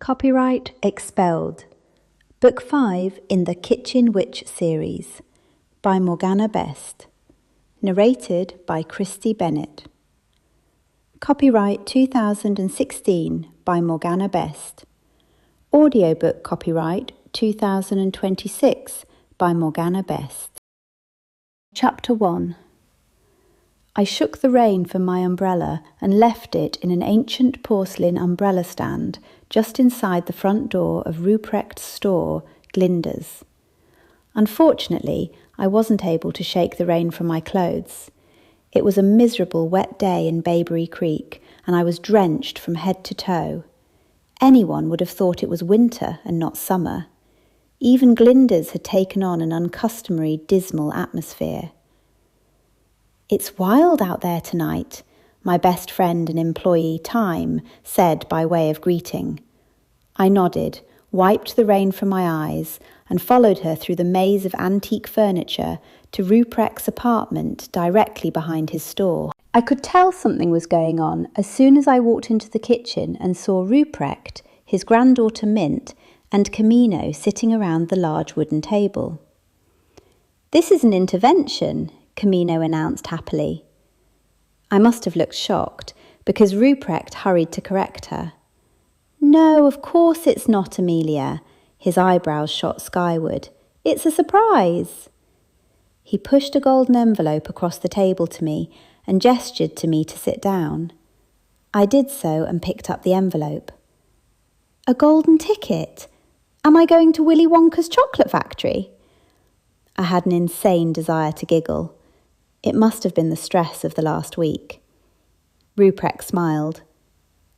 Copyright Expelled. Book 5 in the Kitchen Witch series by Morgana Best. Narrated by Christie Bennett. Copyright 2016 by Morgana Best. Audiobook copyright 2026 by Morgana Best. Chapter 1. I shook the rain from my umbrella and left it in an ancient porcelain umbrella stand just inside the front door of Ruprecht's store, Glinda's. Unfortunately, I wasn't able to shake the rain from my clothes. It was a miserable wet day in Bayberry Creek, and I was drenched from head to toe. Anyone would have thought it was winter and not summer. Even Glinda's had taken on an uncustomary, dismal atmosphere. "It's wild out there tonight," my best friend and employee, Time, said by way of greeting. I nodded, wiped the rain from my eyes, and followed her through the maze of antique furniture to Ruprecht's apartment directly behind his store. I could tell something was going on as soon as I walked into the kitchen and saw Ruprecht, his granddaughter Mint, and Camino sitting around the large wooden table. "This is an intervention," Camino announced happily. I must have looked shocked, because Ruprecht hurried to correct her. "No, of course it's not, Amelia." His eyebrows shot skyward. "It's a surprise." He pushed a golden envelope across the table to me and gestured to me to sit down. I did so and picked up the envelope. "A golden ticket? Am I going to Willy Wonka's chocolate factory?" I had an insane desire to giggle. It must have been the stress of the last week. Ruprecht smiled.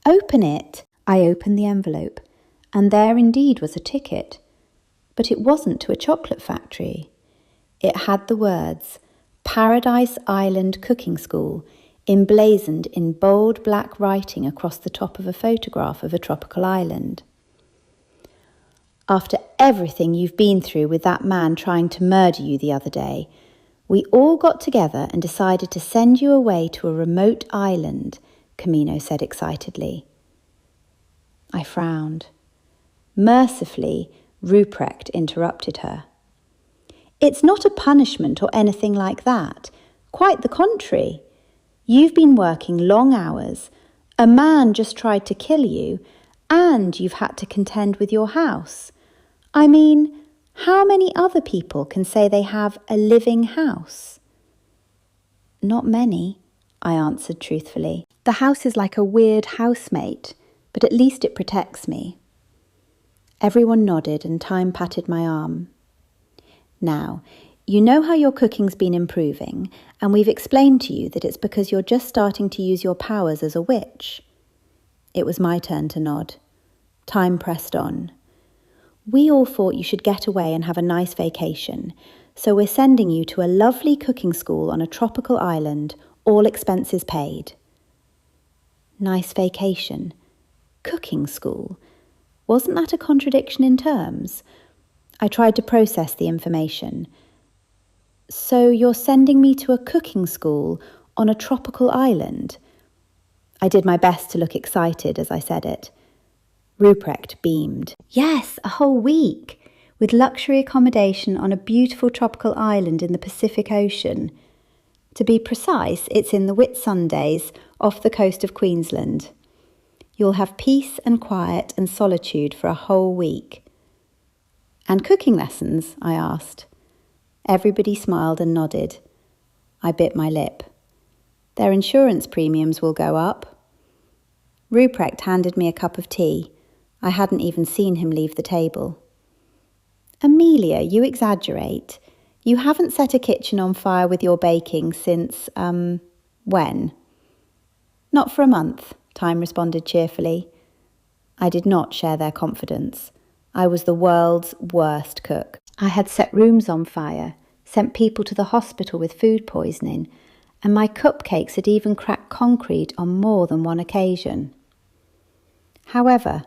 "Open it." I opened the envelope, and there indeed was a ticket. But it wasn't to a chocolate factory. It had the words, "Paradise Island Cooking School," emblazoned in bold black writing across the top of a photograph of a tropical island. "After everything you've been through with that man trying to murder you the other day, we all got together and decided to send you away to a remote island," Camino said excitedly. I frowned. Mercifully, Ruprecht interrupted her. "It's not a punishment or anything like that. Quite the contrary. You've been working long hours, a man just tried to kill you, and you've had to contend with your house. I mean, how many other people can say they have a living house?" "Not many," I answered truthfully. "The house is like a weird housemate, but at least it protects me." Everyone nodded and Time patted my arm. "Now, you know how your cooking's been improving, and we've explained to you that it's because you're just starting to use your powers as a witch." It was my turn to nod. Time pressed on. "We all thought you should get away and have a nice vacation, so we're sending you to a lovely cooking school on a tropical island, all expenses paid." Nice vacation. Cooking school. Wasn't that a contradiction in terms? I tried to process the information. "So you're sending me to a cooking school on a tropical island?" I did my best to look excited as I said it. Ruprecht beamed. "Yes, a whole week, with luxury accommodation on a beautiful tropical island in the Pacific Ocean. To be precise, it's in the Whitsundays off the coast of Queensland. You'll have peace and quiet and solitude for a whole week." "And cooking lessons?" I asked. Everybody smiled and nodded. I bit my lip. "Their insurance premiums will go up." Ruprecht handed me a cup of tea. I hadn't even seen him leave the table. "Amelia, you exaggerate. You haven't set a kitchen on fire with your baking since, when?" "Not for a month," Time responded cheerfully. I did not share their confidence. I was the world's worst cook. I had set rooms on fire, sent people to the hospital with food poisoning, and my cupcakes had even cracked concrete on more than one occasion. However,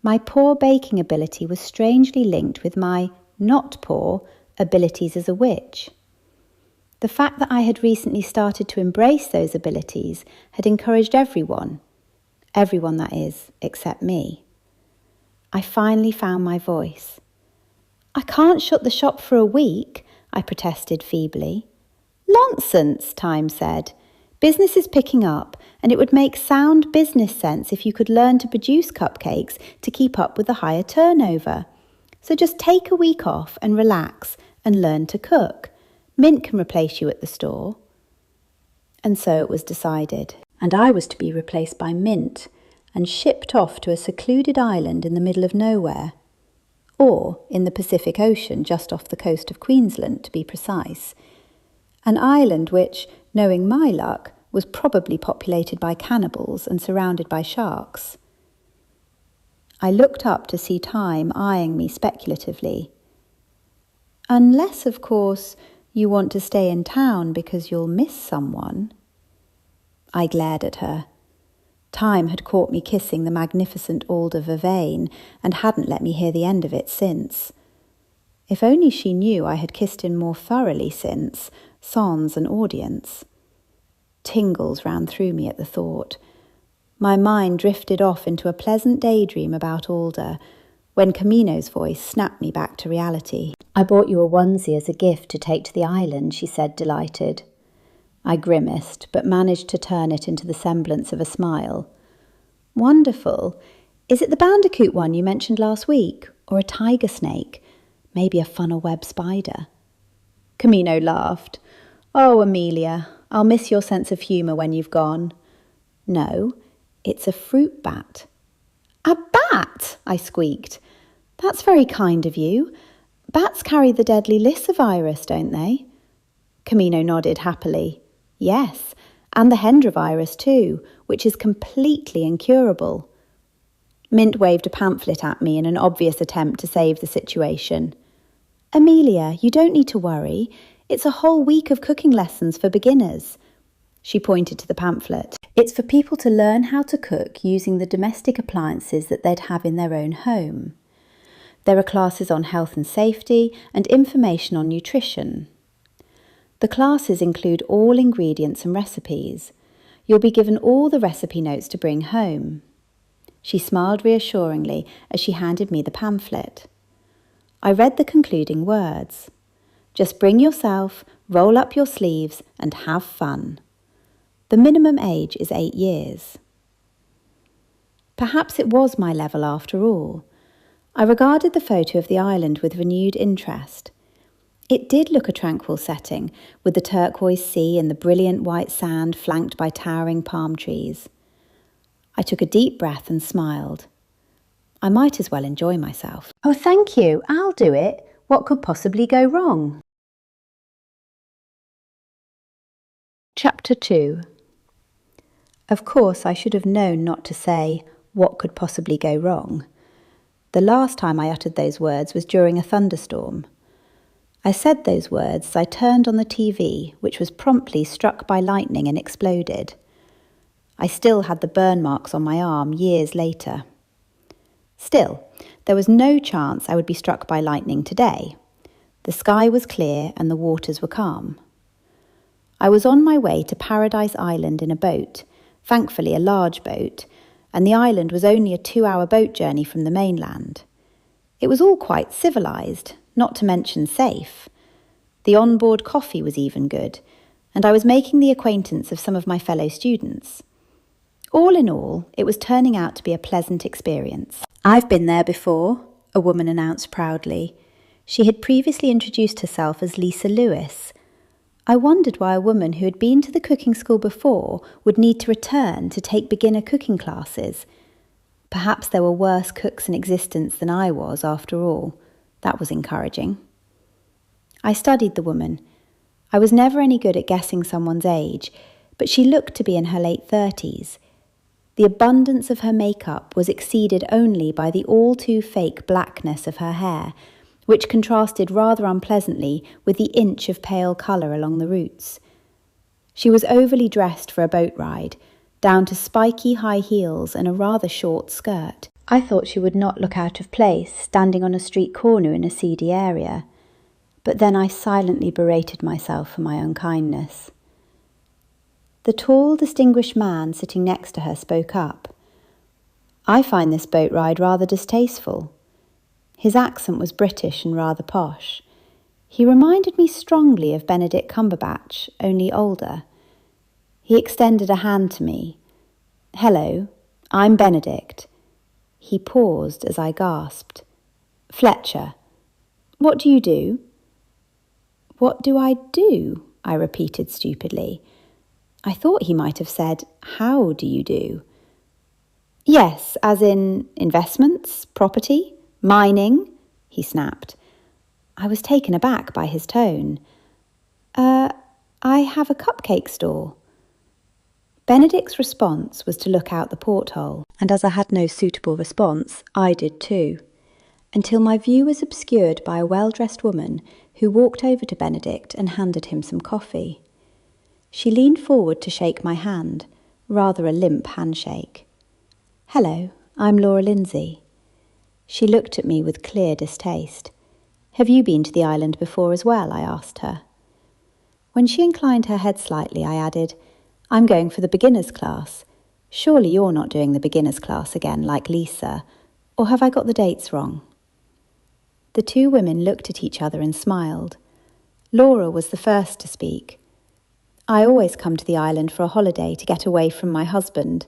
my poor baking ability was strangely linked with my not poor abilities as a witch. The fact that I had recently started to embrace those abilities had encouraged everyone that is, except me. I finally found my voice. I can't shut the shop for a week, I protested feebly. Nonsense, Time said. Business is picking up, and it would make sound business sense if you could learn to produce cupcakes to keep up with the higher turnover. So just take a week off and relax and learn to cook. Mint can replace you at the store. And so it was decided. And I was to be replaced by Mint and shipped off to a secluded island in the middle of nowhere. Or in the Pacific Ocean, just off the coast of Queensland, to be precise. An island which, knowing my luck, was probably populated by cannibals and surrounded by sharks. I looked up to see Time eyeing me speculatively. Unless, of course, you want to stay in town because you'll miss someone. I glared at her. Time had caught me kissing the magnificent Alder Vervain and hadn't let me hear the end of it since. If only she knew I had kissed him more thoroughly since, sans an audience. Tingles ran through me at the thought. My mind drifted off into a pleasant daydream about Alder, when Camino's voice snapped me back to reality. I bought you a onesie as a gift to take to the island, she said, delighted. I grimaced, but managed to turn it into the semblance of a smile. Wonderful. Is it the bandicoot one you mentioned last week, or a tiger snake? Maybe a funnel web spider? Camino laughed. Oh, Amelia, I'll miss your sense of humour when you've gone. No, it's a fruit bat. A bat? I squeaked. That's very kind of you. Bats carry the deadly Lissa virus, don't they? Camino nodded happily. Yes, and the Hendra virus too, which is completely incurable. Mint waved a pamphlet at me in an obvious attempt to save the situation. Amelia, you don't need to worry. It's a whole week of cooking lessons for beginners. She pointed to the pamphlet. It's for people to learn how to cook using the domestic appliances that they'd have in their own home. There are classes on health and safety and information on nutrition. The classes include all ingredients and recipes. You'll be given all the recipe notes to bring home. She smiled reassuringly as she handed me the pamphlet. I read the concluding words. Just bring yourself, roll up your sleeves, and have fun. The minimum age is 8 years. Perhaps it was my level after all. I regarded the photo of the island with renewed interest. It did look a tranquil setting, with the turquoise sea and the brilliant white sand flanked by towering palm trees. I took a deep breath and smiled. I might as well enjoy myself. Oh, thank you. I'll do it. What could possibly go wrong? Chapter 2. Of course, I should have known not to say, what could possibly go wrong. The last time I uttered those words was during a thunderstorm. I said those words as I turned on the TV, which was promptly struck by lightning and exploded. I still had the burn marks on my arm years later. Still, there was no chance I would be struck by lightning today. The sky was clear and the waters were calm. I was on my way to Paradise Island in a boat, thankfully a large boat, and the island was only a 2-hour boat journey from the mainland. It was all quite civilised, not to mention safe. The on-board coffee was even good, and I was making the acquaintance of some of my fellow students. All in all, it was turning out to be a pleasant experience. I've been there before, a woman announced proudly. She had previously introduced herself as Lisa Lewis. I wondered why a woman who had been to the cooking school before would need to return to take beginner cooking classes. Perhaps there were worse cooks in existence than I was, after all. That was encouraging. I studied the woman. I was never any good at guessing someone's age, but she looked to be in her late 30s. The abundance of her makeup was exceeded only by the all-too-fake blackness of her hair, which contrasted rather unpleasantly with the inch of pale colour along the roots. She was overly dressed for a boat ride, down to spiky high heels and a rather short skirt. I thought she would not look out of place, standing on a street corner in a seedy area. But then I silently berated myself for my unkindness. The tall, distinguished man sitting next to her spoke up. I find this boat ride rather distasteful. His accent was British and rather posh. He reminded me strongly of Benedict Cumberbatch, only older. He extended a hand to me. "Hello, I'm Benedict." He paused as I gasped. "Fletcher, what do you do?" "What do I do?" I repeated stupidly. I thought he might have said, "How do you do?" "Yes, as in investments, property, mining," he snapped. I was taken aback by his tone. I have a cupcake store." Benedict's response was to look out the porthole, and as I had no suitable response, I did too, until my view was obscured by a well-dressed woman who walked over to Benedict and handed him some coffee. She leaned forward to shake my hand, rather a limp handshake. "Hello, I'm Laura Lindsay." She looked at me with clear distaste. "Have you been to the island before as well?" I asked her. When she inclined her head slightly, I added, "I'm going for the beginner's class. Surely you're not doing the beginner's class again like Lisa, or have I got the dates wrong?" The two women looked at each other and smiled. Laura was the first to speak. "I always come to the island for a holiday to get away from my husband."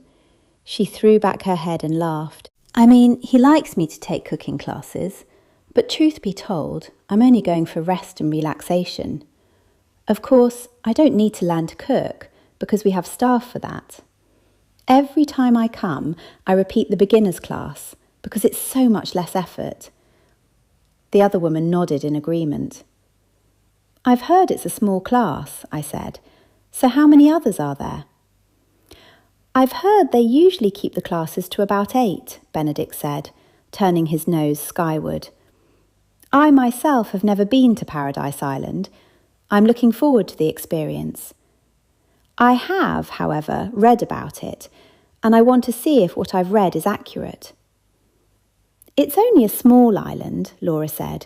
She threw back her head and laughed. "I mean, he likes me to take cooking classes, but truth be told, I'm only going for rest and relaxation. Of course, I don't need to learn to cook because we have staff for that. Every time I come, I repeat the beginner's class because it's so much less effort." The other woman nodded in agreement. "I've heard it's a small class," I said. "So how many others are there?" "I've heard they usually keep the classes to about 8, Benedict said, turning his nose skyward. "I myself have never been to Paradise Island. I'm looking forward to the experience. I have, however, read about it, and I want to see if what I've read is accurate." "It's only a small island," Laura said.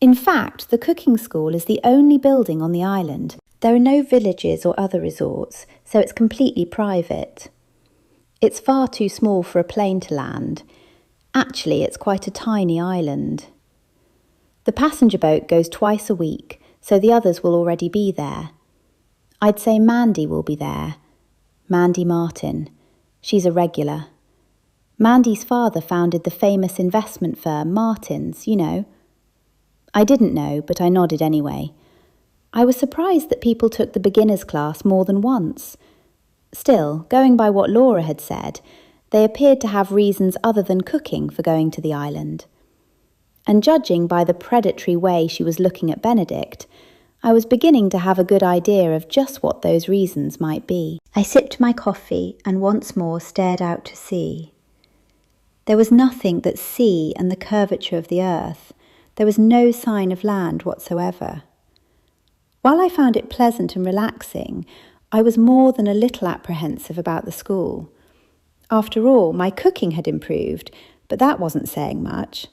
"In fact, the cooking school is the only building on the island. There are no villages or other resorts, so it's completely private. It's far too small for a plane to land. Actually, it's quite a tiny island. The passenger boat goes twice a week, so the others will already be there. I'd say Mandy will be there. Mandy Martin. She's a regular. Mandy's father founded the famous investment firm Martin's, you know." I didn't know, but I nodded anyway. I was surprised that people took the beginner's class more than once. Still, going by what Laura had said, they appeared to have reasons other than cooking for going to the island. And judging by the predatory way she was looking at Benedict, I was beginning to have a good idea of just what those reasons might be. I sipped my coffee and once more stared out to sea. There was nothing but sea and the curvature of the earth. There was no sign of land whatsoever. While I found it pleasant and relaxing, I was more than a little apprehensive about the school. After all, my cooking had improved, but that wasn't saying much.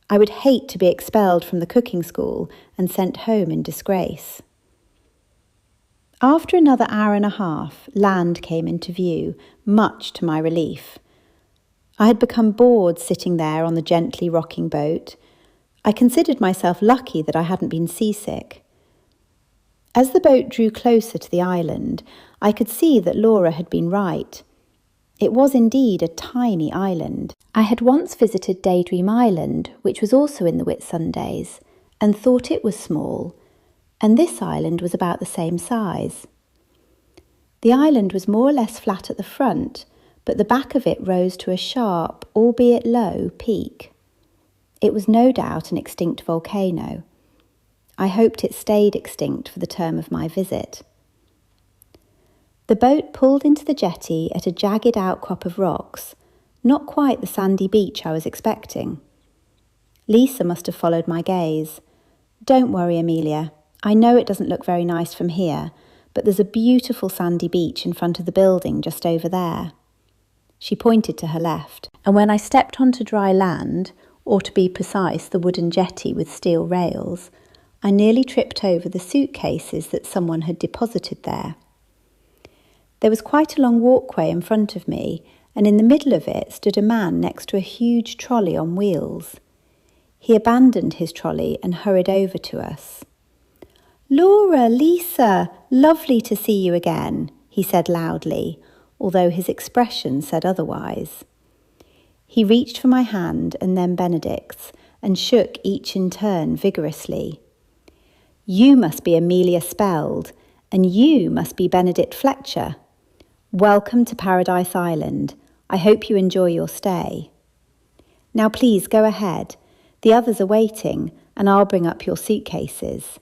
I would hate to be expelled from the cooking school and sent home in disgrace. After another hour and a half, land came into view, much to my relief. I had become bored sitting there on the gently rocking boat. I considered myself lucky that I hadn't been seasick. As the boat drew closer to the island, I could see that Laura had been right. It was indeed a tiny island. I had once visited Daydream Island, which was also in the Whitsundays, and thought it was small, and this island was about the same size. The island was more or less flat at the front, but the back of it rose to a sharp, albeit low, peak. It was no doubt an extinct volcano. I hoped it stayed extinct for the term of my visit. The boat pulled into the jetty at a jagged outcrop of rocks, not quite the sandy beach I was expecting. Lisa must have followed my gaze. "Don't worry, Amelia. I know it doesn't look very nice from here, but there's a beautiful sandy beach in front of the building just over there." She pointed to her left, and when I stepped onto dry land, or to be precise, the wooden jetty with steel rails, I nearly tripped over the suitcases that someone had deposited there. There was quite a long walkway in front of me, and in the middle of it stood a man next to a huge trolley on wheels. He abandoned his trolley and hurried over to us. "Laura, Lisa, lovely to see you again," he said loudly, although his expression said otherwise. He reached for my hand and then Benedict's and shook each in turn vigorously. "You must be Amelia Expelled, and you must be Benedict Fletcher. Welcome to Paradise Island. I hope you enjoy your stay. Now please go ahead. The others are waiting, and I'll bring up your suitcases.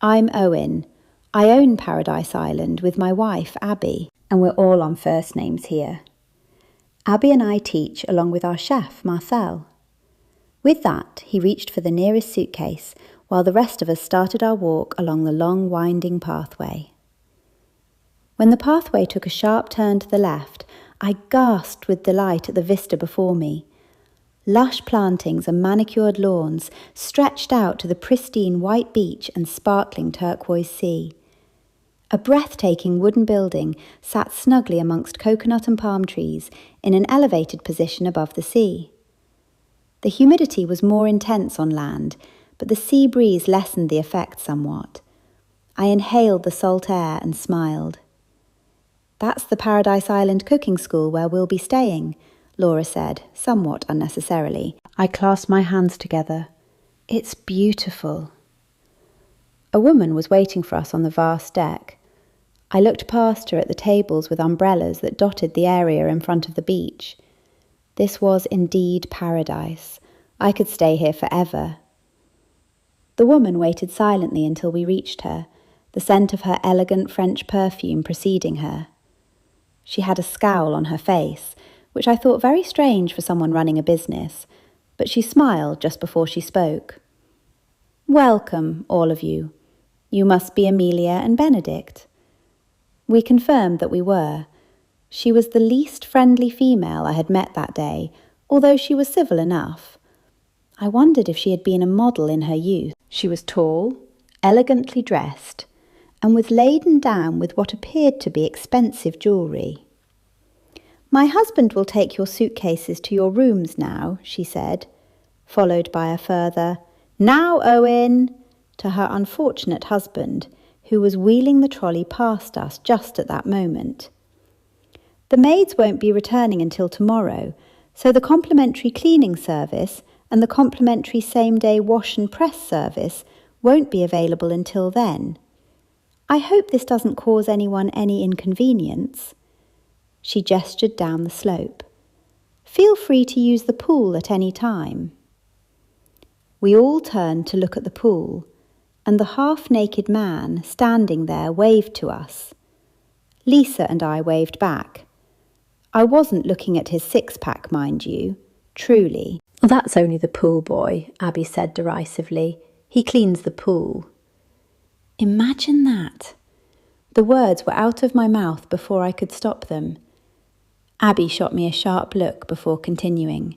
I'm Owen. I own Paradise Island with my wife, Abby, and we're all on first names here. Abby and I teach along with our chef, Marcel." With that, he reached for the nearest suitcase, while the rest of us started our walk along the long, winding pathway. When the pathway took a sharp turn to the left, I gasped with delight at the vista before me. Lush plantings and manicured lawns stretched out to the pristine white beach and sparkling turquoise sea. A breathtaking wooden building sat snugly amongst coconut and palm trees in an elevated position above the sea. The humidity was more intense on land, but the sea breeze lessened the effect somewhat. I inhaled the salt air and smiled. "That's the Paradise Island cooking school where we'll be staying," Laura said, somewhat unnecessarily. I clasped my hands together. "It's beautiful." A woman was waiting for us on the vast deck. I looked past her at the tables with umbrellas that dotted the area in front of the beach. This was indeed paradise. I could stay here forever. The woman waited silently until we reached her, the scent of her elegant French perfume preceding her. She had a scowl on her face, which I thought very strange for someone running a business, but she smiled just before she spoke. "Welcome, all of you. You must be Amelia and Benedict." We confirmed that we were. She was the least friendly female I had met that day, although she was civil enough. I wondered if she had been a model in her youth. She was tall, elegantly dressed, and was laden down with what appeared to be expensive jewellery. "My husband will take your suitcases to your rooms now," she said, followed by a further, "Now, Owen," to her unfortunate husband, who was wheeling the trolley past us just at that moment. "The maids won't be returning until tomorrow, so the complimentary cleaning service and the complimentary same-day wash and press service won't be available until then. I hope this doesn't cause anyone any inconvenience." She gestured down the slope. "Feel free to use the pool at any time." We all turned to look at the pool, and the half-naked man standing there waved to us. Lisa and I waved back. I wasn't looking at his six-pack, mind you, truly. "That's only the pool boy," Abby said derisively. "He cleans the pool." Imagine that. The words were out of my mouth before I could stop them. Abby shot me a sharp look before continuing.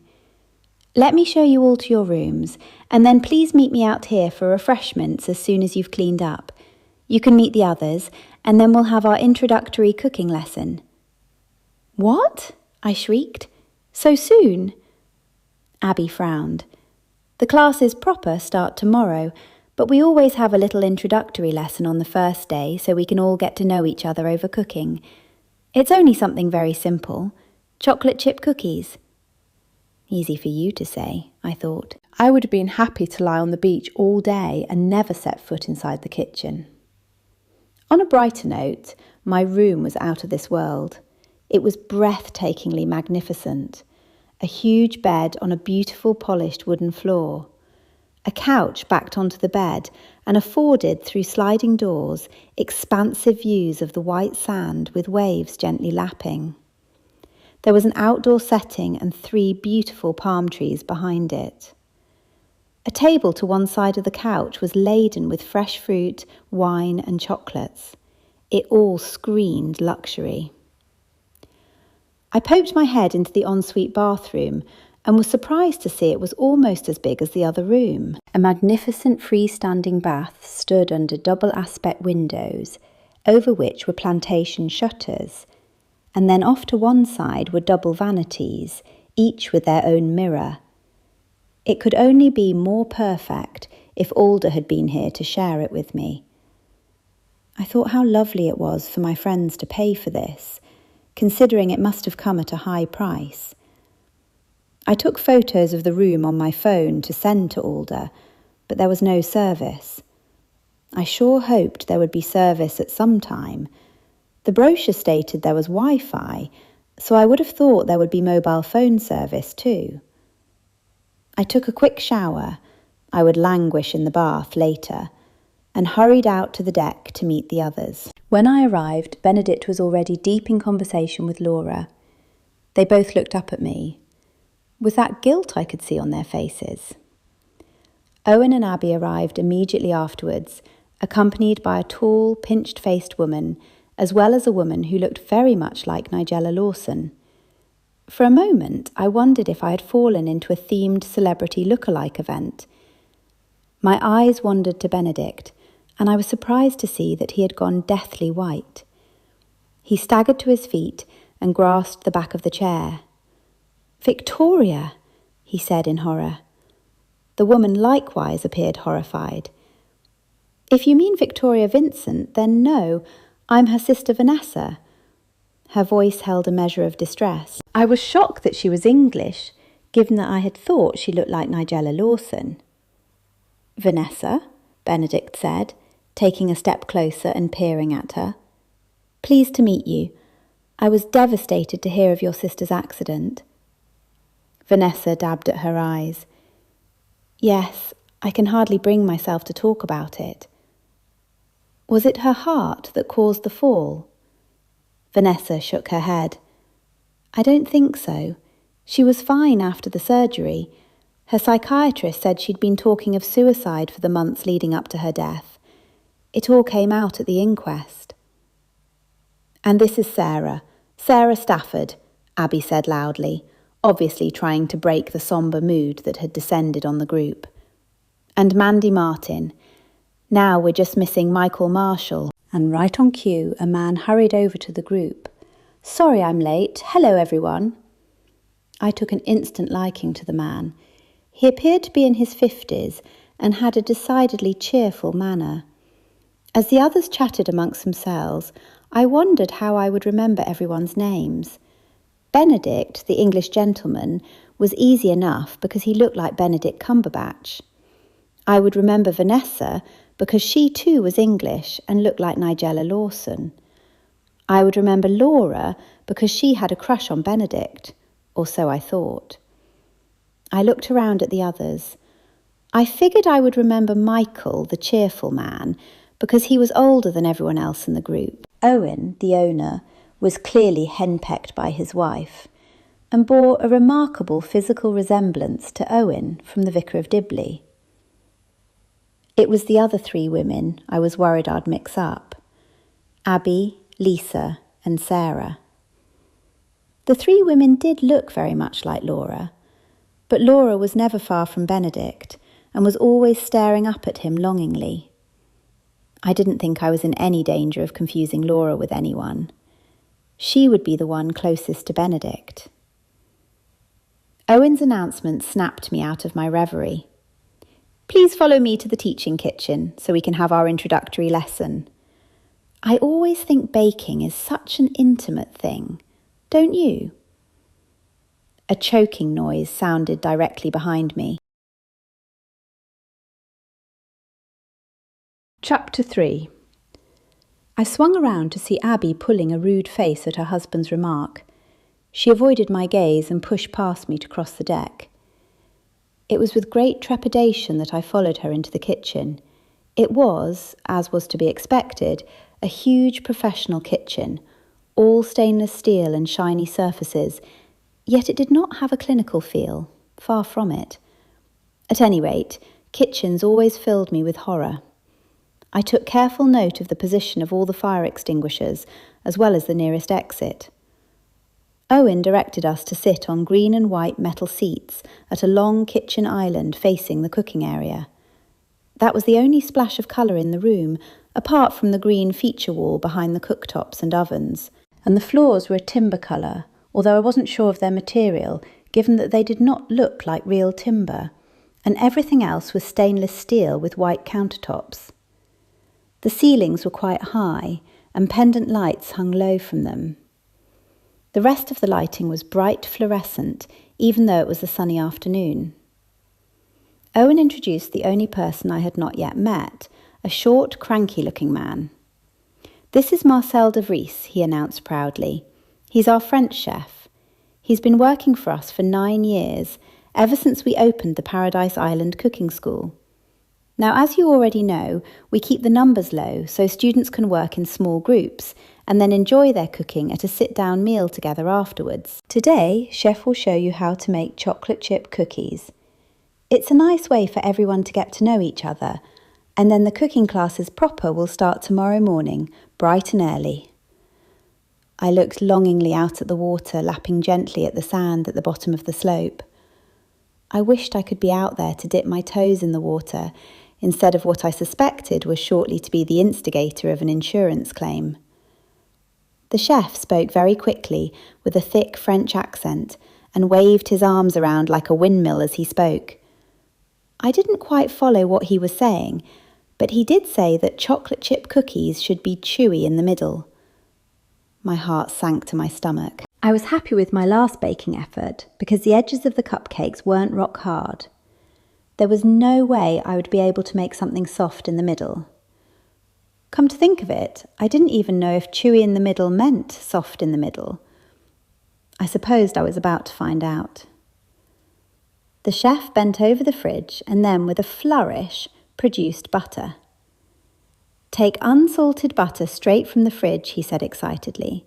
"Let me show you all to your rooms, and then please meet me out here for refreshments as soon as you've cleaned up. You can meet the others, and then we'll have our introductory cooking lesson." "What?" I shrieked. "So soon?" Abby frowned. "The classes proper start tomorrow, but we always have a little introductory lesson on the first day so we can all get to know each other over cooking. It's only something very simple. Chocolate chip cookies." Easy for you to say, I thought. I would have been happy to lie on the beach all day and never set foot inside the kitchen. On a brighter note, my room was out of this world. It was breathtakingly magnificent. A huge bed on a beautiful polished wooden floor. A couch backed onto the bed and afforded, through sliding doors, expansive views of the white sand with waves gently lapping. There was an outdoor setting and 3 beautiful palm trees behind it. A table to one side of the couch was laden with fresh fruit, wine and chocolates. It all screamed luxury. I poked my head into the ensuite bathroom and was surprised to see it was almost as big as the other room. A magnificent freestanding bath stood under double aspect windows, over which were plantation shutters, and then off to one side were double vanities, each with their own mirror. It could only be more perfect if Alder had been here to share it with me. I thought how lovely it was for my friends to pay for this, considering it must have come at a high price. I took photos of the room on my phone to send to Alder, but there was no service. I sure hoped there would be service at some time. The brochure stated there was Wi-Fi, so I would have thought there would be mobile phone service too. I took a quick shower, I would languish in the bath later, and hurried out to the deck to meet the others. When I arrived, Benedict was already deep in conversation with Laura. They both looked up at me. Was that guilt I could see on their faces? Owen and Abby arrived immediately afterwards, accompanied by a tall, pinched-faced woman, as well as a woman who looked very much like Nigella Lawson. For a moment, I wondered if I had fallen into a themed celebrity look-alike event. My eyes wandered to Benedict, and I was surprised to see that he had gone deathly white. He staggered to his feet and grasped the back of the chair. "Victoria!" he said in horror. The woman likewise appeared horrified. "If you mean Victoria Vincent, then no, I'm her sister Vanessa." Her voice held a measure of distress. I was shocked that she was English, given that I had thought she looked like Nigella Lawson. "Vanessa?" Benedict said, taking a step closer and peering at her. "Pleased to meet you. I was devastated to hear of your sister's accident." Vanessa dabbed at her eyes. "Yes, I can hardly bring myself to talk about it." "Was it her heart that caused the fall?" Vanessa shook her head. "I don't think so. She was fine after the surgery. Her psychiatrist said she'd been talking of suicide for the months leading up to her death. It all came out at the inquest." "And this is Sarah Stafford," Abby said loudly, obviously trying to break the sombre mood that had descended on the group. "And Mandy Martin. Now we're just missing Michael Marshall." And right on cue, a man hurried over to the group. "Sorry I'm late. Hello, everyone." I took an instant liking to the man. He appeared to be in his 50s and had a decidedly cheerful manner. As the others chatted amongst themselves, I wondered how I would remember everyone's names. Benedict, the English gentleman, was easy enough because he looked like Benedict Cumberbatch. I would remember Vanessa because she too was English and looked like Nigella Lawson. I would remember Laura because she had a crush on Benedict, or so I thought. I looked around at the others. I figured I would remember Michael, the cheerful man, because he was older than everyone else in the group. Owen, the owner, was clearly henpecked by his wife and bore a remarkable physical resemblance to Owen from the Vicar of Dibley. It was the other three women I was worried I'd mix up: Abby, Lisa, and Sarah. The three women did look very much like Laura, but Laura was never far from Benedict and was always staring up at him longingly. I didn't think I was in any danger of confusing Laura with anyone. She would be the one closest to Benedict. Owen's announcement snapped me out of my reverie. "Please follow me to the teaching kitchen so we can have our introductory lesson." I always think baking is such an intimate thing, don't you? A choking noise sounded directly behind me. Chapter 3. I swung around to see Abby pulling a rude face at her husband's remark. She avoided my gaze and pushed past me to cross the deck. It was with great trepidation that I followed her into the kitchen. It was, as was to be expected, a huge professional kitchen, all stainless steel and shiny surfaces, yet it did not have a clinical feel, far from it. At any rate, kitchens always filled me with horror. I took careful note of the position of all the fire extinguishers, as well as the nearest exit. Owen directed us to sit on green and white metal seats at a long kitchen island facing the cooking area. That was the only splash of colour in the room, apart from the green feature wall behind the cooktops and ovens, and the floors were a timber colour, although I wasn't sure of their material, given that they did not look like real timber, and everything else was stainless steel with white countertops. The ceilings were quite high, and pendant lights hung low from them. The rest of the lighting was bright fluorescent, even though it was a sunny afternoon. Owen introduced the only person I had not yet met, a short, cranky-looking man. "This is Marcel de Vries," he announced proudly. "He's our French chef. He's been working for us for 9 years, ever since we opened the Paradise Island Cooking School. Now, as you already know, we keep the numbers low so students can work in small groups and then enjoy their cooking at a sit-down meal together afterwards. Today, Chef will show you how to make chocolate chip cookies. It's a nice way for everyone to get to know each other, and then the cooking classes proper will start tomorrow morning, bright and early." I looked longingly out at the water lapping gently at the sand at the bottom of the slope. I wished I could be out there to dip my toes in the water, instead of what I suspected was shortly to be the instigator of an insurance claim. The chef spoke very quickly, with a thick French accent, and waved his arms around like a windmill as he spoke. I didn't quite follow what he was saying, but he did say that chocolate chip cookies should be chewy in the middle. My heart sank to my stomach. I was happy with my last baking effort because the edges of the cupcakes weren't rock hard. There was no way I would be able to make something soft in the middle. Come to think of it, I didn't even know if chewy in the middle meant soft in the middle. I supposed I was about to find out. The chef bent over the fridge and then, with a flourish, produced butter. "Take unsalted butter straight from the fridge," he said excitedly.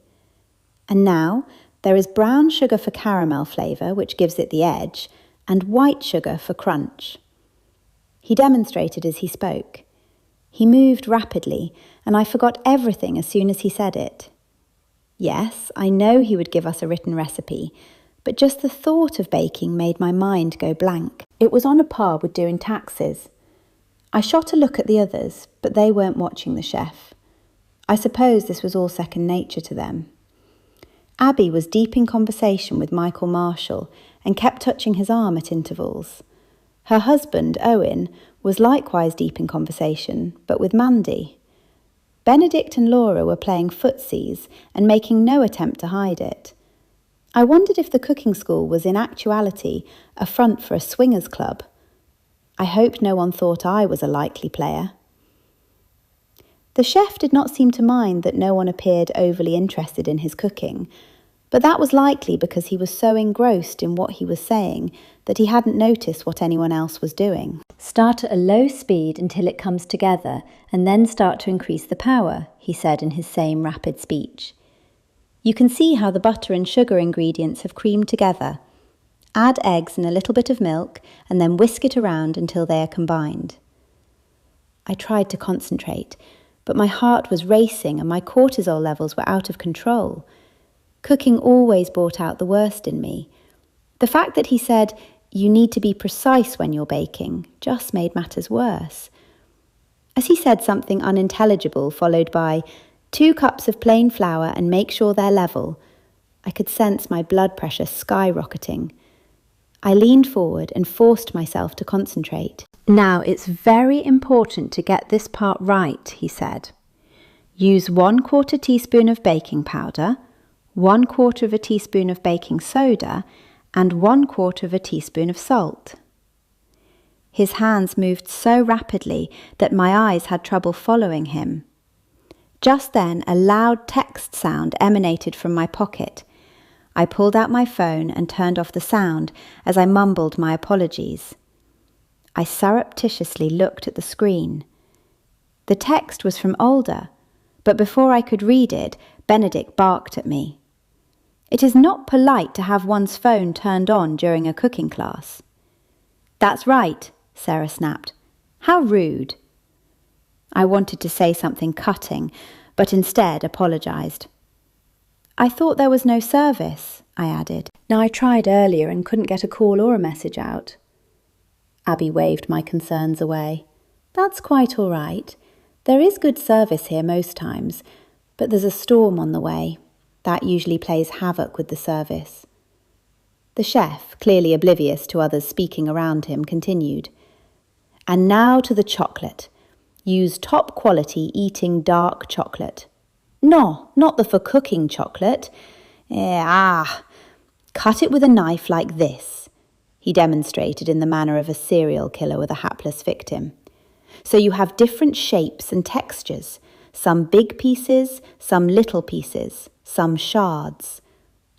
"And now there is brown sugar for caramel flavour, which gives it the edge, and white sugar for crunch." He demonstrated as he spoke. He moved rapidly, and I forgot everything as soon as he said it. Yes, I know he would give us a written recipe, but just the thought of baking made my mind go blank. It was on a par with doing taxes. I shot a look at the others, but they weren't watching the chef. I suppose this was all second nature to them. Abby was deep in conversation with Michael Marshall and kept touching his arm at intervals. Her husband, Owen, was likewise deep in conversation, but with Mandy. Benedict and Laura were playing footsies and making no attempt to hide it. I wondered if the cooking school was in actuality a front for a swingers club. I hoped no one thought I was a likely player. The chef did not seem to mind that no one appeared overly interested in his cooking, but that was likely because he was so engrossed in what he was saying that he hadn't noticed what anyone else was doing. "Start at a low speed until it comes together, and then start to increase the power," he said in his same rapid speech. "You can see how the butter and sugar ingredients have creamed together. Add eggs and a little bit of milk, and then whisk it around until they are combined." I tried to concentrate, but my heart was racing and my cortisol levels were out of control. Cooking always brought out the worst in me. The fact that he said, "You need to be precise when you're baking," just made matters worse. As he said something unintelligible, followed by 2 cups of plain flour and make sure they're level, I could sense my blood pressure skyrocketing. I leaned forward and forced myself to concentrate. "Now, it's very important to get this part right," he said. "Use 1/4 teaspoon of baking powder, 1/4 of a teaspoon of baking soda, and 1/4 of a teaspoon of salt." His hands moved so rapidly that my eyes had trouble following him. Just then, a loud text sound emanated from my pocket. I pulled out my phone and turned off the sound as I mumbled my apologies. I surreptitiously looked at the screen. The text was from Older, but before I could read it, Benedict barked at me. "It is not polite to have one's phone turned on during a cooking class." "That's right," Sarah snapped. "How rude." I wanted to say something cutting, but instead apologised. "I thought there was no service," I added. "Now, I tried earlier and couldn't get a call or a message out." Abby waved my concerns away. "That's quite all right. There is good service here most times, but there's a storm on the way. That usually plays havoc with the service. The chef, clearly oblivious to others speaking around him, continued. And now to the chocolate. Use top quality eating dark chocolate. No, not the for cooking chocolate. Cut it with a knife like this. He demonstrated in the manner of a serial killer with a hapless victim. So you have different shapes and textures, some big pieces, some little pieces, some shards.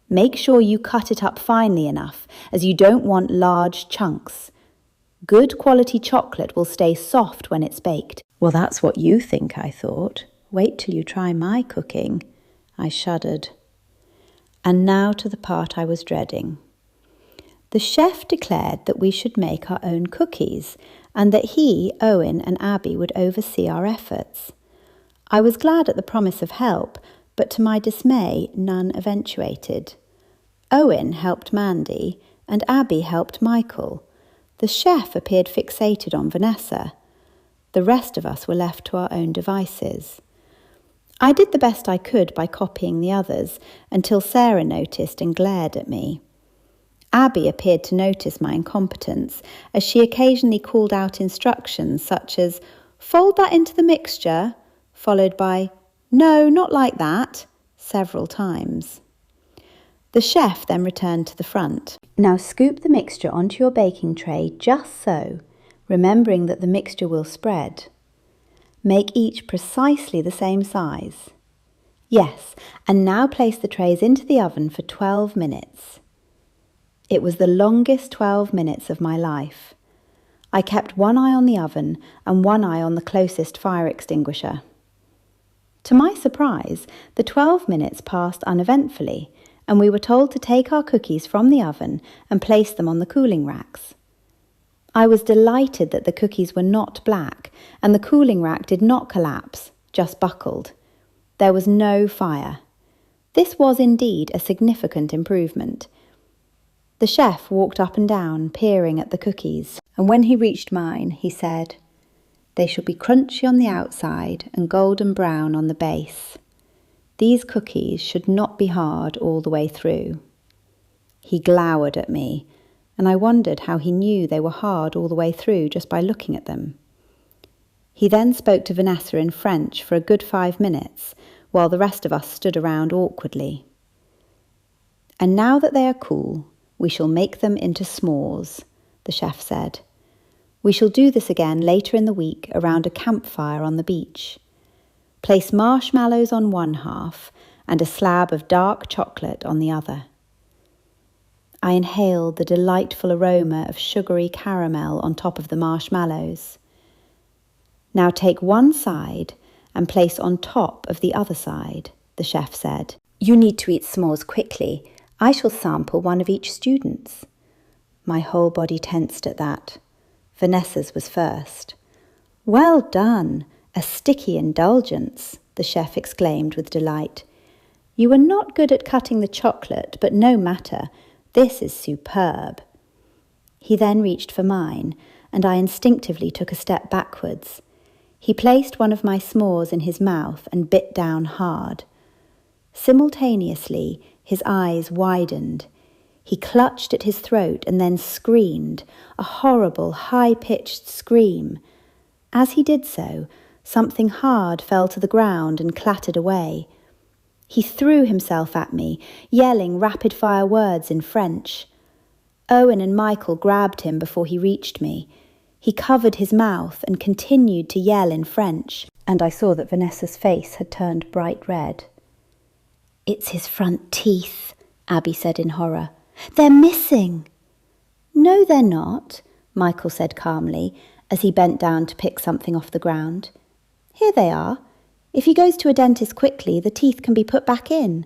Make sure you cut it up finely enough, as you don't want large chunks. Good quality chocolate will stay soft when it's baked. Well, that's what you think, I thought. Wait till you try my cooking. I shuddered. And now to the part I was dreading. The chef declared that we should make our own cookies and that he, Owen, and Abby would oversee our efforts. I was glad at the promise of help, but to my dismay, none eventuated. Owen helped Mandy, and Abby helped Michael. The chef appeared fixated on Vanessa. The rest of us were left to our own devices. I did the best I could by copying the others, until Sarah noticed and glared at me. Abby appeared to notice my incompetence, as she occasionally called out instructions such as, "Fold that into the mixture," followed by, "No, not like that," several times. The chef then returned to the front. Now scoop the mixture onto your baking tray just so, remembering that the mixture will spread. Make each precisely the same size. Yes, and now place the trays into the oven for 12 minutes. It was the longest 12 minutes of my life. I kept one eye on the oven and one eye on the closest fire extinguisher. To my surprise, the 12 minutes passed uneventfully, and we were told to take our cookies from the oven and place them on the cooling racks. I was delighted that the cookies were not black, and the cooling rack did not collapse, just buckled. There was no fire. This was indeed a significant improvement. The chef walked up and down, peering at the cookies, and when he reached mine, he said, "They shall be crunchy on the outside and golden brown on the base. These cookies should not be hard all the way through." He glowered at me, and I wondered how he knew they were hard all the way through just by looking at them. He then spoke to Vanessa in French for a good 5 minutes, while the rest of us stood around awkwardly. "And now that they are cool, we shall make them into s'mores," the chef said. "We shall do this again later in the week around a campfire on the beach. Place marshmallows on one half and a slab of dark chocolate on the other." I inhaled the delightful aroma of sugary caramel on top of the marshmallows. "Now take one side and place on top of the other side," the chef said. "You need to eat s'mores quickly. I shall sample one of each student's." My whole body tensed at that. Vanessa's was first. "Well done! A sticky indulgence," the chef exclaimed with delight. "You were not good at cutting the chocolate, but no matter. This is superb." He then reached for mine, and I instinctively took a step backwards. He placed one of my s'mores in his mouth and bit down hard. Simultaneously, his eyes widened. He clutched at his throat and then screamed, a horrible, high-pitched scream. As he did so, something hard fell to the ground and clattered away. He threw himself at me, yelling rapid-fire words in French. Owen and Michael grabbed him before he reached me. He covered his mouth and continued to yell in French, and I saw that Vanessa's face had turned bright red. "It's his front teeth," Abby said in horror. "They're missing." "No, they're not," Michael said calmly, as he bent down to pick something off the ground. "Here they are. If he goes to a dentist quickly, the teeth can be put back in."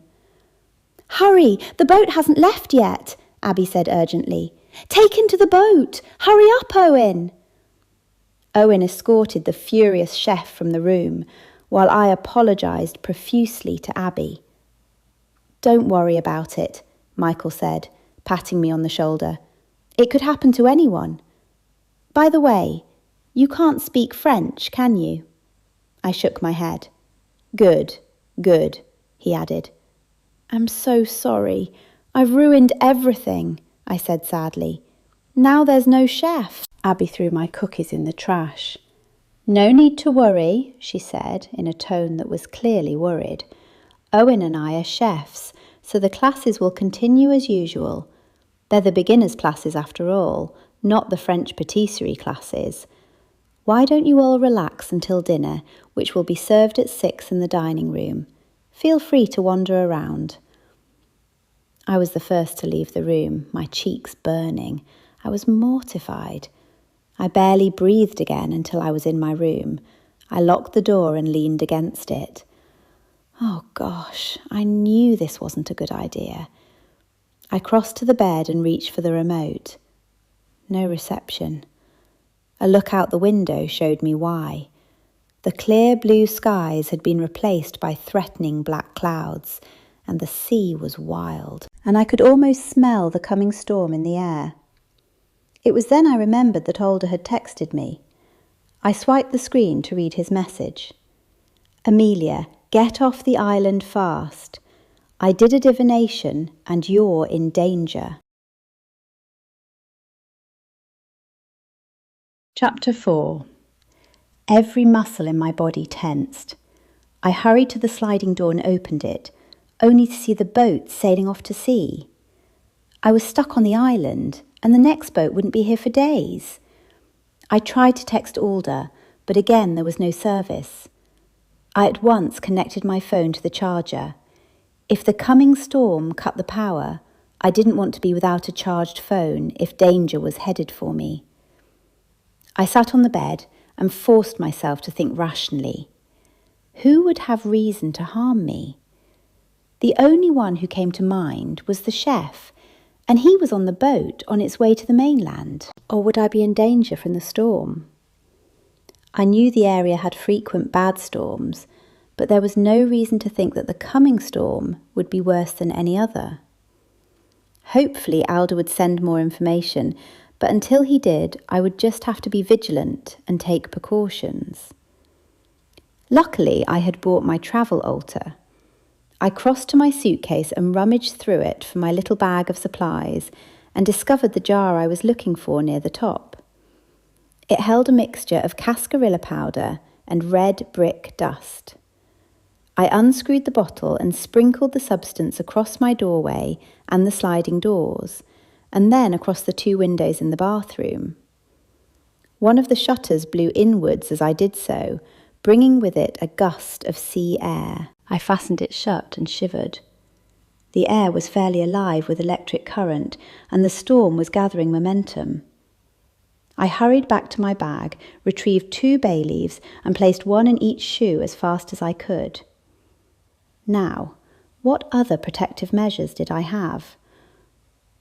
"Hurry, the boat hasn't left yet," Abby said urgently. "Take him to the boat. Hurry up, Owen." Owen escorted the furious chef from the room, while I apologised profusely to Abby. "Don't worry about it," Michael said, patting me on the shoulder. "It could happen to anyone. By the way, you can't speak French, can you?" I shook my head. "Good, good," he added. I'm so sorry. I've ruined everything, I said sadly. Now there's no chef. Abby threw my cookies in the trash. No need to worry, she said in a tone that was clearly worried. Owen and I are chefs, so the classes will continue as usual. They're the beginners' classes after all, not the French patisserie classes. Why don't you all relax until dinner, which will be served at 6 in the dining room? Feel free to wander around. I was the first to leave the room, my cheeks burning. I was mortified. I barely breathed again until I was in my room. I locked the door and leaned against it. Oh gosh, I knew this wasn't a good idea. I crossed to the bed and reached for the remote. No reception. A look out the window showed me why. The clear blue skies had been replaced by threatening black clouds, and the sea was wild, and I could almost smell the coming storm in the air. It was then I remembered that Alder had texted me. I swiped the screen to read his message. Amelia, get off the island fast. I did a divination and you're in danger. Chapter 4. Every muscle in my body tensed. I hurried to the sliding door and opened it, only to see the boat sailing off to sea. I was stuck on the island, and the next boat wouldn't be here for days. I tried to text Alder, but again there was no service. I at once connected my phone to the charger. If the coming storm cut the power, I didn't want to be without a charged phone if danger was headed for me. I sat on the bed and forced myself to think rationally. Who would have reason to harm me? The only one who came to mind was the chef, and he was on the boat on its way to the mainland. Or would I be in danger from the storm? I knew the area had frequent bad storms, but there was no reason to think that the coming storm would be worse than any other. Hopefully Alder would send more information, but until he did, I would just have to be vigilant and take precautions. Luckily, I had brought my travel altar. I crossed to my suitcase and rummaged through it for my little bag of supplies and discovered the jar I was looking for near the top. It held a mixture of cascarilla powder and red brick dust. I unscrewed the bottle and sprinkled the substance across my doorway and the sliding doors, and then across the 2 windows in the bathroom. One of the shutters blew inwards as I did so, bringing with it a gust of sea air. I fastened it shut and shivered. The air was fairly alive with electric current, and the storm was gathering momentum. I hurried back to my bag, retrieved 2 bay leaves, and placed 1 in each shoe as fast as I could. Now, what other protective measures did I have?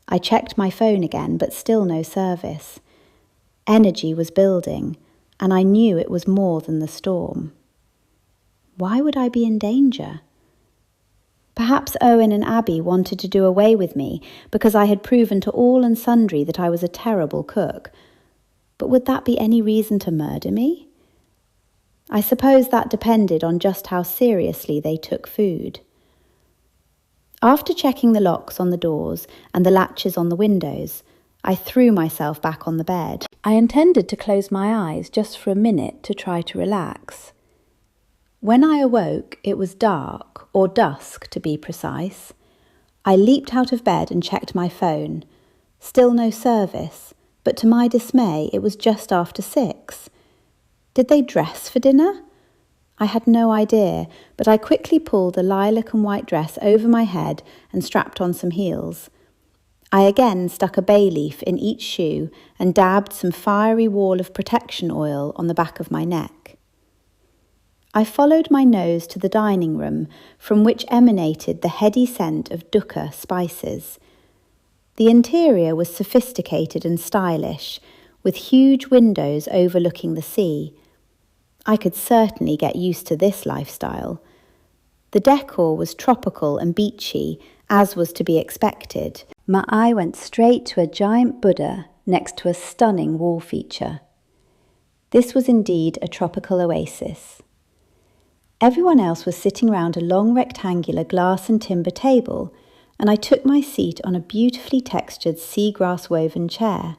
I checked my phone again, but still no service. Energy was building, and I knew it was more than the storm. Why would I be in danger? Perhaps Owen and Abby wanted to do away with me because I had proven to all and sundry that I was a terrible cook. But would that be any reason to murder me? I suppose that depended on just how seriously they took food. After checking the locks on the doors and the latches on the windows, I threw myself back on the bed. I intended to close my eyes just for a minute to try to relax. When I awoke, it was dark, or dusk to be precise. I leaped out of bed and checked my phone. Still no service, but to my dismay, it was just after 6. Did they dress for dinner? I had no idea, but I quickly pulled a lilac and white dress over my head and strapped on some heels. I again stuck a bay leaf in each shoe and dabbed some fiery wall of protection oil on the back of my neck. I followed my nose to the dining room, from which emanated the heady scent of dukkha spices. The interior was sophisticated and stylish, with huge windows overlooking the sea. I could certainly get used to this lifestyle. The decor was tropical and beachy, as was to be expected. My eye went straight to a giant Buddha next to a stunning wall feature. This was indeed a tropical oasis. Everyone else was sitting round a long rectangular glass and timber table, and I took my seat on a beautifully textured seagrass woven chair.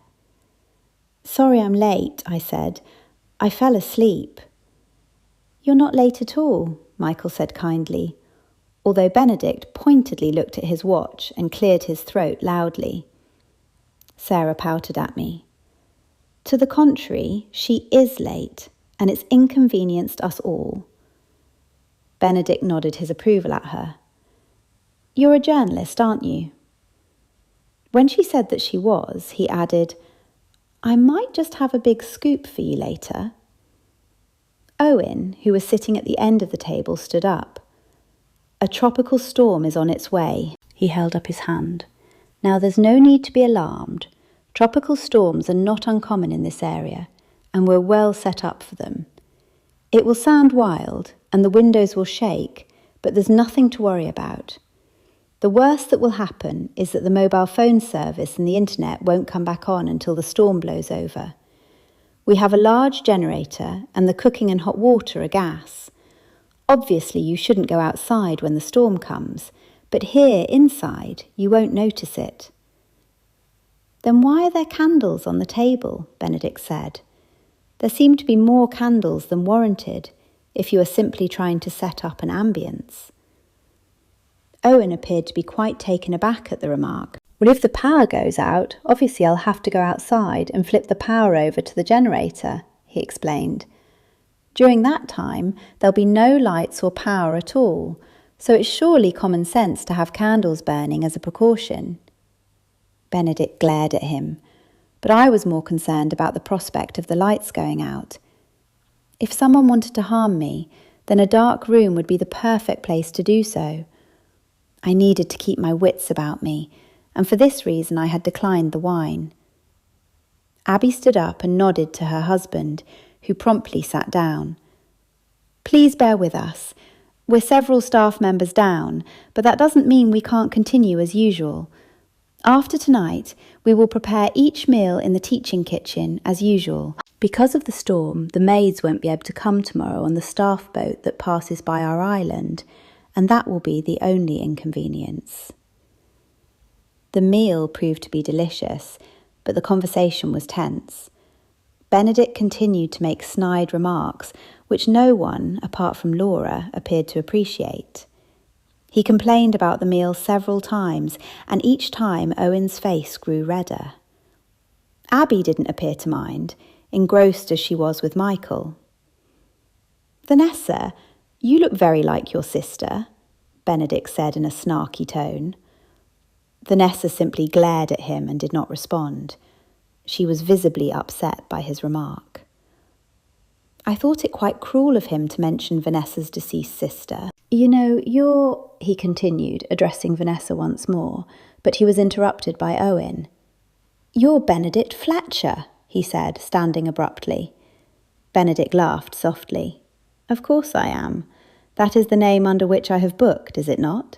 "Sorry I'm late," I said. "I fell asleep." "You're not late at all," Michael said kindly, although Benedict pointedly looked at his watch and cleared his throat loudly. Sarah pouted at me. "To the contrary, she is late, and it's inconvenienced us all." Benedict nodded his approval at her. "You're a journalist, aren't you?" When she said that she was, he added, "I might just have a big scoop for you later." Owen, who was sitting at the end of the table, stood up. "A tropical storm is on its way." He held up his hand. "Now there's no need to be alarmed. Tropical storms are not uncommon in this area, and we're well set up for them. It will sound wild, and the windows will shake, but there's nothing to worry about. The worst that will happen is that the mobile phone service and the internet won't come back on until the storm blows over. We have a large generator, and the cooking and hot water are gas. Obviously, you shouldn't go outside when the storm comes, but here inside, you won't notice it." "Then why are there candles on the table?" Benedict said. "There seem to be more candles than warranted if you are simply trying to set up an ambience." Owen appeared to be quite taken aback at the remark. "Well, if the power goes out, obviously I'll have to go outside and flip the power over to the generator," he explained. "During that time, there'll be no lights or power at all, so it's surely common sense to have candles burning as a precaution." Benedict glared at him, but I was more concerned about the prospect of the lights going out. If someone wanted to harm me, then a dark room would be the perfect place to do so. I needed to keep my wits about me, and for this reason I had declined the wine. Abby stood up and nodded to her husband, who promptly sat down. "Please bear with us. We're several staff members down, but that doesn't mean we can't continue as usual. After tonight, we will prepare each meal in the teaching kitchen as usual. Because of the storm, the maids won't be able to come tomorrow on the staff boat that passes by our island, and that will be the only inconvenience." The meal proved to be delicious, but the conversation was tense. Benedict continued to make snide remarks, which no one, apart from Laura, appeared to appreciate. He complained about the meal several times, and each time Owen's face grew redder. Abby didn't appear to mind, engrossed as she was with Michael. "Vanessa, you look very like your sister," Benedict said in a snarky tone. Vanessa simply glared at him and did not respond. She was visibly upset by his remark. "I thought it quite cruel of him to mention Vanessa's deceased sister. You know, you're," he continued, addressing Vanessa once more, but he was interrupted by Owen. "You're Benedict Fletcher," he said, standing abruptly. Benedict laughed softly. "Of course I am. That is the name under which I have booked, is it not?"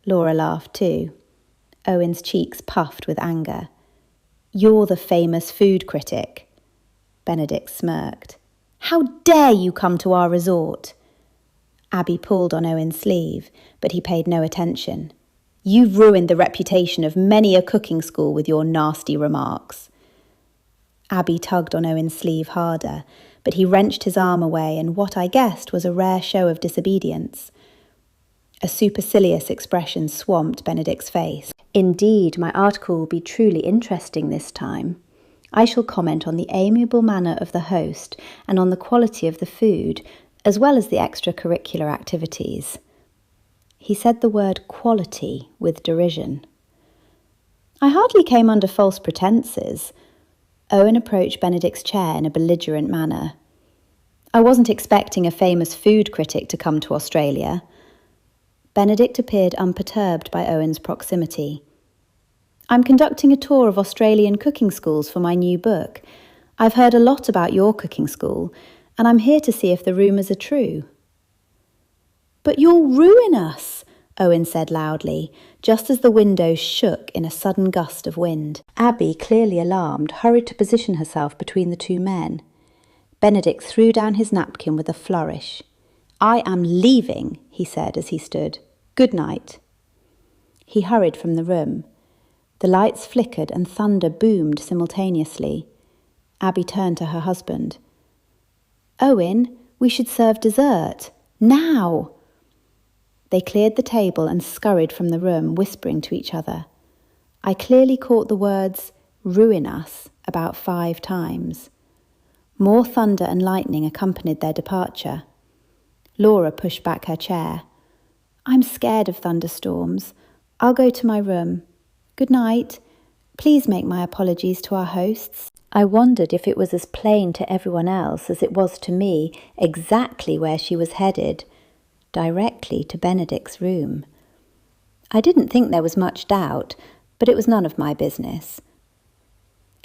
Laura laughed too. Owen's cheeks puffed with anger. "You're the famous food critic." Benedict smirked. "How dare you come to our resort?" Abby pulled on Owen's sleeve, but he paid no attention. "You've ruined the reputation of many a cooking school with your nasty remarks." Abby tugged on Owen's sleeve harder, but he wrenched his arm away in what I guessed was a rare show of disobedience. A supercilious expression swamped Benedict's face. "Indeed, my article will be truly interesting this time. I shall comment on the amiable manner of the host and on the quality of the food, as well as the extracurricular activities." He said the word quality with derision. "I hardly came under false pretenses." Owen approached Benedict's chair in a belligerent manner. "I wasn't expecting a famous food critic to come to Australia." Benedict appeared unperturbed by Owen's proximity. "I'm conducting a tour of Australian cooking schools for my new book. I've heard a lot about your cooking school, and I'm here to see if the rumours are true." "But you'll ruin us," Owen said loudly, just as the windows shook in a sudden gust of wind. Abby, clearly alarmed, hurried to position herself between the two men. Benedict threw down his napkin with a flourish. "I am leaving," he said as he stood. "Good night." He hurried from the room. The lights flickered and thunder boomed simultaneously. Abby turned to her husband. "Owen, we should serve dessert. Now!" They cleared the table and scurried from the room, whispering to each other. I clearly caught the words, "ruin us," about 5 times. More thunder and lightning accompanied their departure. Laura pushed back her chair. "I'm scared of thunderstorms. I'll go to my room. Good night. Please make my apologies to our hosts." I wondered if it was as plain to everyone else as it was to me exactly where she was headed, directly to Benedict's room. I didn't think there was much doubt, but it was none of my business.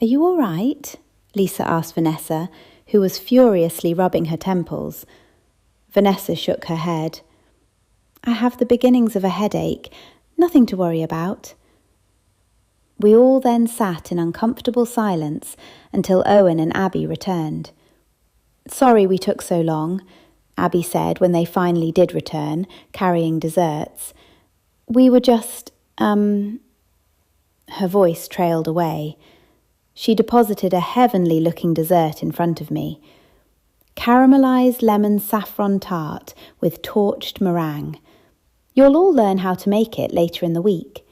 "Are you all right?" Lisa asked Vanessa, who was furiously rubbing her temples. Vanessa shook her head. "I have the beginnings of a headache. Nothing to worry about." We all then sat in uncomfortable silence until Owen and Abby returned. "Sorry we took so long," Abby said when they finally did return, carrying desserts. "We were just, Her voice trailed away. She deposited a heavenly-looking dessert in front of me. Caramelized lemon saffron tart with torched meringue. You'll all learn how to make it later in the week."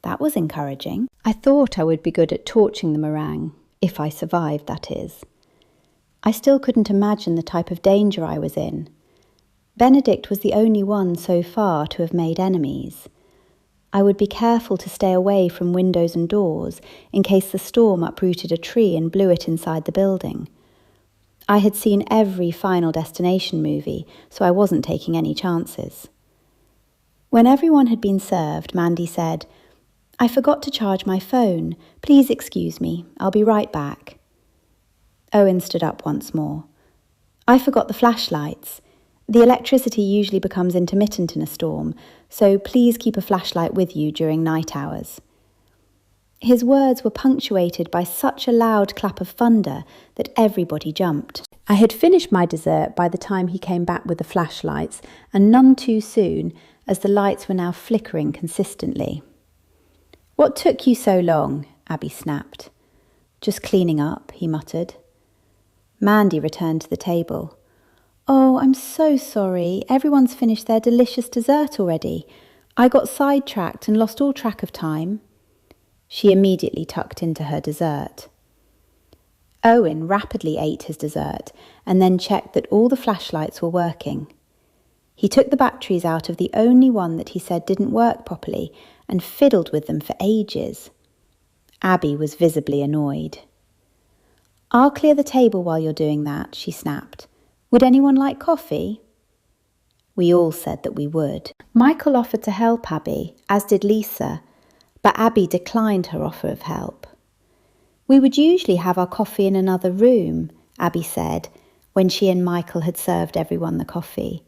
That was encouraging. I thought I would be good at torching the meringue, if I survived, that is. I still couldn't imagine the type of danger I was in. Benedict was the only one so far to have made enemies. I would be careful to stay away from windows and doors in case the storm uprooted a tree and blew it inside the building. I had seen every Final Destination movie, so I wasn't taking any chances. When everyone had been served, Mandy said, "I forgot to charge my phone. Please excuse me. I'll be right back." Owen stood up once more. "I forgot the flashlights. The electricity usually becomes intermittent in a storm, so please keep a flashlight with you during night hours." His words were punctuated by such a loud clap of thunder that everybody jumped. I had finished my dessert by the time he came back with the flashlights, and none too soon, as the lights were now flickering consistently. "What took you so long?" Abby snapped. "Just cleaning up," he muttered. Mandy returned to the table. "Oh, I'm so sorry. Everyone's finished their delicious dessert already. I got sidetracked and lost all track of time." She immediately tucked into her dessert. Owen rapidly ate his dessert and then checked that all the flashlights were working. He took the batteries out of the only one that he said didn't work properly and fiddled with them for ages. Abby was visibly annoyed. "I'll clear the table while you're doing that," she snapped. "Would anyone like coffee?" We all said that we would. Michael offered to help Abby, as did Lisa, but Abby declined her offer of help. "We would usually have our coffee in another room," Abby said, when she and Michael had served everyone the coffee.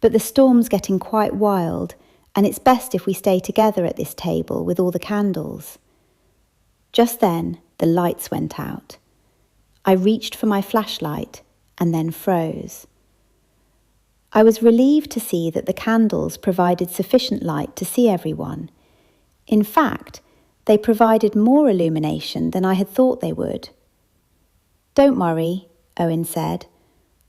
"But the storm's getting quite wild, and it's best if we stay together at this table with all the candles." Just then, the lights went out. I reached for my flashlight and then froze. I was relieved to see that the candles provided sufficient light to see everyone. In fact, they provided more illumination than I had thought they would. "Don't worry," Owen said.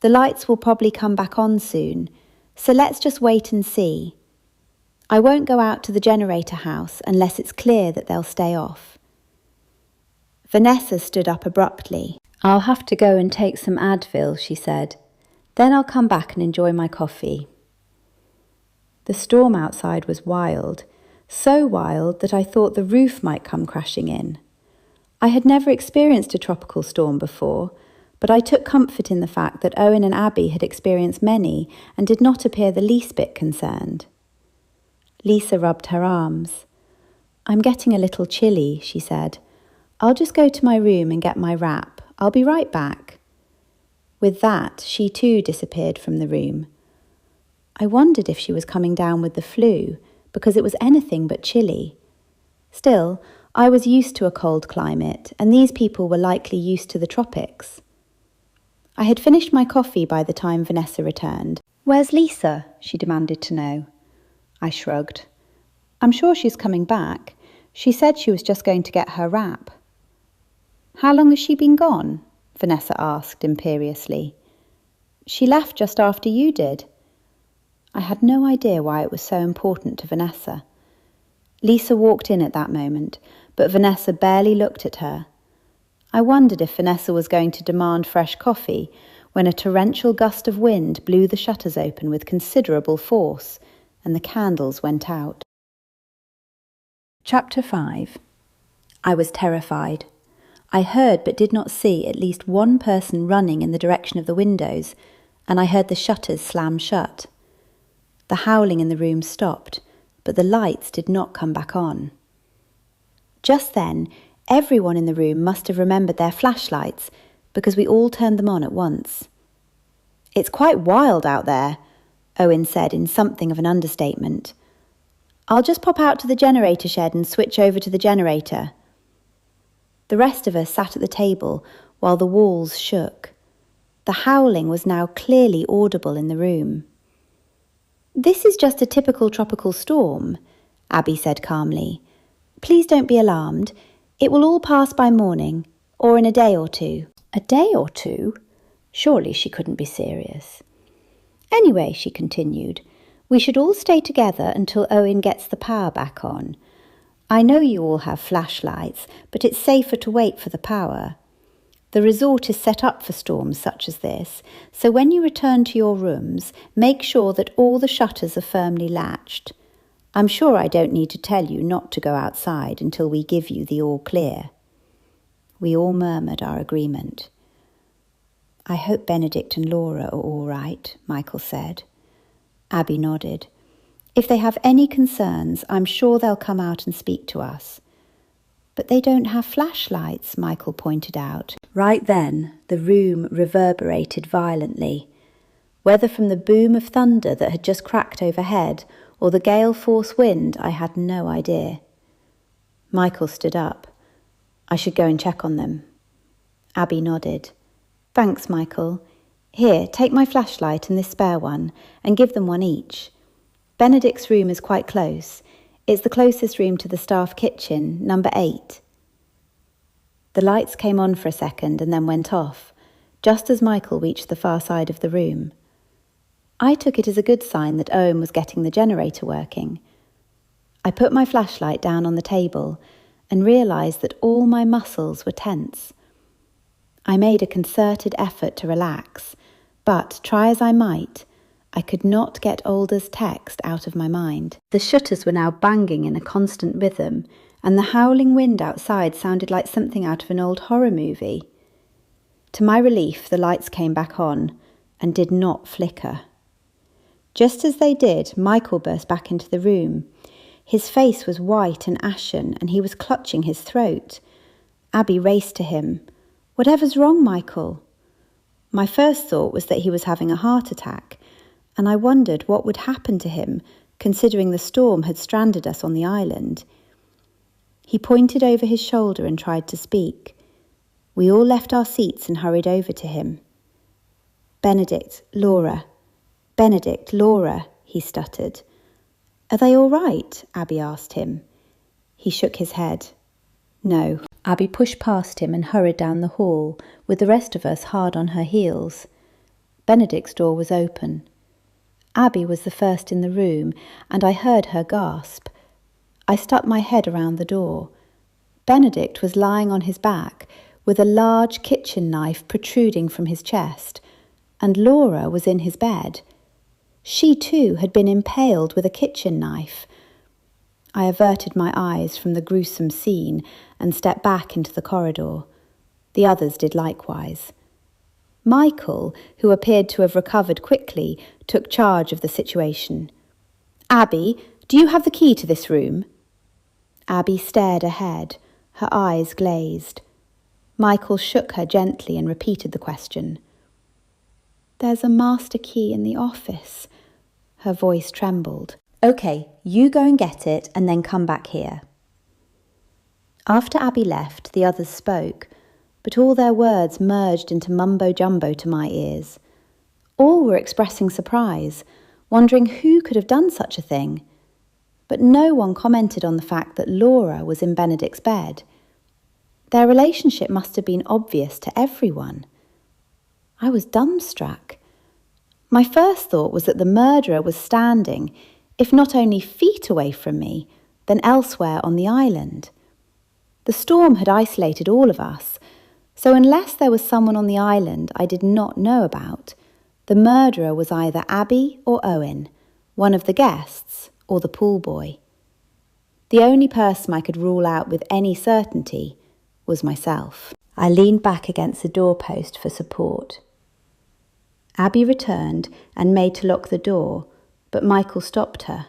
"The lights will probably come back on soon, so let's just wait and see. I won't go out to the generator house unless it's clear that they'll stay off." Vanessa stood up abruptly. "I'll have to go and take some Advil," she said. "Then I'll come back and enjoy my coffee." The storm outside was wild, so wild that I thought the roof might come crashing in. I had never experienced a tropical storm before, but I took comfort in the fact that Owen and Abby had experienced many and did not appear the least bit concerned. Lisa rubbed her arms. "I'm getting a little chilly," she said. "I'll just go to my room and get my wrap. I'll be right back." With that, she too disappeared from the room. I wondered if she was coming down with the flu, because it was anything but chilly. Still, I was used to a cold climate, and these people were likely used to the tropics. I had finished my coffee by the time Vanessa returned. "Where's Lisa?" she demanded to know. I shrugged. "I'm sure she's coming back. She said she was just going to get her wrap." "How long has she been gone?" Vanessa asked imperiously. "She left just after you did." I had no idea why it was so important to Vanessa. Lisa walked in at that moment, but Vanessa barely looked at her. I wondered if Vanessa was going to demand fresh coffee when a torrential gust of wind blew the shutters open with considerable force and the candles went out. Chapter 5. I was terrified. I heard but did not see at least one person running in the direction of the windows, and I heard the shutters slam shut. The howling in the room stopped, but the lights did not come back on. Just then, everyone in the room must have remembered their flashlights, because we all turned them on at once. "It's quite wild out there," Owen said in something of an understatement. "I'll just pop out to the generator shed and switch over to the generator." The rest of us sat at the table while the walls shook. The howling was now clearly audible in the room. "This is just a typical tropical storm," Abby said calmly. "Please don't be alarmed. It will all pass by morning, or in a day or two." A day or two? Surely she couldn't be serious. "Anyway," she continued, "we should all stay together until Owen gets the power back on. I know you all have flashlights, but it's safer to wait for the power. The resort is set up for storms such as this, so when you return to your rooms, make sure that all the shutters are firmly latched. I'm sure I don't need to tell you not to go outside until we give you the all clear." We all murmured our agreement. "I hope Benedict and Laura are all right," Michael said. Abby nodded. "If they have any concerns, I'm sure they'll come out and speak to us." "But they don't have flashlights," Michael pointed out. Right then, the room reverberated violently. Whether from the boom of thunder that had just cracked overhead or the gale-force wind, I had no idea. Michael stood up. "I should go and check on them." Abby nodded. "Thanks, Michael. Here, take my flashlight and this spare one, and give them one each. Benedict's room is quite close. It's the closest room to the staff kitchen, number 8. The lights came on for a second and then went off, just as Michael reached the far side of the room. I took it as a good sign that Owen was getting the generator working. I put my flashlight down on the table and realised that all my muscles were tense. I made a concerted effort to relax, but, try as I might, I could not get Older's text out of my mind. The shutters were now banging in a constant rhythm, and the howling wind outside sounded like something out of an old horror movie. To my relief, the lights came back on and did not flicker. Just as they did, Michael burst back into the room. His face was white and ashen, and he was clutching his throat. Abby raced to him. "Whatever's wrong, Michael?" My first thought was that he was having a heart attack, and I wondered what would happen to him, considering the storm had stranded us on the island. He pointed over his shoulder and tried to speak. We all left our seats and hurried over to him. "Benedict, Laura. Benedict, Laura," he stuttered. "Are they all right?" Abby asked him. He shook his head. "No." Abby pushed past him and hurried down the hall, with the rest of us hard on her heels. Benedict's door was open. Abby was the first in the room, and I heard her gasp. I stuck my head around the door. Benedict was lying on his back, with a large kitchen knife protruding from his chest, and Laura was in his bed. She too had been impaled with a kitchen knife. I averted my eyes from the gruesome scene and stepped back into the corridor. The others did likewise. Michael, who appeared to have recovered quickly, took charge of the situation. "Abby, do you have the key to this room?" Abby stared ahead, her eyes glazed. Michael shook her gently and repeated the question. "There's a master key in the office." Her voice trembled. "Okay, you go and get it and then come back here." After Abby left, the others spoke. but all their words merged into mumbo-jumbo to my ears. All were expressing surprise, wondering who could have done such a thing. But no one commented on the fact that Laura was in Benedict's bed. Their relationship must have been obvious to everyone. I was dumbstruck. My first thought was that the murderer was standing, if not only feet away from me, then elsewhere on the island. The storm had isolated all of us, so unless there was someone on the island I did not know about, the murderer was either Abby or Owen, one of the guests or the pool boy. The only person I could rule out with any certainty was myself. I leaned back against the doorpost for support. Abby returned and made to lock the door, but Michael stopped her.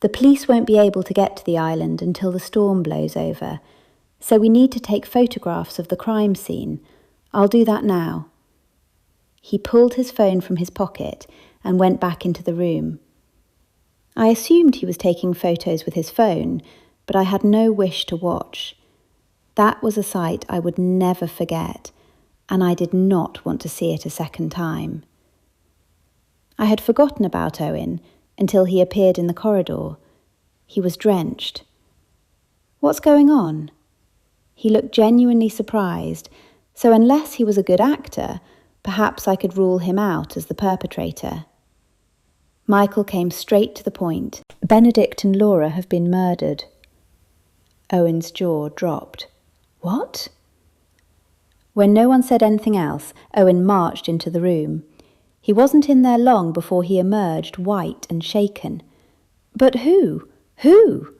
The police won't be able to get to the island until the storm blows over, so we need to take photographs of the crime scene. I'll do that now. He pulled his phone from his pocket and went back into the room. I assumed he was taking photos with his phone, but I had no wish to watch. That was a sight I would never forget, and I did not want to see it a second time. I had forgotten about Owen until he appeared in the corridor. He was drenched. What's going on? He looked genuinely surprised, so unless he was a good actor, perhaps I could rule him out as the perpetrator. Michael came straight to the point. Benedict and Laura have been murdered. Owen's jaw dropped. What? When no one said anything else, Owen marched into the room. He wasn't in there long before he emerged, white and shaken. But who? Who?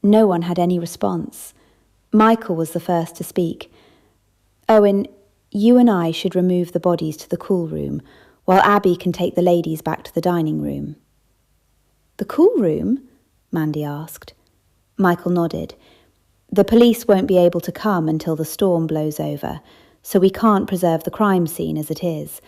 No one had any response. Michael was the first to speak. Owen, you and I should remove the bodies to the cool room, while Abby can take the ladies back to the dining room. The cool room? Mandy asked. Michael nodded. The police won't be able to come until the storm blows over, so we can't preserve the crime scene as it is.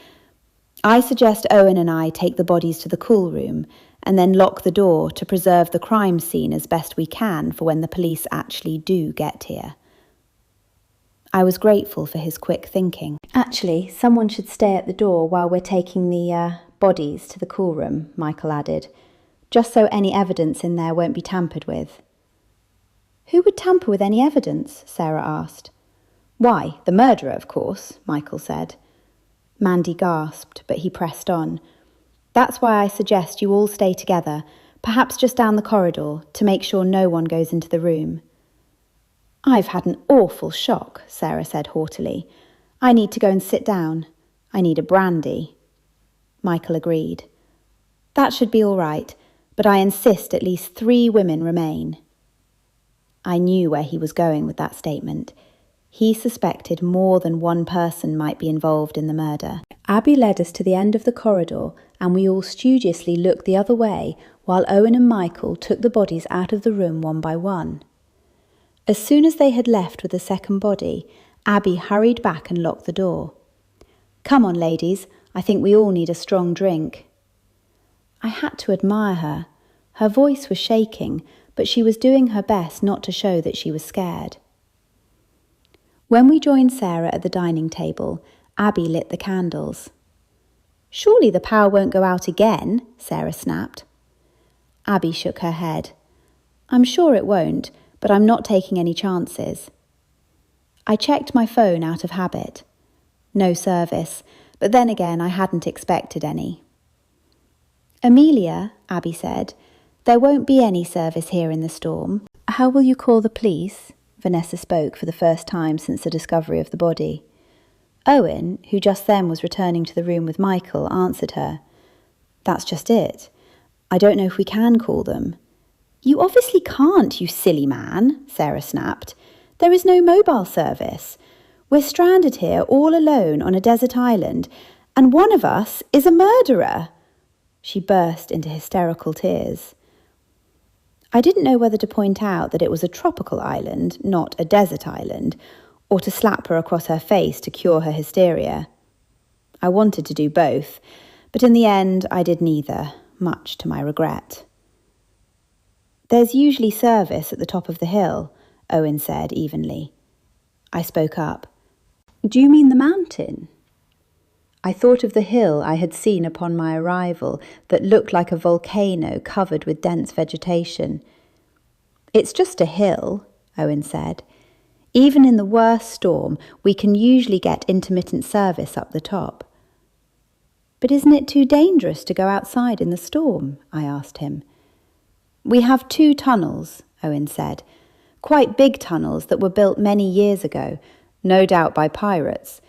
I suggest Owen and I take the bodies to the cool room and then lock the door to preserve the crime scene as best we can for when the police actually do get here. I was grateful for his quick thinking. Actually, someone should stay at the door while we're taking the bodies to the cool room, Michael added, just so any evidence in there won't be tampered with. Who would tamper with any evidence? Sarah asked. Why, the murderer, of course, Michael said. Mandy gasped, but he pressed on. That's why I suggest you all stay together, perhaps just down the corridor, to make sure no one goes into the room. I've had an awful shock, Sarah said haughtily. I need to go and sit down. I need a brandy. Michael agreed. That should be all right, but I insist at least 3 women remain. I knew where he was going with that statement. He suspected more than one person might be involved in the murder. Abby led us to the end of the corridor, and we all studiously looked the other way while Owen and Michael took the bodies out of the room one by one. As soon as they had left with the second body, Abby hurried back and locked the door. Come on, ladies, I think we all need a strong drink. I had to admire her. Her voice was shaking, but she was doing her best not to show that she was scared. When we joined Sarah at the dining table, Abby lit the candles. Surely the power won't go out again, Sarah snapped. Abby shook her head. I'm sure it won't, but I'm not taking any chances. I checked my phone out of habit. No service, but then again I hadn't expected any. Amelia, Abby said, there won't be any service here in the storm. How will you call the police? Vanessa spoke for the first time since the discovery of the body. Owen, who just then was returning to the room with Michael, answered her. That's just it. I don't know if we can call them. You obviously can't, you silly man, Sarah snapped. There is no mobile service. We're stranded here all alone on a desert island, and one of us is a murderer. She burst into hysterical tears. I didn't know whether to point out that it was a tropical island, not a desert island, or to slap her across her face to cure her hysteria. I wanted to do both, but in the end I did neither, much to my regret. There's usually service at the top of the hill, Owen said evenly. I spoke up. Do you mean the mountain? I thought of the hill I had seen upon my arrival that looked like a volcano covered with dense vegetation. It's just a hill, Owen said. Even in the worst storm, we can usually get intermittent service up the top. But isn't it too dangerous to go outside in the storm? I asked him. We have 2 tunnels, Owen said. Quite big tunnels that were built many years ago, no doubt by pirates.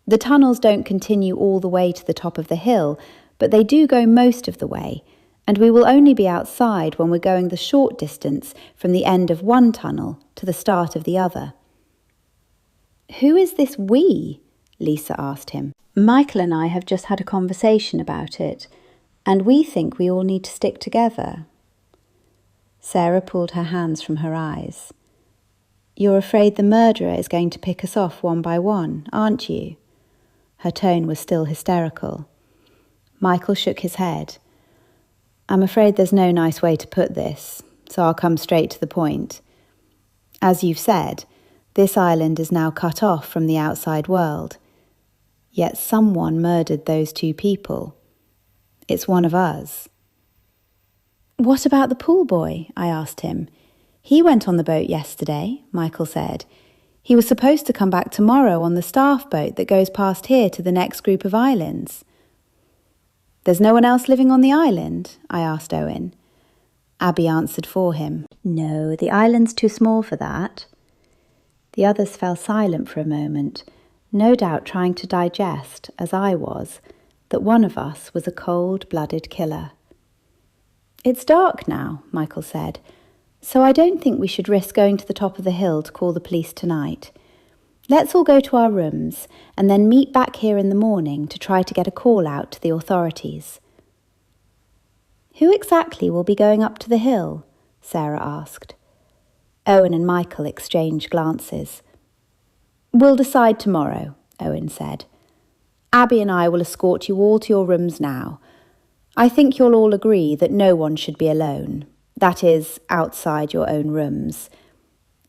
The tunnels don't continue all the way to the top of the hill, but they do go most of the way, and we will only be outside when we're going the short distance from the end of one tunnel to the start of the other. Who is this we? Lisa asked him. Michael and I have just had a conversation about it, and we think we all need to stick together. Sarah pulled her hands from her eyes. You're afraid the murderer is going to pick us off one by one, aren't you? Her tone was still hysterical. Michael shook his head. I'm afraid there's no nice way to put this, so I'll come straight to the point. As you've said, this island is now cut off from the outside world. Yet someone murdered those 2 people. It's one of us. What about the pool boy? I asked him. He went on the boat yesterday, Michael said. He was supposed to come back tomorrow on the staff boat that goes past here to the next group of islands. There's no one else living on the island? I asked Owen. Abby answered for him. No, the island's too small for that. The others fell silent for a moment, no doubt trying to digest, as I was, that one of us was a cold-blooded killer. It's dark now, Michael said, so I don't think we should risk going to the top of the hill to call the police tonight. Let's all go to our rooms and then meet back here in the morning to try to get a call out to the authorities. Who exactly will be going up to the hill? Sarah asked. Owen and Michael exchanged glances. We'll decide tomorrow, Owen said. Abby and I will escort you all to your rooms now. I think you'll all agree that no one should be alone. That is, outside your own rooms.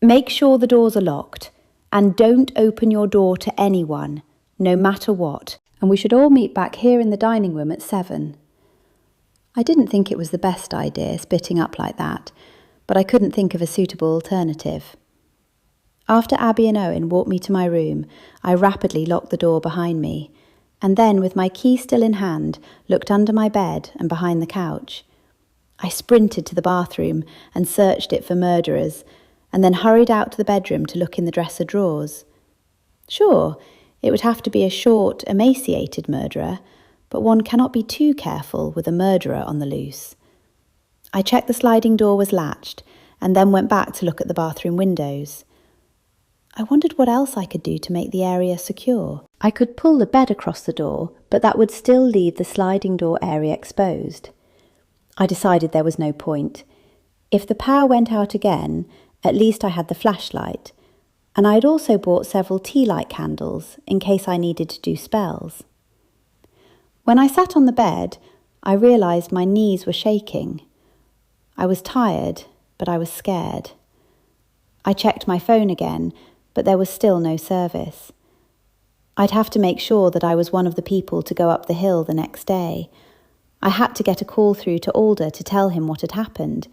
Make sure the doors are locked, and don't open your door to anyone, no matter what. And we should all meet back here in the dining room at 7. I didn't think it was the best idea, splitting up like that, but I couldn't think of a suitable alternative. After Abby and Owen walked me to my room, I rapidly locked the door behind me, and then, with my key still in hand, looked under my bed and behind the couch. I sprinted to the bathroom and searched it for murderers, and then hurried out to the bedroom to look in the dresser drawers. Sure, it would have to be a short, emaciated murderer, but one cannot be too careful with a murderer on the loose. I checked the sliding door was latched, and then went back to look at the bathroom windows. I wondered what else I could do to make the area secure. I could pull the bed across the door, but that would still leave the sliding door area exposed. I decided there was no point. If the power went out again, at least I had the flashlight, and I had also bought several tea light candles in case I needed to do spells. When I sat on the bed, I realised my knees were shaking. I was tired, but I was scared. I checked my phone again, but there was still no service. I'd have to make sure that I was one of the people to go up the hill the next day. I had to get a call through to Alder to tell him what had happened.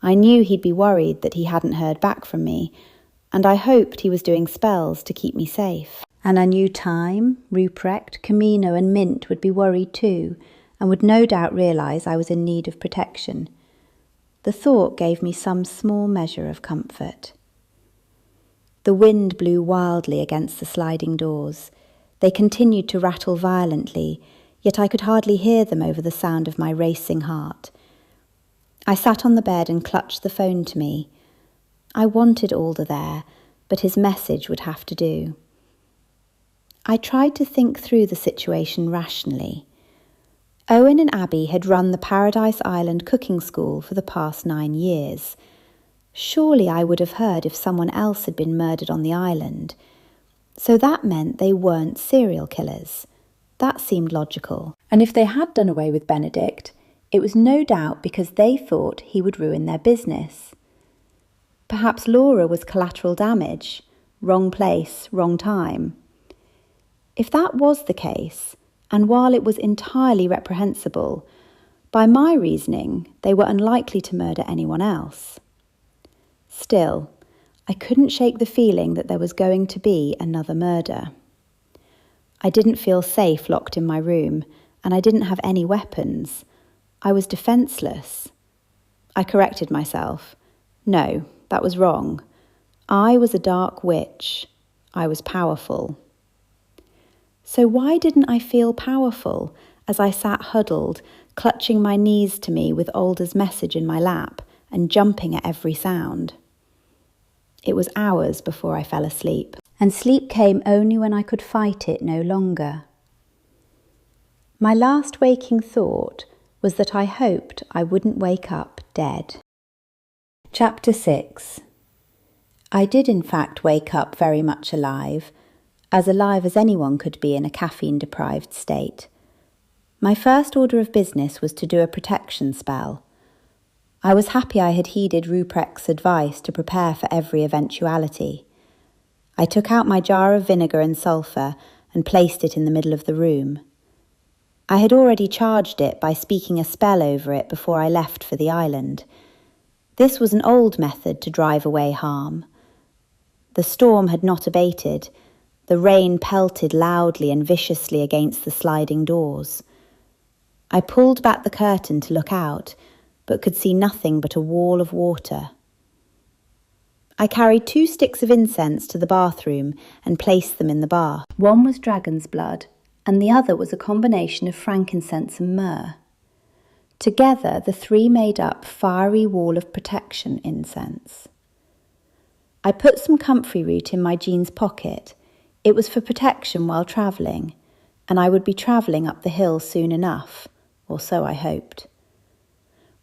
I knew he'd be worried that he hadn't heard back from me, and I hoped he was doing spells to keep me safe. And I knew Time, Ruprecht, Camino and Mint would be worried too, and would no doubt realise I was in need of protection. The thought gave me some small measure of comfort. The wind blew wildly against the sliding doors. They continued to rattle violently, yet I could hardly hear them over the sound of my racing heart. I sat on the bed and clutched the phone to me. I wanted Alder there, but his message would have to do. I tried to think through the situation rationally. Owen and Abby had run the Paradise Island cooking school for the past 9 years. Surely I would have heard if someone else had been murdered on the island. So that meant they weren't serial killers. That seemed logical. And if they had done away with Benedict, it was no doubt because they thought he would ruin their business. Perhaps Laura was collateral damage, wrong place, wrong time. If that was the case, and while it was entirely reprehensible, by my reasoning, they were unlikely to murder anyone else. Still, I couldn't shake the feeling that there was going to be another murder. I didn't feel safe locked in my room, and I didn't have any weapons. I was defenceless. I corrected myself. No, that was wrong. I was a dark witch. I was powerful. So why didn't I feel powerful as I sat huddled, clutching my knees to me with Older's message in my lap and jumping at every sound? It was hours before I fell asleep, and sleep came only when I could fight it no longer. My last waking thought was that I hoped I wouldn't wake up dead. Chapter 6. I did in fact wake up very much alive as anyone could be in a caffeine-deprived state. My first order of business was to do a protection spell. I was happy I had heeded Ruprecht's advice to prepare for every eventuality. I took out my jar of vinegar and sulphur and placed it in the middle of the room. I had already charged it by speaking a spell over it before I left for the island. This was an old method to drive away harm. The storm had not abated. The rain pelted loudly and viciously against the sliding doors. I pulled back the curtain to look out, but could see nothing but a wall of water. I carried 2 sticks of incense to the bathroom and placed them in the bath. One was dragon's blood, and the other was a combination of frankincense and myrrh. Together, the 3 made up fiery wall of protection incense. I put some comfrey root in my jeans pocket. It was for protection while travelling, and I would be travelling up the hill soon enough, or so I hoped.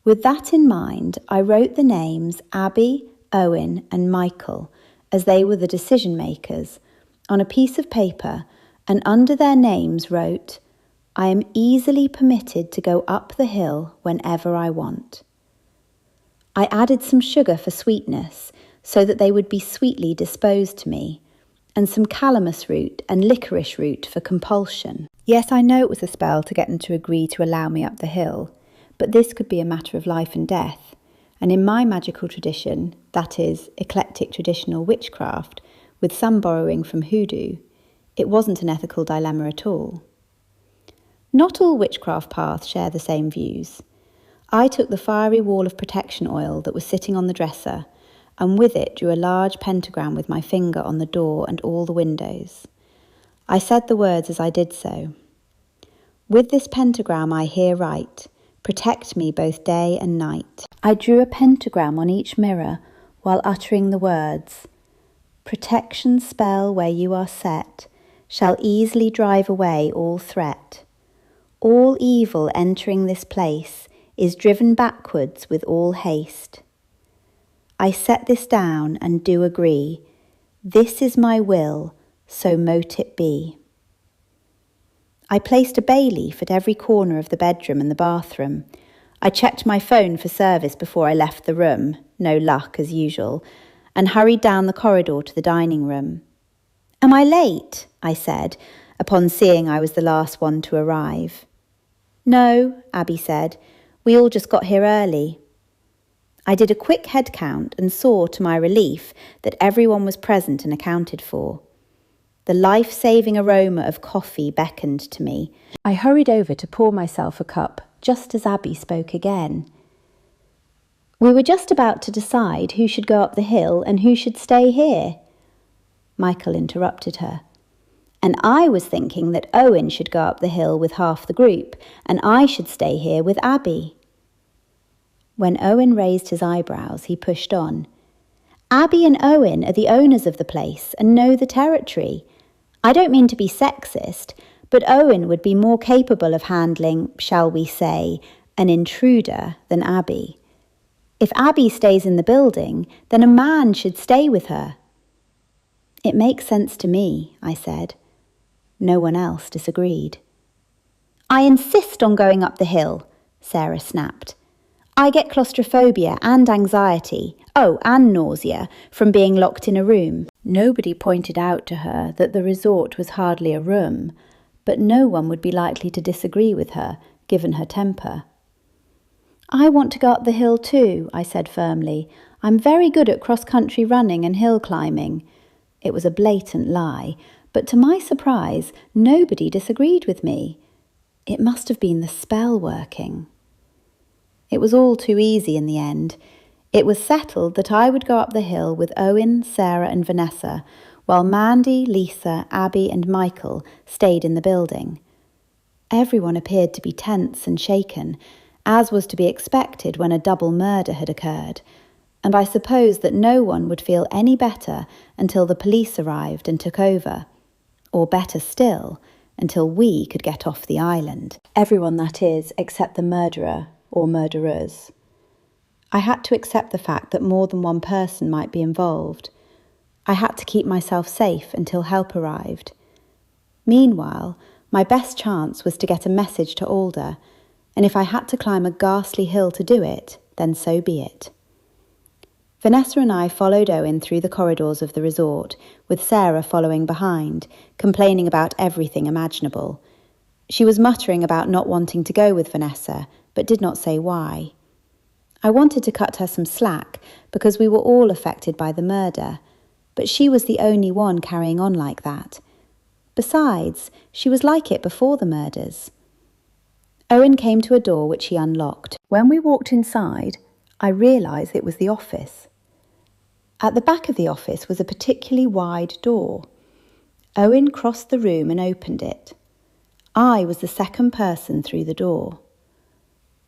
With that in mind, I wrote the names Abby, Owen and Michael, as they were the decision makers, on a piece of paper, and under their names wrote, "I am easily permitted to go up the hill whenever I want." I added some sugar for sweetness, so that they would be sweetly disposed to me, and some calamus root and licorice root for compulsion. Yes, I know it was a spell to get them to agree to allow me up the hill, but this could be a matter of life and death, and in my magical tradition, that is, eclectic traditional witchcraft, with some borrowing from hoodoo, it wasn't an ethical dilemma at all. Not all witchcraft paths share the same views. I took the fiery wall of protection oil that was sitting on the dresser, and with it drew a large pentagram with my finger on the door and all the windows. I said the words as I did so. "With this pentagram I here write, protect me both day and night." I drew a pentagram on each mirror while uttering the words, "Protection spell where you are set, shall easily drive away all threat. All evil entering this place is driven backwards with all haste. I set this down and do agree. This is my will, so mote it be." I placed a bay leaf at every corner of the bedroom and the bathroom. I checked my phone for service before I left the room, no luck as usual, and hurried down the corridor to the dining room. "Am I late?" I said, upon seeing I was the last one to arrive. "No," Abby said, "we all just got here early." I did a quick head count and saw, to my relief, that everyone was present and accounted for. The life-saving aroma of coffee beckoned to me. I hurried over to pour myself a cup, just as Abby spoke again. "We were just about to decide who should go up the hill and who should stay here." Michael interrupted her. "And I was thinking that Owen should go up the hill with half the group, and I should stay here with Abby." When Owen raised his eyebrows, he pushed on. "Abby and Owen are the owners of the place and know the territory. I don't mean to be sexist, but Owen would be more capable of handling, shall we say, an intruder than Abby. If Abby stays in the building, then a man should stay with her." "It makes sense to me," I said. No one else disagreed. "I insist on going up the hill," Sarah snapped. I get claustrophobia and anxiety, and nausea, from being locked in a room. Nobody pointed out to her that the resort was hardly a room, but no one would be likely to disagree with her, given her temper. I want to go up the hill too, I said firmly. I'm very good at cross-country running and hill climbing. It was a blatant lie, but to my surprise, nobody disagreed with me. It must have been the spell working. It was all too easy in the end. It was settled that I would go up the hill with Owen, Sarah and Vanessa, while Mandy, Lisa, Abby and Michael stayed in the building. Everyone appeared to be tense and shaken, as was to be expected when a double murder had occurred, and I suppose that no one would feel any better until the police arrived and took over, or better still, until we could get off the island. Everyone, that is, except the murderer or murderers. I had to accept the fact that more than one person might be involved. I had to keep myself safe until help arrived. Meanwhile, my best chance was to get a message to Alder, and if I had to climb a ghastly hill to do it, then so be it. Vanessa and I followed Owen through the corridors of the resort, with Sarah following behind, complaining about everything imaginable. She was muttering about not wanting to go with Vanessa, but did not say why. I wanted to cut her some slack because we were all affected by the murder, but she was the only one carrying on like that. Besides, she was like it before the murders. Owen came to a door which he unlocked. When we walked inside, I realised it was the office. At the back of the office was a particularly wide door. Owen crossed the room and opened it. I was the second person through the door.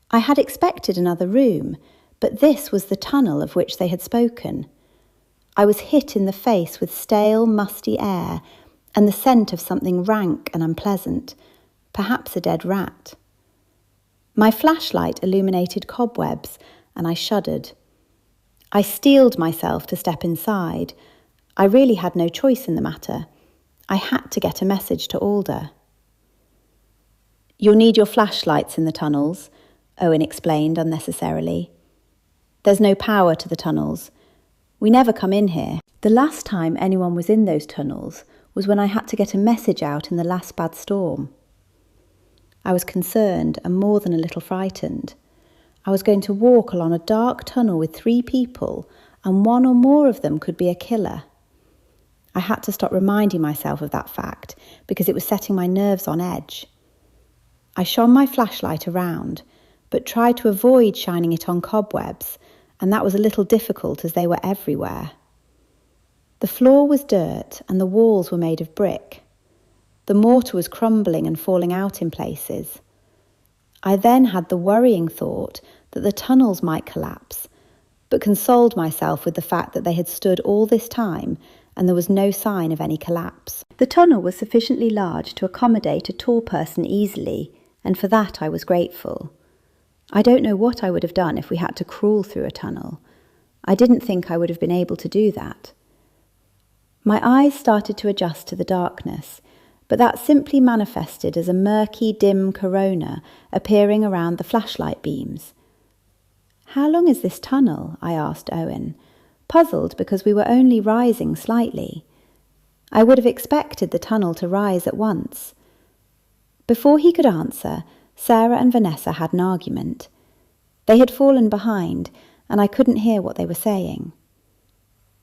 I had expected another room, but this was the tunnel of which they had spoken. I was hit in the face with stale, musty air and the scent of something rank and unpleasant, perhaps a dead rat. My flashlight illuminated cobwebs, and I shuddered. I steeled myself to step inside. I really had no choice in the matter. I had to get a message to Alder. "You'll need your flashlights in the tunnels," Owen explained unnecessarily. "There's no power to the tunnels. We never come in here. The last time anyone was in those tunnels was when I had to get a message out in the last bad storm." I was concerned and more than a little frightened. I was going to walk along a dark tunnel with 3 people, and one or more of them could be a killer. I had to stop reminding myself of that fact because it was setting my nerves on edge. I shone my flashlight around, but tried to avoid shining it on cobwebs, and that was a little difficult as they were everywhere. The floor was dirt and the walls were made of brick. The mortar was crumbling and falling out in places. I then had the worrying thought that the tunnels might collapse, but consoled myself with the fact that they had stood all this time and there was no sign of any collapse. The tunnel was sufficiently large to accommodate a tall person easily, and for that I was grateful. I don't know what I would have done if we had to crawl through a tunnel. I didn't think I would have been able to do that. My eyes started to adjust to the darkness, but that simply manifested as a murky, dim corona appearing around the flashlight beams. "How long is this tunnel?" I asked Owen, puzzled because we were only rising slightly. I would have expected the tunnel to rise at once. Before he could answer, Sarah and Vanessa had an argument. They had fallen behind, and I couldn't hear what they were saying.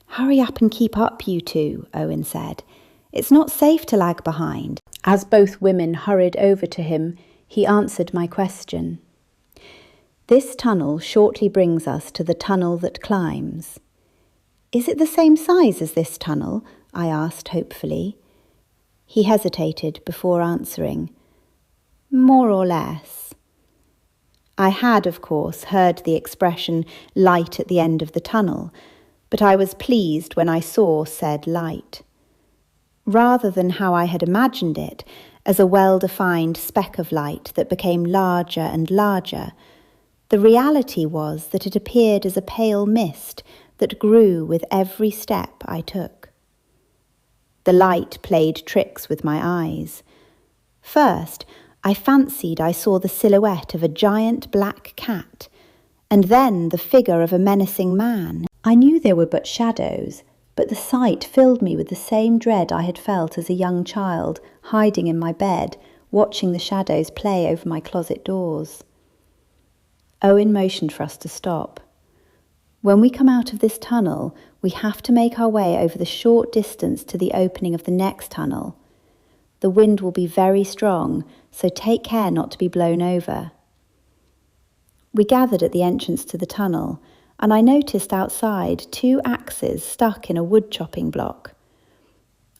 "Hurry up and keep up, you two," Owen said. "It's not safe to lag behind." As both women hurried over to him, he answered my question. "This tunnel shortly brings us to the tunnel that climbs." "Is it the same size as this tunnel?" I asked hopefully. He hesitated before answering. "More or less." I had, of course, heard the expression light at the end of the tunnel, but I was pleased when I saw said light. Rather than how I had imagined it, as a well-defined speck of light that became larger and larger, the reality was that it appeared as a pale mist that grew with every step I took. The light played tricks with my eyes. First, I fancied I saw the silhouette of a giant black cat, and then the figure of a menacing man. I knew they were but shadows, but the sight filled me with the same dread I had felt as a young child, hiding in my bed, watching the shadows play over my closet doors. Owen motioned for us to stop. When we come out of this tunnel, we have to make our way over the short distance to the opening of the next tunnel. The wind will be very strong, so take care not to be blown over. We gathered at the entrance to the tunnel, and I noticed outside 2 axes stuck in a wood chopping block.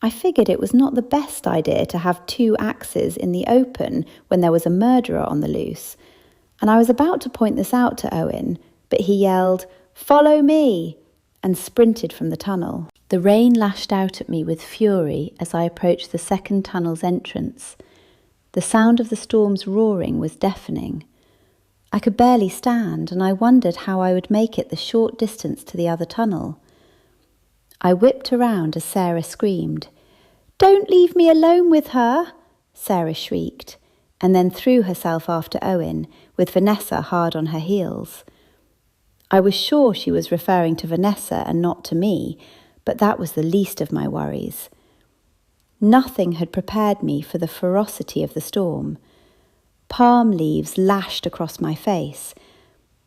I figured it was not the best idea to have 2 axes in the open when there was a murderer on the loose, and I was about to point this out to Owen, but he yelled, "Follow me!" and sprinted from the tunnel. The rain lashed out at me with fury as I approached the second tunnel's entrance. The sound of the storm's roaring was deafening. I could barely stand, and I wondered how I would make it the short distance to the other tunnel. I whipped around as Sarah screamed. "Don't leave me alone with her!" Sarah shrieked, and then threw herself after Owen, with Vanessa hard on her heels. I was sure she was referring to Vanessa and not to me, but that was the least of my worries. Nothing had prepared me for the ferocity of the storm. Palm leaves lashed across my face.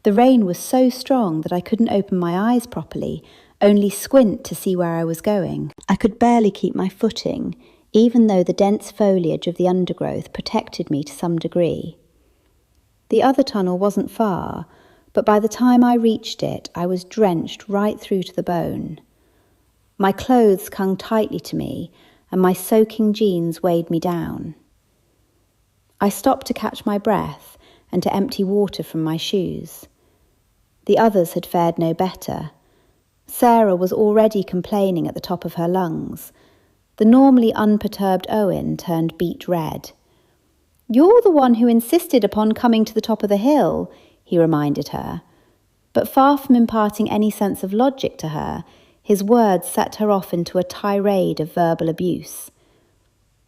The rain was so strong that I couldn't open my eyes properly, only squint to see where I was going. I could barely keep my footing, even though the dense foliage of the undergrowth protected me to some degree. The other tunnel wasn't far, but by the time I reached it, I was drenched right through to the bone. My clothes clung tightly to me, and my soaking jeans weighed me down. I stopped to catch my breath and to empty water from my shoes. The others had fared no better. Sarah was already complaining at the top of her lungs. The normally unperturbed Owen turned beet red. "You're the one who insisted upon coming to the top of the hill," he reminded her. But far from imparting any sense of logic to her, his words set her off into a tirade of verbal abuse.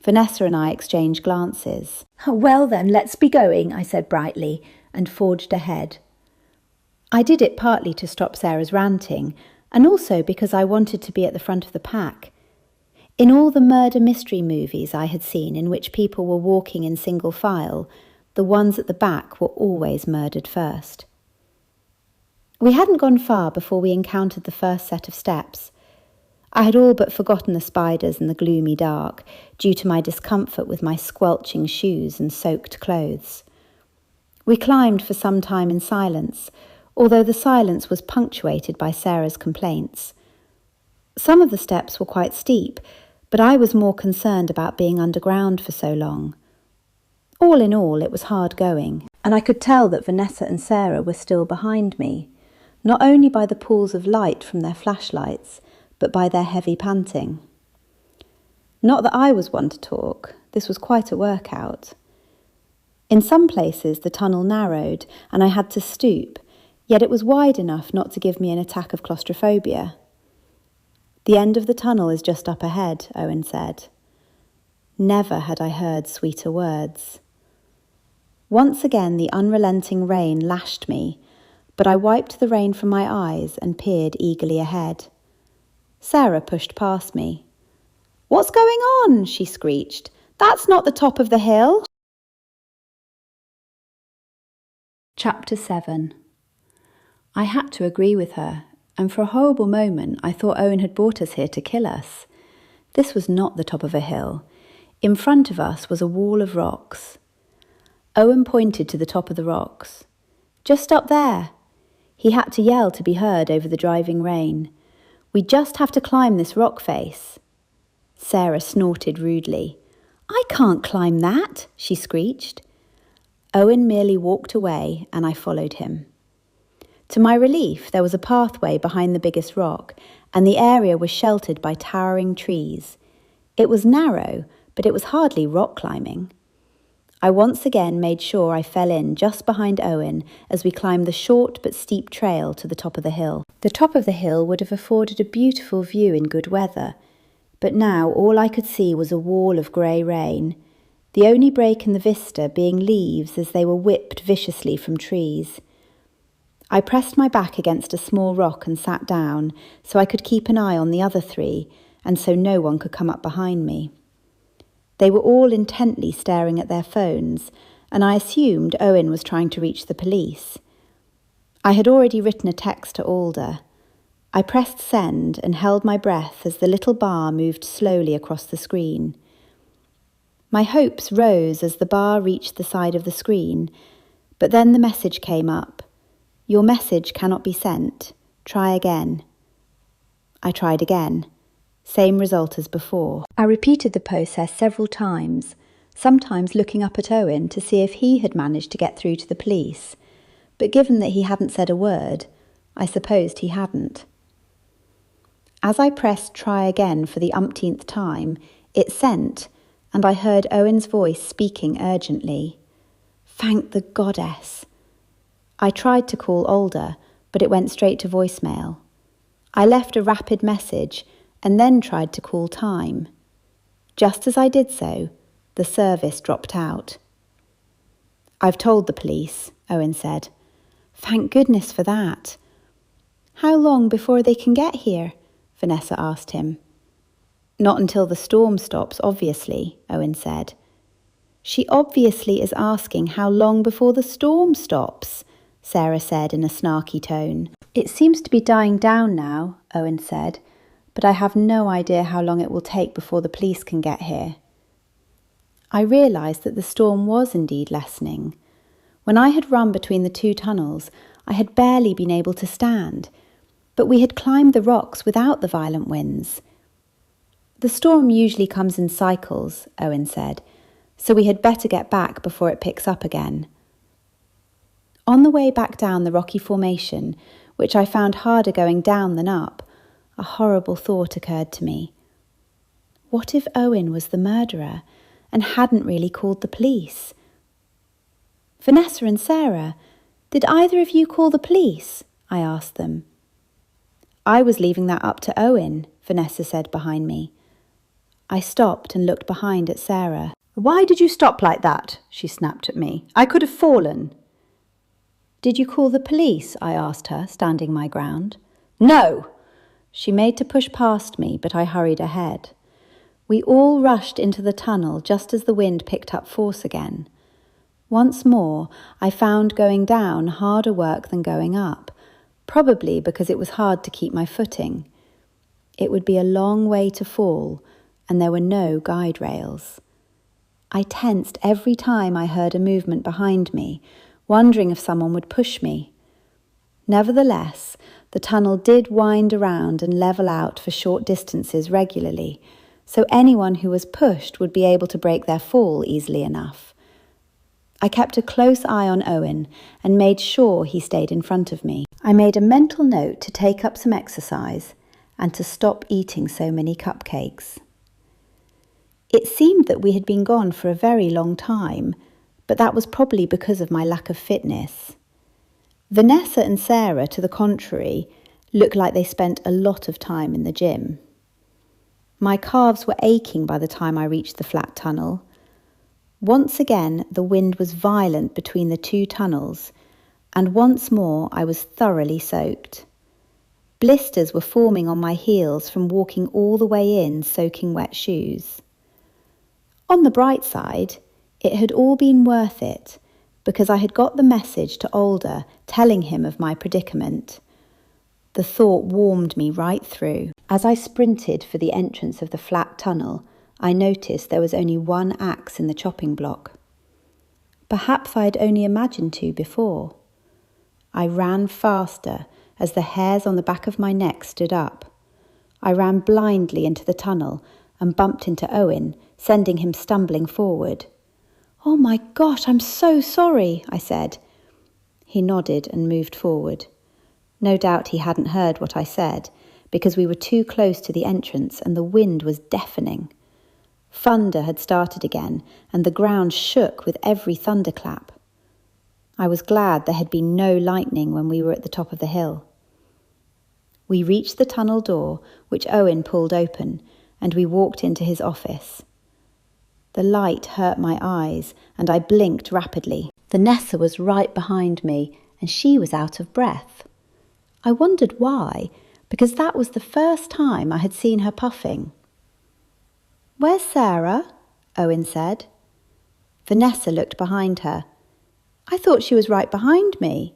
Vanessa and I exchanged glances. "Well then, let's be going," I said brightly, and forged ahead. I did it partly to stop Sarah's ranting, and also because I wanted to be at the front of the pack. In all the murder mystery movies I had seen in which people were walking in single file, the ones at the back were always murdered first. We hadn't gone far before we encountered the first set of steps. I had all but forgotten the spiders and the gloomy dark, due to my discomfort with my squelching shoes and soaked clothes. We climbed for some time in silence, although the silence was punctuated by Sarah's complaints. Some of the steps were quite steep, but I was more concerned about being underground for so long. All in all, it was hard going, and I could tell that Vanessa and Sarah were still behind me, not only by the pools of light from their flashlights, but by their heavy panting. Not that I was one to talk, this was quite a workout. In some places the tunnel narrowed and I had to stoop, yet it was wide enough not to give me an attack of claustrophobia. "The end of the tunnel is just up ahead," Owen said. Never had I heard sweeter words. Once again the unrelenting rain lashed me, but I wiped the rain from my eyes and peered eagerly ahead. Sarah pushed past me. "What's going on?" she screeched. "That's not the top of the hill." Chapter 7. I had to agree with her, and for a horrible moment I thought Owen had brought us here to kill us. This was not the top of a hill. In front of us was a wall of rocks. Owen pointed to the top of the rocks. "Just up there." He had to yell to be heard over the driving rain. "We just have to climb this rock face." Sarah snorted rudely. "I can't climb that," she screeched. Owen merely walked away and I followed him. To my relief, there was a pathway behind the biggest rock, and the area was sheltered by towering trees. It was narrow, but it was hardly rock climbing. I once again made sure I fell in just behind Owen as we climbed the short but steep trail to the top of the hill. The top of the hill would have afforded a beautiful view in good weather, but now all I could see was a wall of grey rain, the only break in the vista being leaves as they were whipped viciously from trees. I pressed my back against a small rock and sat down so I could keep an eye on the other three and so no one could come up behind me. They were all intently staring at their phones, and I assumed Owen was trying to reach the police. I had already written a text to Alder. I pressed send and held my breath as the little bar moved slowly across the screen. My hopes rose as the bar reached the side of the screen, but then the message came up. Your message cannot be sent. Try again. I tried again. Same result as before. I repeated the process several times, sometimes looking up at Owen to see if he had managed to get through to the police, but given that he hadn't said a word, I supposed he hadn't. As I pressed try again for the umpteenth time, it sent, and I heard Owen's voice speaking urgently. Thank the goddess. I tried to call Alder, but it went straight to voicemail. I left a rapid message and then tried to call Time. Just as I did so, the service dropped out. I've told the police, Owen said. Thank goodness for that. How long before they can get here? Vanessa asked him. Not until the storm stops, obviously, Owen said. She obviously is asking how long before the storm stops, Sarah said in a snarky tone. It seems to be dying down now, Owen said, but I have no idea how long it will take before the police can get here. I realised that the storm was indeed lessening. When I had run between the two tunnels, I had barely been able to stand, but we had climbed the rocks without the violent winds. The storm usually comes in cycles, Owen said, so we had better get back before it picks up again. On the way back down the rocky formation, which I found harder going down than up, a horrible thought occurred to me. What if Owen was the murderer and hadn't really called the police? Vanessa and Sarah, did either of you call the police? I asked them. I was leaving that up to Owen, Vanessa said behind me. I stopped and looked behind at Sarah. Why did you stop like that? She snapped at me. I could have fallen. Did you call the police? I asked her, standing my ground. No! She made to push past me, but I hurried ahead. We all rushed into the tunnel just as the wind picked up force again. Once more, I found going down harder work than going up, probably because it was hard to keep my footing. It would be a long way to fall, and there were no guide rails. I tensed every time I heard a movement behind me, wondering if someone would push me. Nevertheless, the tunnel did wind around and level out for short distances regularly, so anyone who was pushed would be able to break their fall easily enough. I kept a close eye on Owen and made sure he stayed in front of me. I made a mental note to take up some exercise and to stop eating so many cupcakes. It seemed that we had been gone for a very long time, but that was probably because of my lack of fitness. Vanessa and Sarah, to the contrary, looked like they spent a lot of time in the gym. My calves were aching by the time I reached the flat tunnel. Once again, the wind was violent between the two tunnels, and once more I was thoroughly soaked. Blisters were forming on my heels from walking all the way in soaking wet shoes. On the bright side, it had all been worth it, because I had got the message to Alder telling him of my predicament. The thought warmed me right through. As I sprinted for the entrance of the flat tunnel, I noticed there was only one axe in the chopping block. Perhaps I had only imagined two before. I ran faster as the hairs on the back of my neck stood up. I ran blindly into the tunnel and bumped into Owen, sending him stumbling forward. "Oh my gosh, I'm so sorry," I said. He nodded and moved forward. No doubt he hadn't heard what I said, because we were too close to the entrance and the wind was deafening. Thunder had started again, and the ground shook with every thunderclap. I was glad there had been no lightning when we were at the top of the hill. We reached the tunnel door, which Owen pulled open, and we walked into his office. The light hurt my eyes, and I blinked rapidly. Vanessa was right behind me, and she was out of breath. I wondered why, because that was the first time I had seen her puffing. "Where's Sarah?" Owen said. Vanessa looked behind her. "I thought she was right behind me."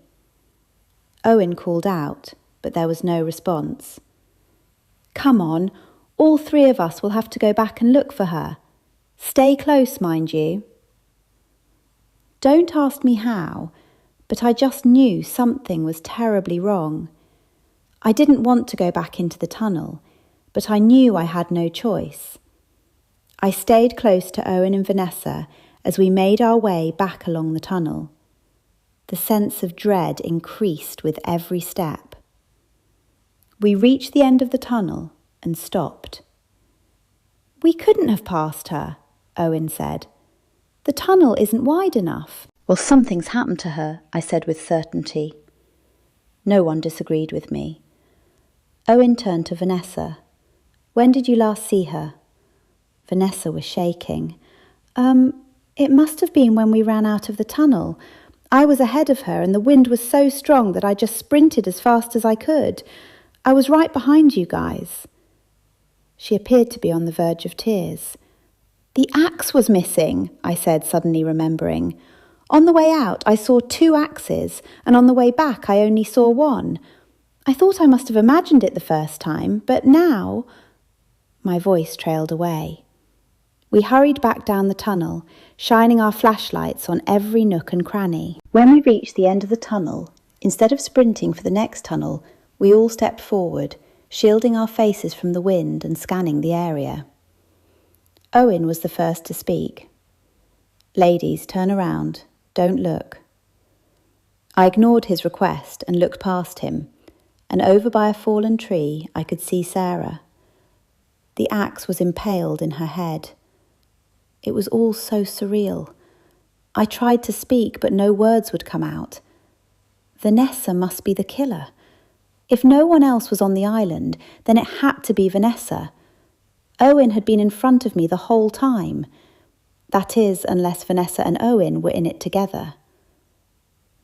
Owen called out, but there was no response. "Come on, all three of us will have to go back and look for her. Stay close, mind you." Don't ask me how, but I just knew something was terribly wrong. I didn't want to go back into the tunnel, but I knew I had no choice. I stayed close to Owen and Vanessa as we made our way back along the tunnel. The sense of dread increased with every step. We reached the end of the tunnel and stopped. "We couldn't have passed her," Owen said. "The tunnel isn't wide enough." "Well, something's happened to her," I said with certainty. No one disagreed with me. Owen turned to Vanessa. "When did you last see her?" Vanessa was shaking. It must have been when we ran out of the tunnel. I was ahead of her and the wind was so strong that I just sprinted as fast as I could. I was right behind you guys." She appeared to be on the verge of tears. "The axe was missing," I said, suddenly remembering. "On the way out, I saw 2 axes, and on the way back, I only saw 1. I thought I must have imagined it the first time, but now—" My voice trailed away. We hurried back down the tunnel, shining our flashlights on every nook and cranny. When we reached the end of the tunnel, instead of sprinting for the next tunnel, we all stepped forward, shielding our faces from the wind and scanning the area. Owen was the first to speak. "Ladies, turn around. Don't look." I ignored his request and looked past him, and over by a fallen tree I could see Sarah. The axe was impaled in her head. It was all so surreal. I tried to speak, but no words would come out. Vanessa must be the killer. If no one else was on the island, then it had to be Vanessa. Owen had been in front of me the whole time. That is, unless Vanessa and Owen were in it together.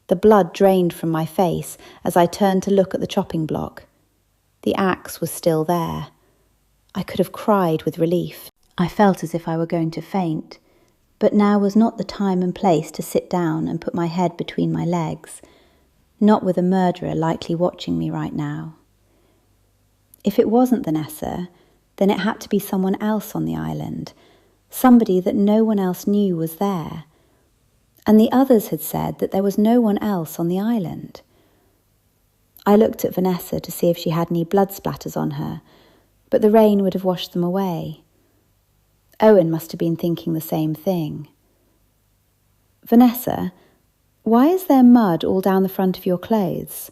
The blood drained from my face as I turned to look at the chopping block. The axe was still there. I could have cried with relief. I felt as if I were going to faint, but now was not the time and place to sit down and put my head between my legs, not with a murderer likely watching me right now. If it wasn't Vanessa, then it had to be someone else on the island, somebody that no one else knew was there. And the others had said that there was no one else on the island. I looked at Vanessa to see if she had any blood splatters on her, but the rain would have washed them away. Owen must have been thinking the same thing. "Vanessa, why is there mud all down the front of your clothes?"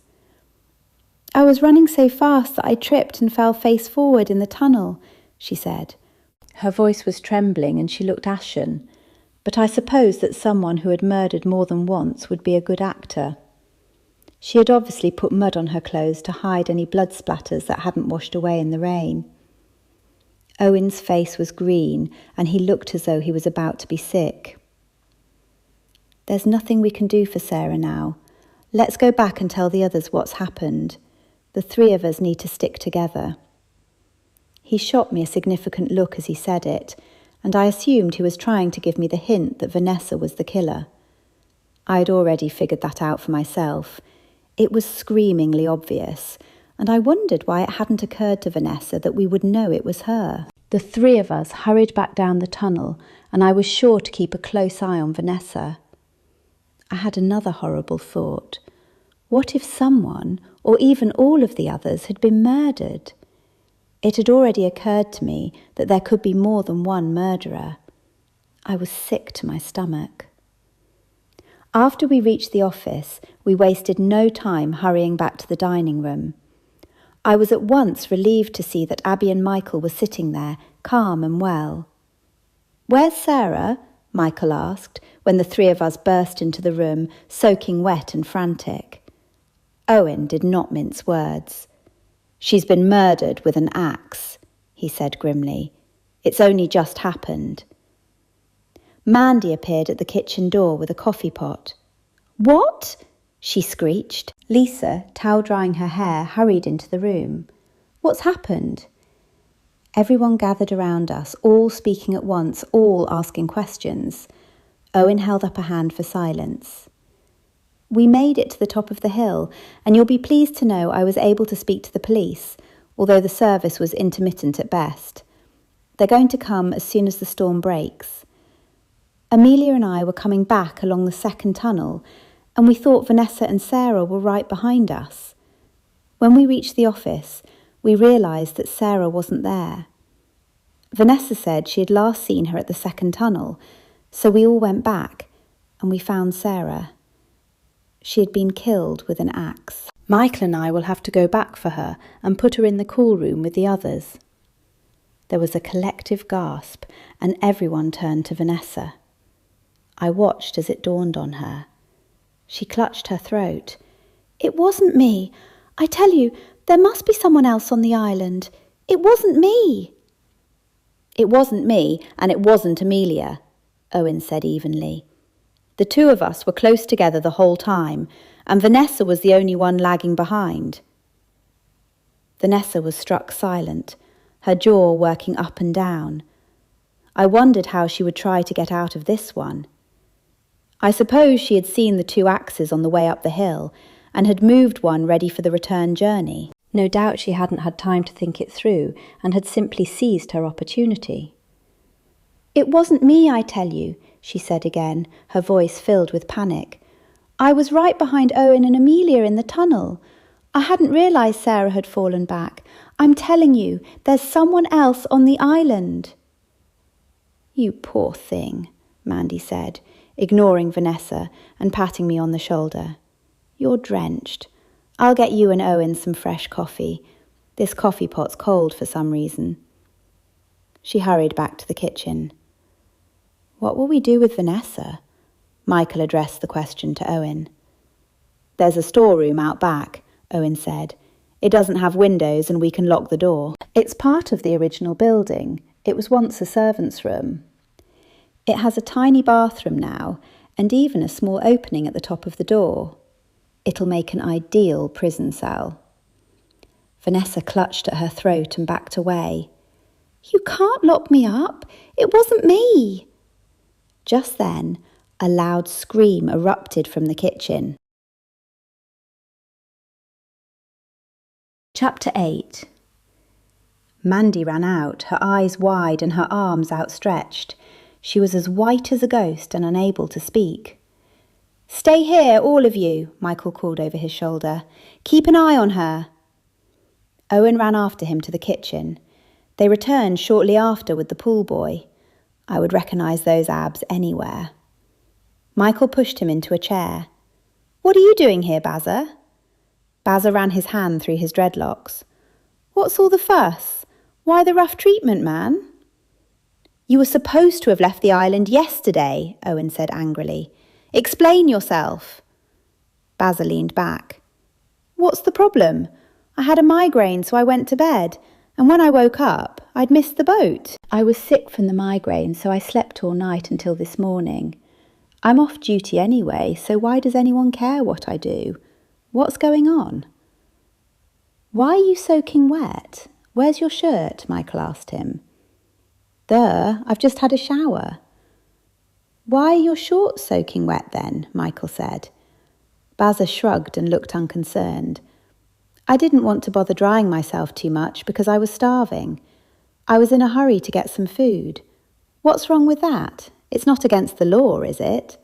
"I was running so fast that I tripped and fell face forward in the tunnel," she said. Her voice was trembling and she looked ashen, but I suppose that someone who had murdered more than once would be a good actor. She had obviously put mud on her clothes to hide any blood splatters that hadn't washed away in the rain. Owen's face was green and he looked as though he was about to be sick. "There's nothing we can do for Sarah now. Let's go back and tell the others what's happened. The 3 of us need to stick together." He shot me a significant look as he said it, and I assumed he was trying to give me the hint that Vanessa was the killer. I had already figured that out for myself. It was screamingly obvious, and I wondered why it hadn't occurred to Vanessa that we would know it was her. The 3 of us hurried back down the tunnel, and I was sure to keep a close eye on Vanessa. I had another horrible thought. What if someone, or even all of the others, had been murdered? It had already occurred to me that there could be more than one murderer. I was sick to my stomach. After we reached the office, we wasted no time hurrying back to the dining room. I was at once relieved to see that Abby and Michael were sitting there, calm and well. "Where's Sarah?" Michael asked, when the 3 of us burst into the room, soaking wet and frantic. Owen did not mince words. "She's been murdered with an axe," he said grimly. "It's only just happened." Mandy appeared at the kitchen door with a coffee pot. "What?" she screeched. Lisa, towel drying her hair, hurried into the room. What's happened? Everyone gathered around us, all speaking at once, all asking questions. Owen held up a hand for silence. We made it to the top of the hill, and you'll be pleased to know I was able to speak to the police, although the service was intermittent at best. They're going to come as soon as the storm breaks. Amelia and I were coming back along the second tunnel, and we thought Vanessa and Sarah were right behind us. When we reached the office, we realised that Sarah wasn't there. Vanessa said she had last seen her at the second tunnel, so we all went back, and we found Sarah. She had been killed with an axe. Michael and I will have to go back for her and put her in the cool room with the others. There was a collective gasp, and everyone turned to Vanessa. I watched as it dawned on her. She clutched her throat. It wasn't me. I tell you, there must be someone else on the island. It wasn't me. It wasn't me, and it wasn't Amelia, Owen said evenly. The two of us were close together the whole time, and Vanessa was the only one lagging behind. Vanessa was struck silent, her jaw working up and down. I wondered how she would try to get out of this one. I suppose she had seen the two axes on the way up the hill and had moved one ready for the return journey. No doubt she hadn't had time to think it through and had simply seized her opportunity. It wasn't me, I tell you, she said again, her voice filled with panic. I was right behind Owen and Amelia in the tunnel. I hadn't realised Sarah had fallen back. I'm telling you, there's someone else on the island. You poor thing, Mandy said, ignoring Vanessa and patting me on the shoulder. You're drenched. I'll get you and Owen some fresh coffee. This coffee pot's cold for some reason. She hurried back to the kitchen. What will we do with Vanessa? Michael addressed the question to Owen. There's a storeroom out back, Owen said. It doesn't have windows and we can lock the door. It's part of the original building. It was once a servant's room. It has a tiny bathroom now and even a small opening at the top of the door. It'll make an ideal prison cell. Vanessa clutched at her throat and backed away. You can't lock me up. It wasn't me. Just then, a loud scream erupted from the kitchen. Chapter 8. Mandy ran out, her eyes wide and her arms outstretched. She was as white as a ghost and unable to speak. Stay here, all of you, Michael called over his shoulder. Keep an eye on her. Owen ran after him to the kitchen. They returned shortly after with the pool boy. I would recognise those abs anywhere. Michael pushed him into a chair. What are you doing here, Bazza? Bazza ran his hand through his dreadlocks. What's all the fuss? Why the rough treatment, man? You were supposed to have left the island yesterday, Owen said angrily. Explain yourself. Bazza leaned back. What's the problem? I had a migraine, so I went to bed, and when I woke up, I'd missed the boat. I was sick from the migraine, so I slept all night until this morning. I'm off duty anyway, so why does anyone care what I do? What's going on? Why are you soaking wet? Where's your shirt? Michael asked him. Duh, I've just had a shower. Why are your shorts soaking wet then? Michael said. Bazza shrugged and looked unconcerned. I didn't want to bother drying myself too much because I was starving. I was in a hurry to get some food. What's wrong with that? It's not against the law, is it?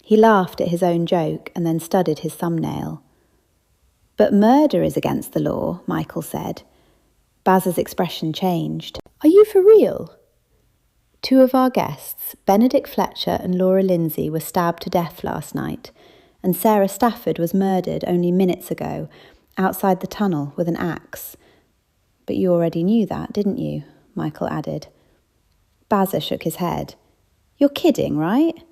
He laughed at his own joke and then studied his thumbnail. But murder is against the law, Michael said. Bazza's expression changed. Are you for real? Two of our guests, Benedict Fletcher and Laura Lindsay, were stabbed to death last night, and Sarah Stafford was murdered only minutes ago, outside the tunnel with an axe. But you already knew that, didn't you? Michael added. Bazza shook his head. You're kidding, right?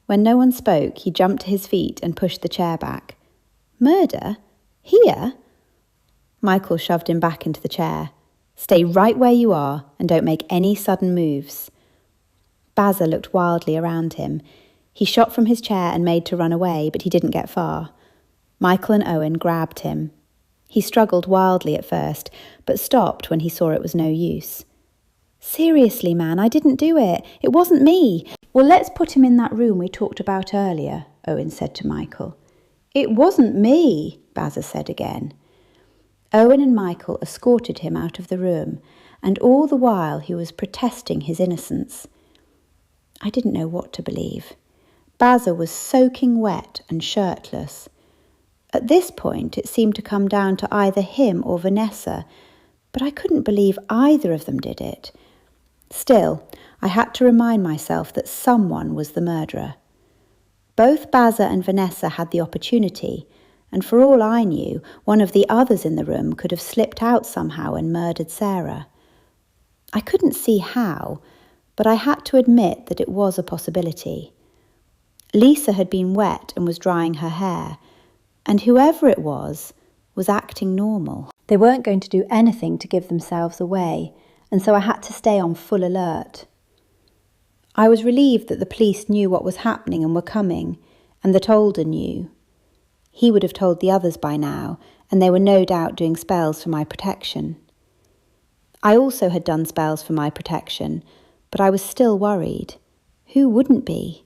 When no one spoke, he jumped to his feet and pushed the chair back. Murder? Here? Michael shoved him back into the chair. Stay right where you are and don't make any sudden moves. Bazza looked wildly around him. He shot from his chair and made to run away, but he didn't get far. Michael and Owen grabbed him. He struggled wildly at first, but stopped when he saw it was no use. "Seriously, man, I didn't do it. It wasn't me." "Well, let's put him in that room we talked about earlier," Owen said to Michael. "It wasn't me," Bazza said again. Owen and Michael escorted him out of the room, and all the while he was protesting his innocence. I didn't know what to believe. Bazza was soaking wet and shirtless. At this point, it seemed to come down to either him or Vanessa, but I couldn't believe either of them did it. Still, I had to remind myself that someone was the murderer. Both Bazza and Vanessa had the opportunity, and for all I knew, one of the others in the room could have slipped out somehow and murdered Sarah. I couldn't see how, but I had to admit that it was a possibility. Lisa had been wet and was drying her hair, and whoever it was acting normal. They weren't going to do anything to give themselves away, and so I had to stay on full alert. I was relieved that the police knew what was happening and were coming, and that Alden knew. He would have told the others by now, and they were no doubt doing spells for my protection. I also had done spells for my protection, but I was still worried. Who wouldn't be?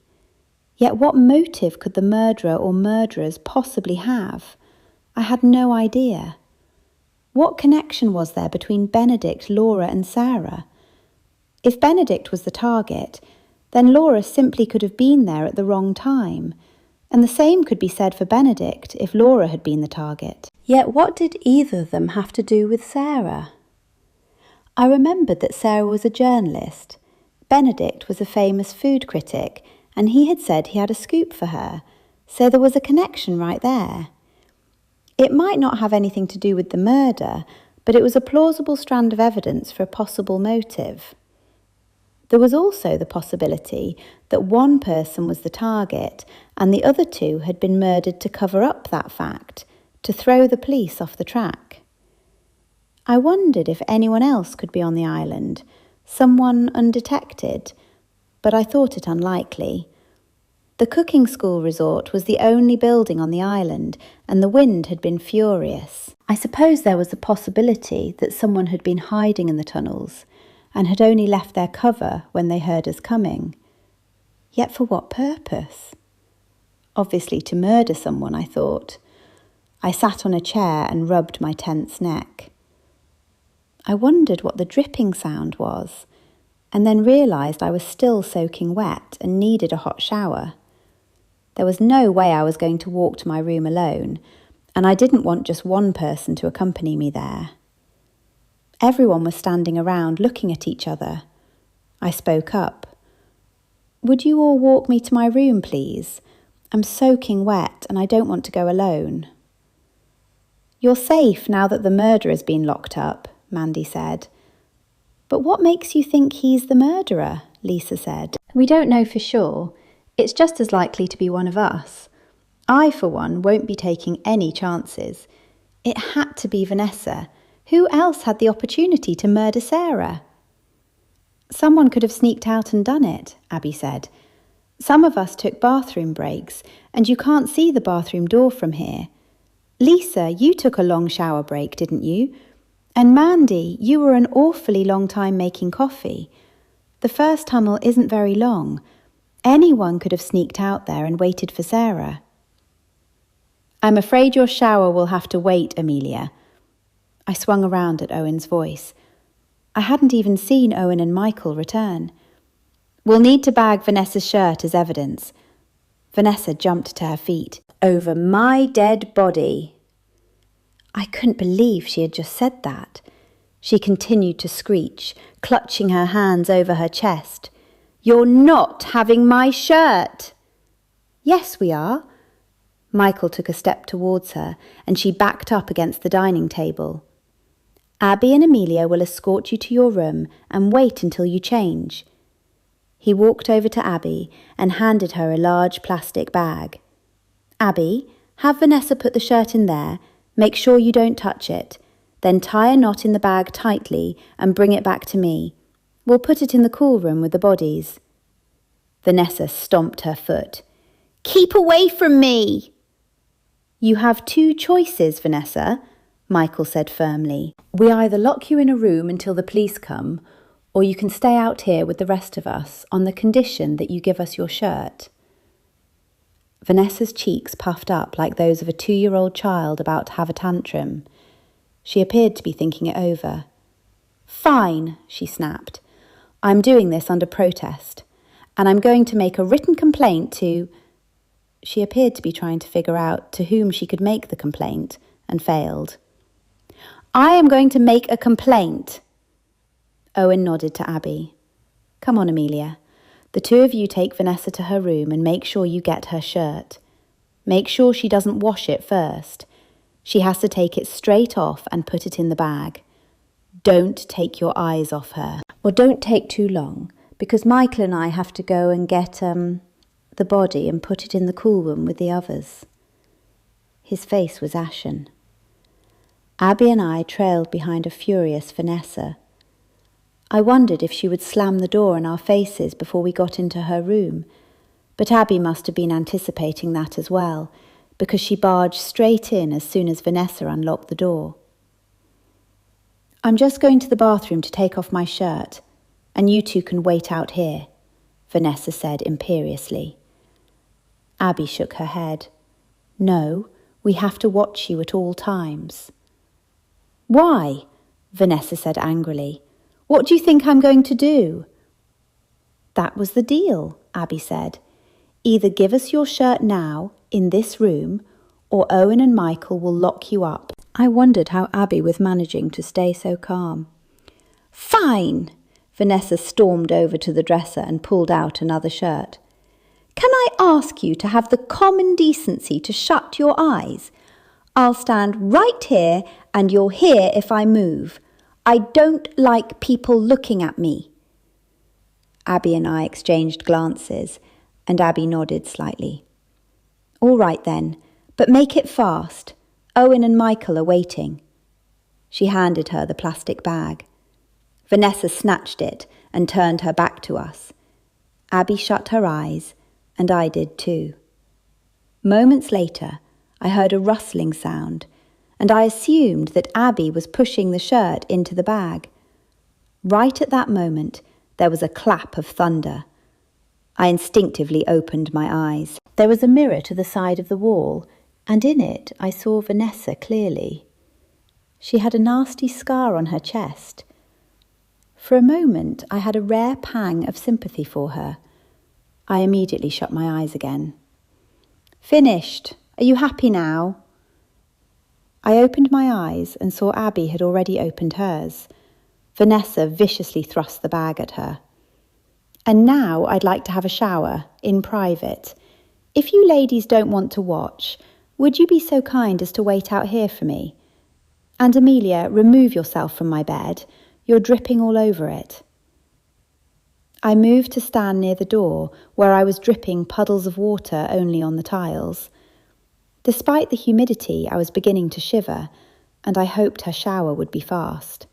Yet what motive could the murderer or murderers possibly have? I had no idea. What connection was there between Benedict, Laura and Sarah? If Benedict was the target, then Laura simply could have been there at the wrong time, and the same could be said for Benedict if Laura had been the target. Yet what did either of them have to do with Sarah? I remembered that Sarah was a journalist. Benedict was a famous food critic, and he had said he had a scoop for her, so there was a connection right there. It might not have anything to do with the murder, but it was a plausible strand of evidence for a possible motive. There was also the possibility that one person was the target and the other two had been murdered to cover up that fact, to throw the police off the track. I wondered if anyone else could be on the island, someone undetected, but I thought it unlikely. The cooking school resort was the only building on the island, and the wind had been furious. I suppose there was the possibility that someone had been hiding in the tunnels and had only left their cover when they heard us coming. Yet for what purpose? Obviously to murder someone, I thought. I sat on a chair and rubbed my tense neck. I wondered what the dripping sound was, and then realised I was still soaking wet and needed a hot shower. There was no way I was going to walk to my room alone, and I didn't want just one person to accompany me there. Everyone was standing around looking at each other. I spoke up. "Would you all walk me to my room, please? I'm soaking wet and I don't want to go alone." "You're safe now that the murderer's been locked up," Mandy said. "But what makes you think he's the murderer?" Lisa said. "We don't know for sure. It's just as likely to be one of us. I, for one, won't be taking any chances. It had to be Vanessa. Who else had the opportunity to murder Sarah?" "Someone could have sneaked out and done it," Abby said. "Some of us took bathroom breaks, and you can't see the bathroom door from here. Lisa, you took a long shower break, didn't you? And Mandy, you were an awfully long time making coffee. The first tunnel isn't very long. Anyone could have sneaked out there and waited for Sarah." "I'm afraid your shower will have to wait, Amelia." I swung around at Owen's voice. I hadn't even seen Owen and Michael return. "We'll need to bag Vanessa's shirt as evidence." Vanessa jumped to her feet. "Over my dead body." I couldn't believe she had just said that. She continued to screech, clutching her hands over her chest. "You're not having my shirt!" "Yes, we are." Michael took a step towards her, and she backed up against the dining table. "Abby and Amelia will escort you to your room and wait until you change." He walked over to Abby and handed her a large plastic bag. "Abby, have Vanessa put the shirt in there. Make sure you don't touch it. Then tie a knot in the bag tightly and bring it back to me. We'll put it in the cool room with the bodies." Vanessa stomped her foot. "Keep away from me!" "You have two choices, Vanessa," Michael said firmly. "We either lock you in a room until the police come, or you can stay out here with the rest of us on the condition that you give us your shirt." Vanessa's cheeks puffed up like those of a 2-year-old child about to have a tantrum. She appeared to be thinking it over. "Fine," she snapped. "I'm doing this under protest, and I'm going to make a written complaint to—" She appeared to be trying to figure out to whom she could make the complaint, and failed. "I am going to make a complaint." Owen nodded to Abby. "Come on, Amelia. The two of you take Vanessa to her room and make sure you get her shirt. Make sure she doesn't wash it first. She has to take it straight off and put it in the bag. Don't take your eyes off her. Or don't take too long, because Michael and I have to go and get the body and put it in the cool room with the others." His face was ashen. Abby and I trailed behind a furious Vanessa. I wondered if she would slam the door in our faces before we got into her room, but Abby must have been anticipating that as well, because she barged straight in as soon as Vanessa unlocked the door. "I'm just going to the bathroom to take off my shirt, and you two can wait out here," Vanessa said imperiously. Abby shook her head. "No, we have to watch you at all times." "Why?" Vanessa said angrily. "What do you think I'm going to do?" "That was the deal," Abby said. "Either give us your shirt now, in this room, or Owen and Michael will lock you up." I wondered how Abby was managing to stay so calm. "Fine!" Vanessa stormed over to the dresser and pulled out another shirt. "Can I ask you to have the common decency to shut your eyes? I'll stand right here and you'll hear if I move. I don't like people looking at me." Abby and I exchanged glances, and Abby nodded slightly. "All right then, but make it fast. Owen and Michael are waiting." She handed her the plastic bag. Vanessa snatched it and turned her back to us. Abby shut her eyes, and I did too. Moments later, I heard a rustling sound, and I assumed that Abby was pushing the shirt into the bag. Right at that moment, there was a clap of thunder. I instinctively opened my eyes. There was a mirror to the side of the wall, and in it I saw Vanessa clearly. She had a nasty scar on her chest. For a moment, I had a rare pang of sympathy for her. I immediately shut my eyes again. "Finished. Are you happy now?" I opened my eyes and saw Abby had already opened hers. Vanessa viciously thrust the bag at her. "And now I'd like to have a shower, in private. If you ladies don't want to watch, would you be so kind as to wait out here for me? And Amelia, remove yourself from my bed. You're dripping all over it." I moved to stand near the door, where I was dripping puddles of water only on the tiles. Despite the humidity, I was beginning to shiver, and I hoped her shower would be fast.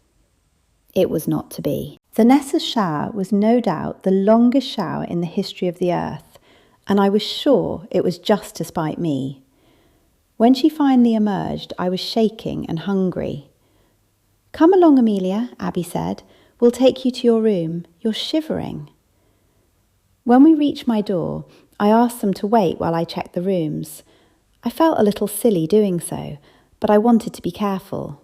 It was not to be. Vanessa's shower was no doubt the longest shower in the history of the earth, and I was sure it was just to spite me. When she finally emerged, I was shaking and hungry. "Come along, Amelia," Abby said. "We'll take you to your room. You're shivering." When we reached my door, I asked them to wait while I checked the rooms. I felt a little silly doing so, but I wanted to be careful.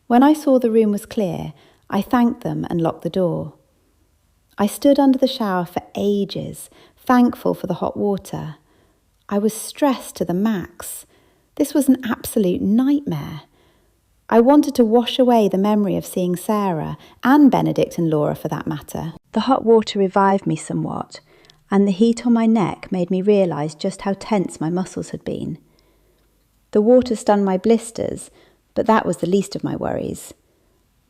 When I saw the room was clear, I thanked them and locked the door. I stood under the shower for ages, thankful for the hot water. I was stressed to the max. This was an absolute nightmare. I wanted to wash away the memory of seeing Sarah, and Benedict and Laura for that matter. The hot water revived me somewhat, and the heat on my neck made me realise just how tense my muscles had been. The water stunned my blisters, but that was the least of my worries.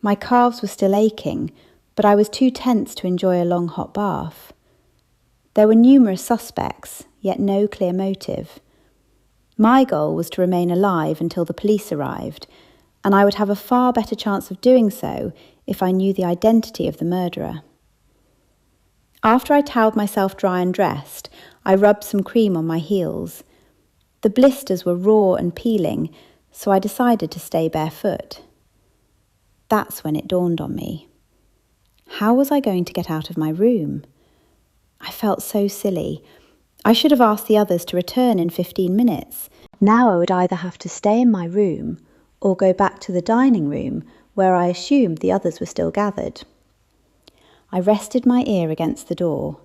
My calves were still aching, but I was too tense to enjoy a long hot bath. There were numerous suspects, yet no clear motive. My goal was to remain alive until the police arrived, and I would have a far better chance of doing so if I knew the identity of the murderer. After I toweled myself dry and dressed, I rubbed some cream on my heels. The blisters were raw and peeling, so I decided to stay barefoot. That's when it dawned on me. How was I going to get out of my room? I felt so silly. I should have asked the others to return in 15 minutes. Now I would either have to stay in my room or go back to the dining room where I assumed the others were still gathered. I rested my ear against the door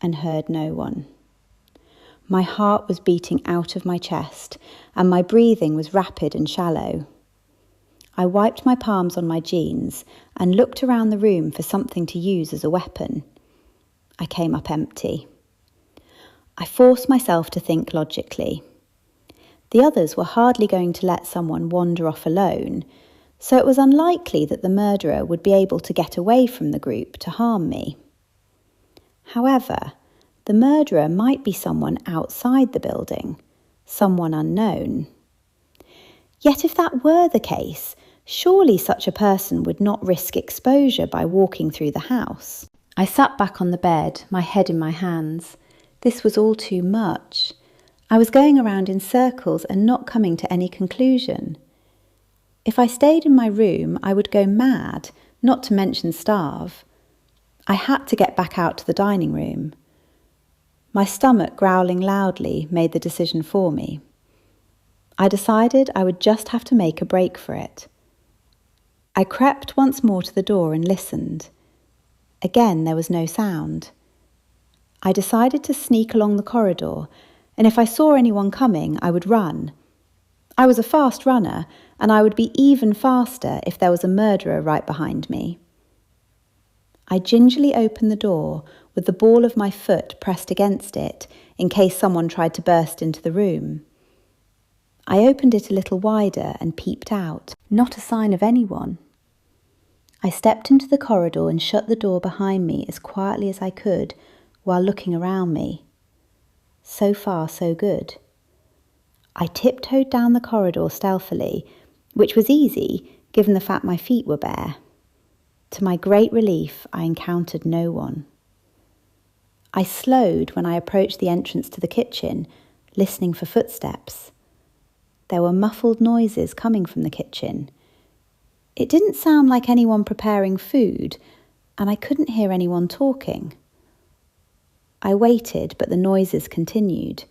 and heard no one. My heart was beating out of my chest and my breathing was rapid and shallow. I wiped my palms on my jeans and looked around the room for something to use as a weapon. I came up empty. I forced myself to think logically. The others were hardly going to let someone wander off alone, so it was unlikely that the murderer would be able to get away from the group to harm me. However, the murderer might be someone outside the building, someone unknown. Yet if that were the case, surely such a person would not risk exposure by walking through the house. I sat back on the bed, my head in my hands. This was all too much. I was going around in circles and not coming to any conclusion. If I stayed in my room, I would go mad, not to mention starve. I had to get back out to the dining room. My stomach growling loudly made the decision for me. I decided I would just have to make a break for it. I crept once more to the door and listened. Again, there was no sound. I decided to sneak along the corridor, and if I saw anyone coming, I would run. I was a fast runner, and I would be even faster if there was a murderer right behind me. I gingerly opened the door with the ball of my foot pressed against it in case someone tried to burst into the room. I opened it a little wider and peeped out. Not a sign of anyone. I stepped into the corridor and shut the door behind me as quietly as I could while looking around me. So far, so good. I tiptoed down the corridor stealthily, which was easy given the fact my feet were bare. To my great relief, I encountered no one. I slowed when I approached the entrance to the kitchen, listening for footsteps. There were muffled noises coming from the kitchen. It didn't sound like anyone preparing food, and I couldn't hear anyone talking. I waited, but the noises continued.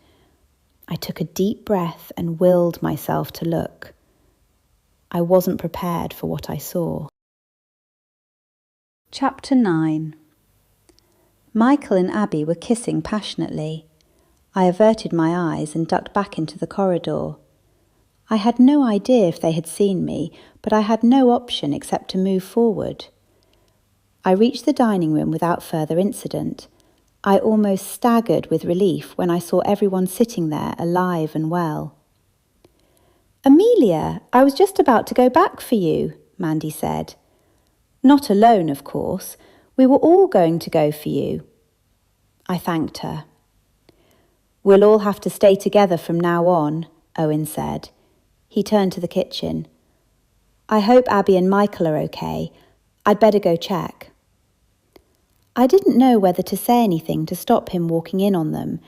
I took a deep breath and willed myself to look. I wasn't prepared for what I saw. Chapter 9. Michael and Abby were kissing passionately. I averted my eyes and ducked back into the corridor. I had no idea if they had seen me, but I had no option except to move forward. I reached the dining room without further incident. I almost staggered with relief when I saw everyone sitting there alive and well. "Amelia, I was just about to go back for you," Mandy said. "Not alone, of course. We were all going to go for you." I thanked her. "We'll all have to stay together from now on," Owen said. He turned to the kitchen. "I hope Abby and Michael are okay. I'd better go check." I didn't know whether to say anything to stop him walking in on them,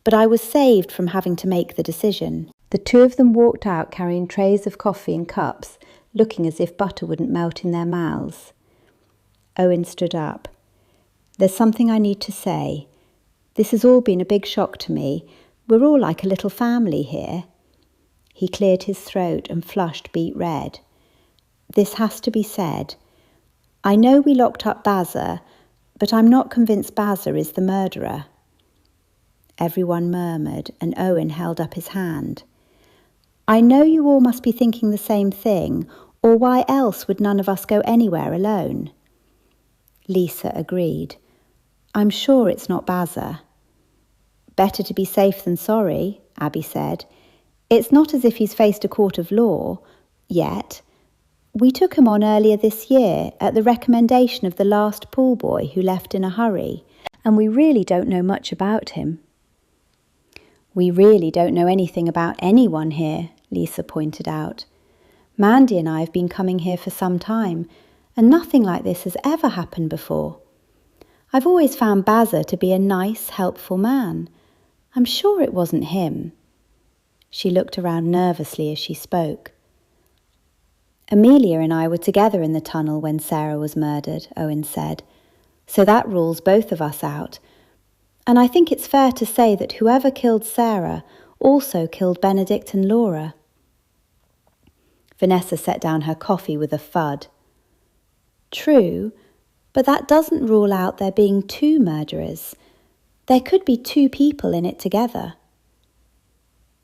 but I was saved from having to make the decision. The two of them walked out carrying trays of coffee and cups, looking as if butter wouldn't melt in their mouths. Owen stood up. "There's something I need to say. This has all been a big shock to me. We're all like a little family here." He cleared his throat and flushed beet red. "This has to be said. I know we locked up Bazza, but I'm not convinced Bazza is the murderer." Everyone murmured, and Owen held up his hand. "I know you all must be thinking the same thing, or why else would none of us go anywhere alone?" Lisa agreed. "I'm sure it's not Bazza." "Better to be safe than sorry," Abby said. "It's not as if he's faced a court of law, yet. We took him on earlier this year at the recommendation of the last pool boy who left in a hurry, and we really don't know much about him." "We really don't know anything about anyone here," Lisa pointed out. "Mandy and I have been coming here for some time, and nothing like this has ever happened before. I've always found Bazza to be a nice, helpful man. I'm sure it wasn't him." She looked around nervously as she spoke. "Amelia and I were together in the tunnel when Sarah was murdered," Owen said, "so that rules both of us out. And I think it's fair to say that whoever killed Sarah also killed Benedict and Laura." Vanessa set down her coffee with a thud. "True, but that doesn't rule out there being two murderers. There could be two people in it together."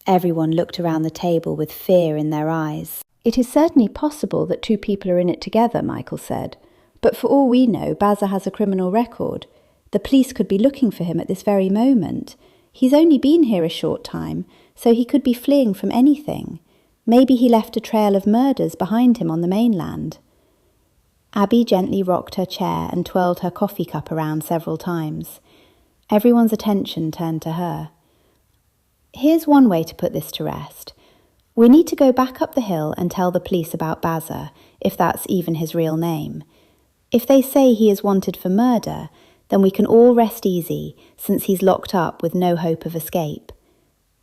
Everyone looked around the table with fear in their eyes. "It is certainly possible that two people are in it together," Michael said. "But for all we know, Bazza has a criminal record. The police could be looking for him at this very moment. He's only been here a short time, so he could be fleeing from anything. Maybe he left a trail of murders behind him on the mainland." Abby gently rocked her chair and twirled her coffee cup around several times. Everyone's attention turned to her. "Here's one way to put this to rest. We need to go back up the hill and tell the police about Bazza, if that's even his real name. If they say he is wanted for murder, then we can all rest easy, since he's locked up with no hope of escape.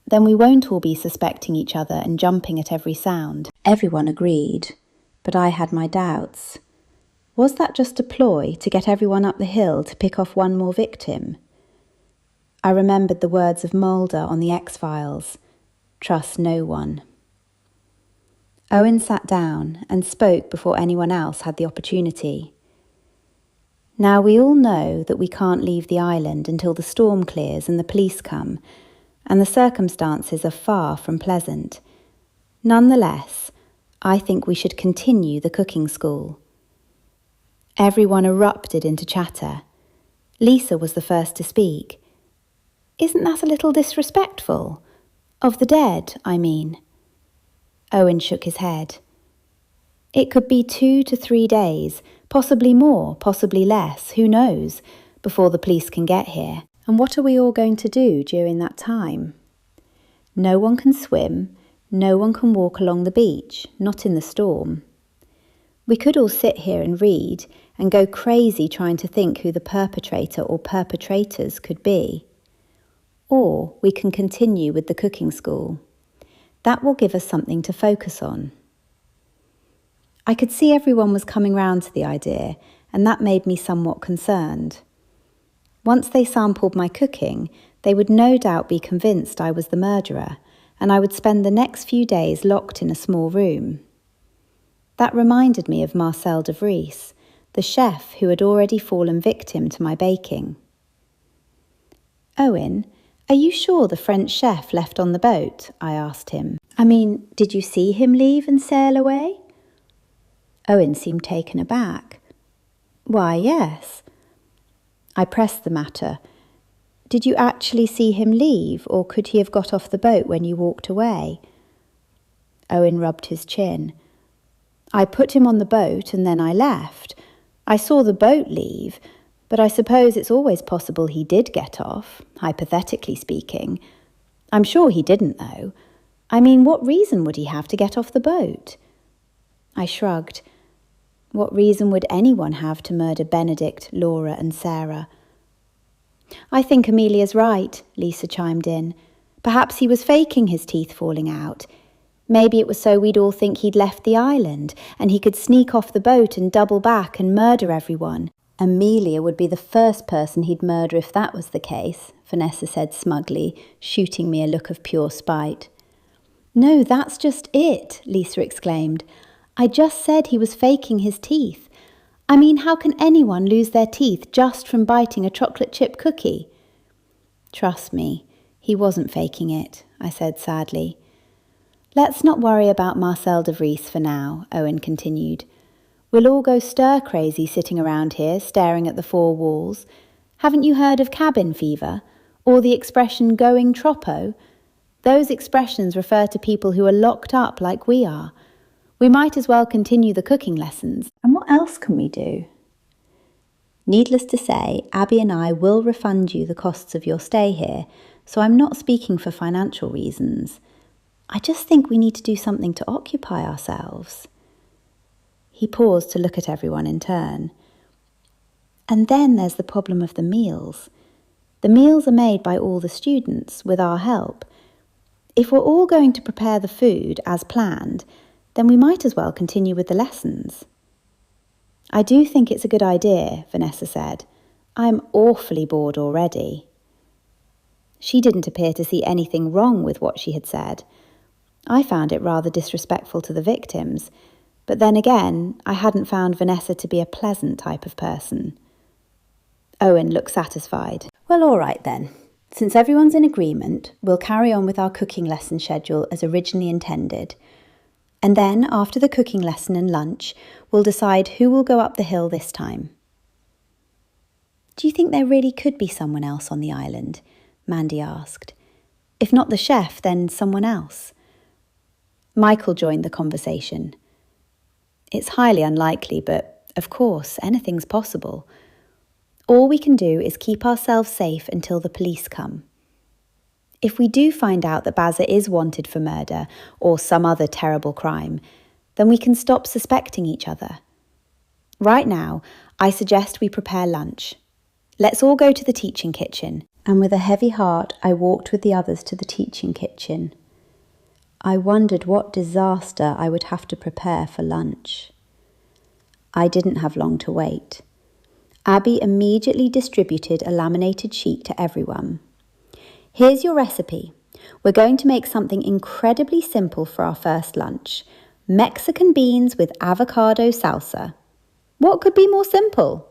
Then we won't all be suspecting each other and jumping at every sound." Everyone agreed, but I had my doubts. Was that just a ploy to get everyone up the hill to pick off one more victim? I remembered the words of Mulder on the X-Files, "Trust no one." Owen sat down and spoke before anyone else had the opportunity. "Now we all know that we can't leave the island until the storm clears and the police come, and the circumstances are far from pleasant. Nonetheless, I think we should continue the cooking school." Everyone erupted into chatter. Lisa was the first to speak. "Isn't that a little disrespectful? Of the dead, I mean." Owen shook his head. "It could be 2 to 3 days, possibly more, possibly less, who knows, before the police can get here. And what are we all going to do during that time? No one can swim, no one can walk along the beach, not in the storm. We could all sit here and read and go crazy trying to think who the perpetrator or perpetrators could be. Or we can continue with the cooking school. That will give us something to focus on." I could see everyone was coming round to the idea, and that made me somewhat concerned. Once they sampled my cooking, they would no doubt be convinced I was the murderer, and I would spend the next few days locked in a small room. That reminded me of Marcel de Vries, the chef who had already fallen victim to my baking. "Owen, are you sure the French chef left on the boat?" I asked him. "I mean, did you see him leave and sail away?" Owen seemed taken aback. "Why, yes." I pressed the matter. "Did you actually see him leave, or could he have got off the boat when you walked away?" Owen rubbed his chin. "I put him on the boat and then I left. I saw the boat leave, but I suppose it's always possible he did get off, hypothetically speaking. I'm sure he didn't, though. I mean, what reason would he have to get off the boat?" I shrugged. What reason would anyone have to murder Benedict, Laura and Sarah? "I think Amelia's right," Lisa chimed in. "Perhaps he was faking his teeth falling out. Maybe it was so we'd all think he'd left the island and he could sneak off the boat and double back and murder everyone. Amelia would be the first person he'd murder if that was the case," Vanessa said smugly, shooting me a look of pure spite. "No, that's just it," Lisa exclaimed. "I just said he was faking his teeth. I mean, how can anyone lose their teeth just from biting a chocolate chip cookie?" "Trust me, he wasn't faking it," I said sadly. "Let's not worry about Marcel de Vries for now," Owen continued. "We'll all go stir-crazy sitting around here, staring at the four walls. Haven't you heard of cabin fever? Or the expression going troppo? Those expressions refer to people who are locked up like we are. We might as well continue the cooking lessons. And what else can we do?" Needless to say, Abby and I will refund you the costs of your stay here, so I'm not speaking for financial reasons. I just think we need to do something to occupy ourselves. He paused to look at everyone in turn. And then there's the problem of the meals. The meals are made by all the students with our help. If we're all going to prepare the food as planned, then we might as well continue with the lessons. I do think it's a good idea, Vanessa said. I'm awfully bored already. She didn't appear to see anything wrong with what she had said. I found it rather disrespectful to the victims, but then again, I hadn't found Vanessa to be a pleasant type of person. Owen looked satisfied. Well, all right then. Since everyone's in agreement, we'll carry on with our cooking lesson schedule as originally intended. And then, after the cooking lesson and lunch, we'll decide who will go up the hill this time. Do you think there really could be someone else on the island? Mandy asked. If not the chef, then someone else. Michael joined the conversation. It's highly unlikely, but of course, anything's possible. All we can do is keep ourselves safe until the police come. If we do find out that Bazza is wanted for murder or some other terrible crime, then we can stop suspecting each other. Right now, I suggest we prepare lunch. Let's all go to the teaching kitchen. And with a heavy heart, I walked with the others to the teaching kitchen. I wondered what disaster I would have to prepare for lunch. I didn't have long to wait. Abby immediately distributed a laminated sheet to everyone. Here's your recipe. We're going to make something incredibly simple for our first lunch. Mexican beans with avocado salsa. What could be more simple?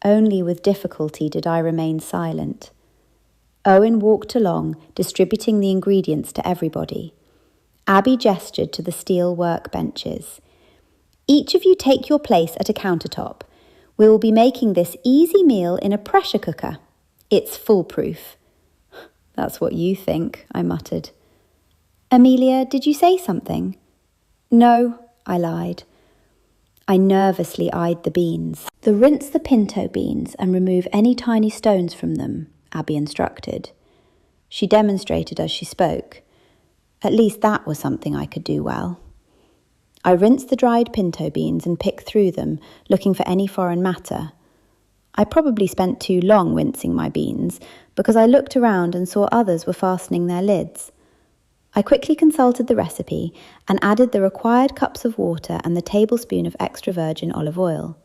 Only with difficulty did I remain silent. Owen walked along, distributing the ingredients to everybody. Abby gestured to the steel workbenches. Each of you take your place at a countertop. We will be making this easy meal in a pressure cooker. It's foolproof. That's what you think, I muttered. Amelia, did you say something? No, I lied. I nervously eyed the beans. Rinse the pinto beans and remove any tiny stones from them, Abby instructed. She demonstrated as she spoke. At least that was something I could do well. I rinsed the dried pinto beans and picked through them, looking for any foreign matter. I probably spent too long rinsing my beans, because I looked around and saw others were fastening their lids. I quickly consulted the recipe and added the required cups of water and the tablespoon of extra virgin olive oil.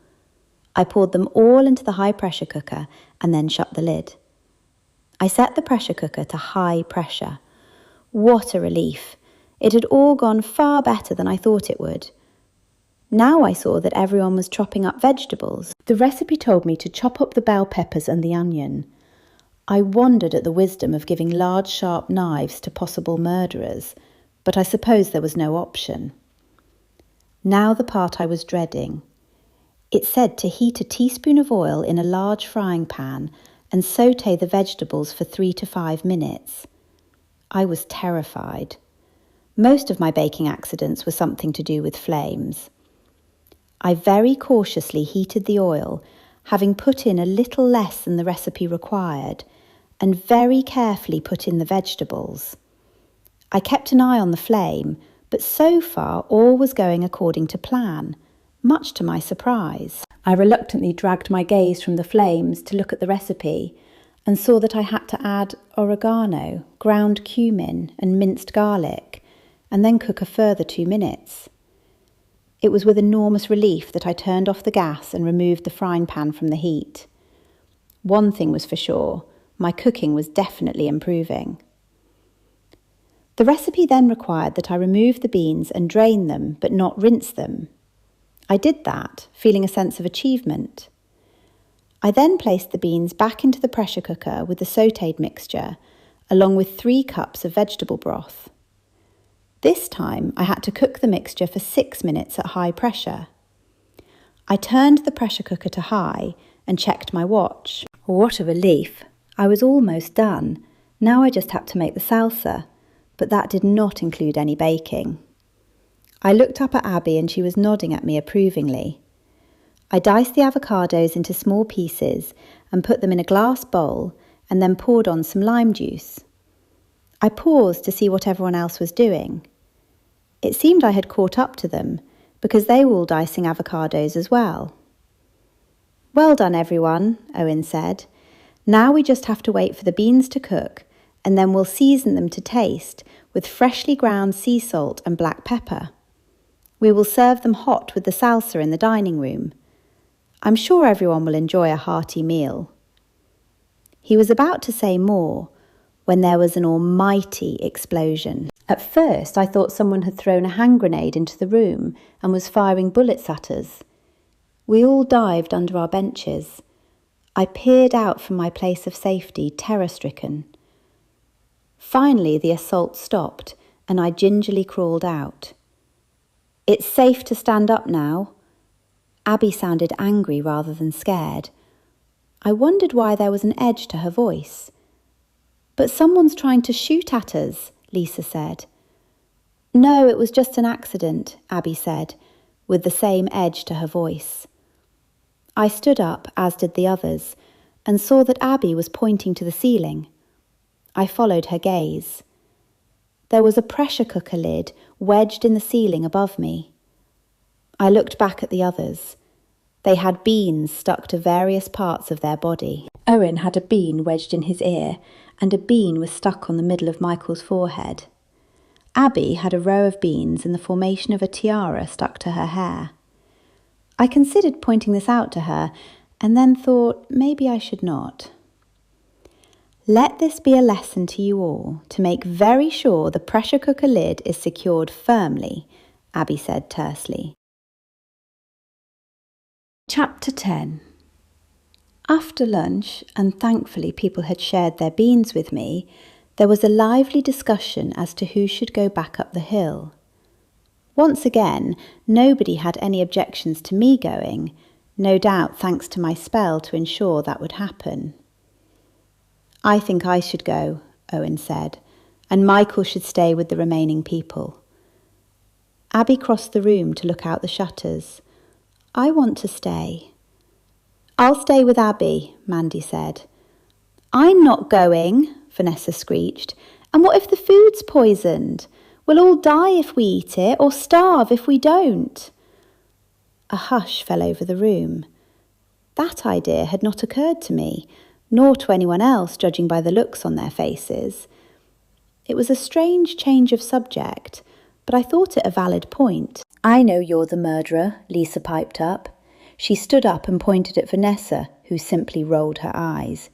I poured them all into the high pressure cooker and then shut the lid. I set the pressure cooker to high pressure. What a relief! It had all gone far better than I thought it would. Now I saw that everyone was chopping up vegetables. The recipe told me to chop up the bell peppers and the onion. I wondered at the wisdom of giving large sharp knives to possible murderers, but I suppose there was no option. Now the part I was dreading. It said to heat a teaspoon of oil in a large frying pan and sauté the vegetables for 3 to 5 minutes. I was terrified. Most of my baking accidents were something to do with flames. I very cautiously heated the oil, having put in a little less than the recipe required, and very carefully put in the vegetables. I kept an eye on the flame, but so far all was going according to plan, much to my surprise. I reluctantly dragged my gaze from the flames to look at the recipe and saw that I had to add oregano, ground cumin and minced garlic, and then cook a further 2 minutes. It was with enormous relief that I turned off the gas and removed the frying pan from the heat. One thing was for sure, my cooking was definitely improving. The recipe then required that I remove the beans and drain them, but not rinse them. I did that, feeling a sense of achievement. I then placed the beans back into the pressure cooker with the sautéed mixture, along with 3 cups of vegetable broth. This time I had to cook the mixture for 6 minutes at high pressure. I turned the pressure cooker to high and checked my watch. What a relief! I was almost done. Now I just had to make the salsa, but that did not include any baking. I looked up at Abby and she was nodding at me approvingly. I diced the avocados into small pieces and put them in a glass bowl and then poured on some lime juice. I paused to see what everyone else was doing. It seemed I had caught up to them because they were all dicing avocados as well. Well done, everyone, Owen said. Now we just have to wait for the beans to cook, and then we'll season them to taste with freshly ground sea salt and black pepper. We will serve them hot with the salsa in the dining room. I'm sure everyone will enjoy a hearty meal. He was about to say more when there was an almighty explosion. At first, I thought someone had thrown a hand grenade into the room and was firing bullets at us. We all dived under our benches. I peered out from my place of safety, terror-stricken. Finally, the assault stopped, and I gingerly crawled out. It's safe to stand up now. Abby sounded angry rather than scared. I wondered why there was an edge to her voice. But someone's trying to shoot at us, Lisa said. No, it was just an accident, Abby said, with the same edge to her voice. I stood up, as did the others, and saw that Abby was pointing to the ceiling. I followed her gaze. There was a pressure cooker lid wedged in the ceiling above me. I looked back at the others. They had beans stuck to various parts of their body. Owen had a bean wedged in his ear, and a bean was stuck on the middle of Michael's forehead. Abby had a row of beans in the formation of a tiara stuck to her hair. I considered pointing this out to her, and then thought maybe I should not. Let this be a lesson to you all to make very sure the pressure cooker lid is secured firmly, Abby said tersely. Chapter 10. After lunch, and thankfully people had shared their beans with me, there was a lively discussion as to who should go back up the hill. Once again, nobody had any objections to me going, no doubt thanks to my spell to ensure that would happen. I think I should go, Owen said, and Michael should stay with the remaining people. Abby crossed the room to look out the shutters. I want to stay. I'll stay with Abby, Mandy said. I'm not going, Vanessa screeched. And what if the food's poisoned? We'll all die if we eat it, or starve if we don't. A hush fell over the room. That idea had not occurred to me, nor to anyone else, judging by the looks on their faces. It was a strange change of subject, but I thought it a valid point. I know you're the murderer, Lisa piped up. She stood up and pointed at Vanessa, who simply rolled her eyes.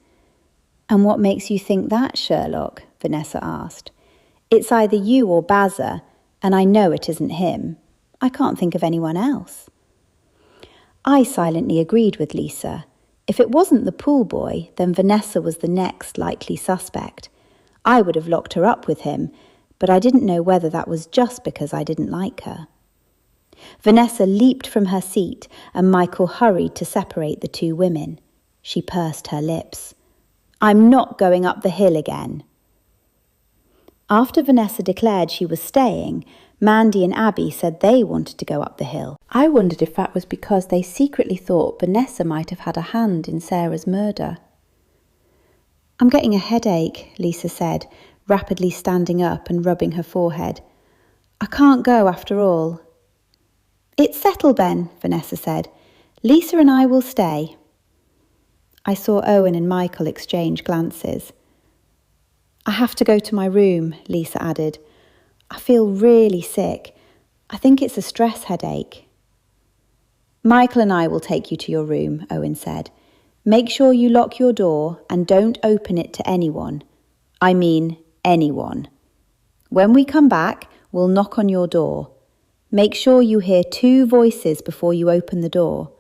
And what makes you think that, Sherlock? Vanessa asked. It's either you or Bazza, and I know it isn't him. I can't think of anyone else. I silently agreed with Lisa. If it wasn't the pool boy, then Vanessa was the next likely suspect. I would have locked her up with him, but I didn't know whether that was just because I didn't like her. Vanessa leaped from her seat, and Michael hurried to separate the two women. She pursed her lips. I'm not going up the hill again. After Vanessa declared she was staying, Mandy and Abby said they wanted to go up the hill. I wondered if that was because they secretly thought Vanessa might have had a hand in Sarah's murder. I'm getting a headache, Lisa said, rapidly standing up and rubbing her forehead. I can't go after all. It's settled then, Vanessa said. Lisa and I will stay. I saw Owen and Michael exchange glances. I have to go to my room, Lisa added. I feel really sick. I think it's a stress headache. Michael and I will take you to your room, Owen said. Make sure you lock your door and don't open it to anyone. I mean anyone. When we come back, we'll knock on your door. Make sure you hear 2 voices before you open the door.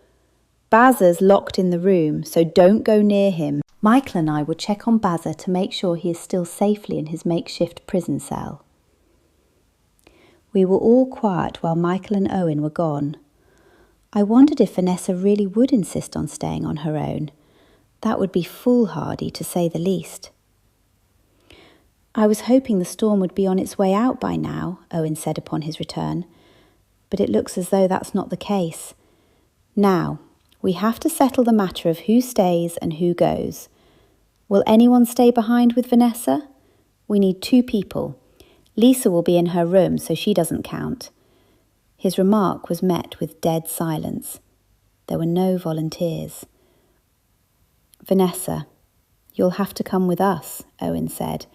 Bazza's locked in the room, so don't go near him. Michael and I will check on Bazza to make sure he is still safely in his makeshift prison cell. We were all quiet while Michael and Owen were gone. I wondered if Vanessa really would insist on staying on her own. That would be foolhardy, to say the least. I was hoping the storm would be on its way out by now, Owen said upon his return. But it looks as though that's not the case. Now, we have to settle the matter of who stays and who goes. Will anyone stay behind with Vanessa? We need 2 people. Lisa will be in her room, so she doesn't count. His remark was met with dead silence. There were no volunteers. Vanessa, you'll have to come with us, Owen said,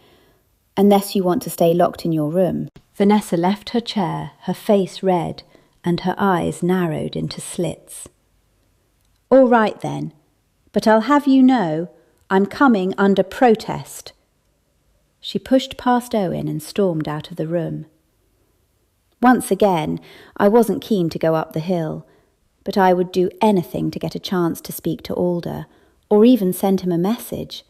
unless you want to stay locked in your room. Vanessa left her chair, her face red, and her eyes narrowed into slits. All right then, but I'll have you know, I'm coming under protest. She pushed past Owen and stormed out of the room. Once again, I wasn't keen to go up the hill, but I would do anything to get a chance to speak to Alder, or even send him a message.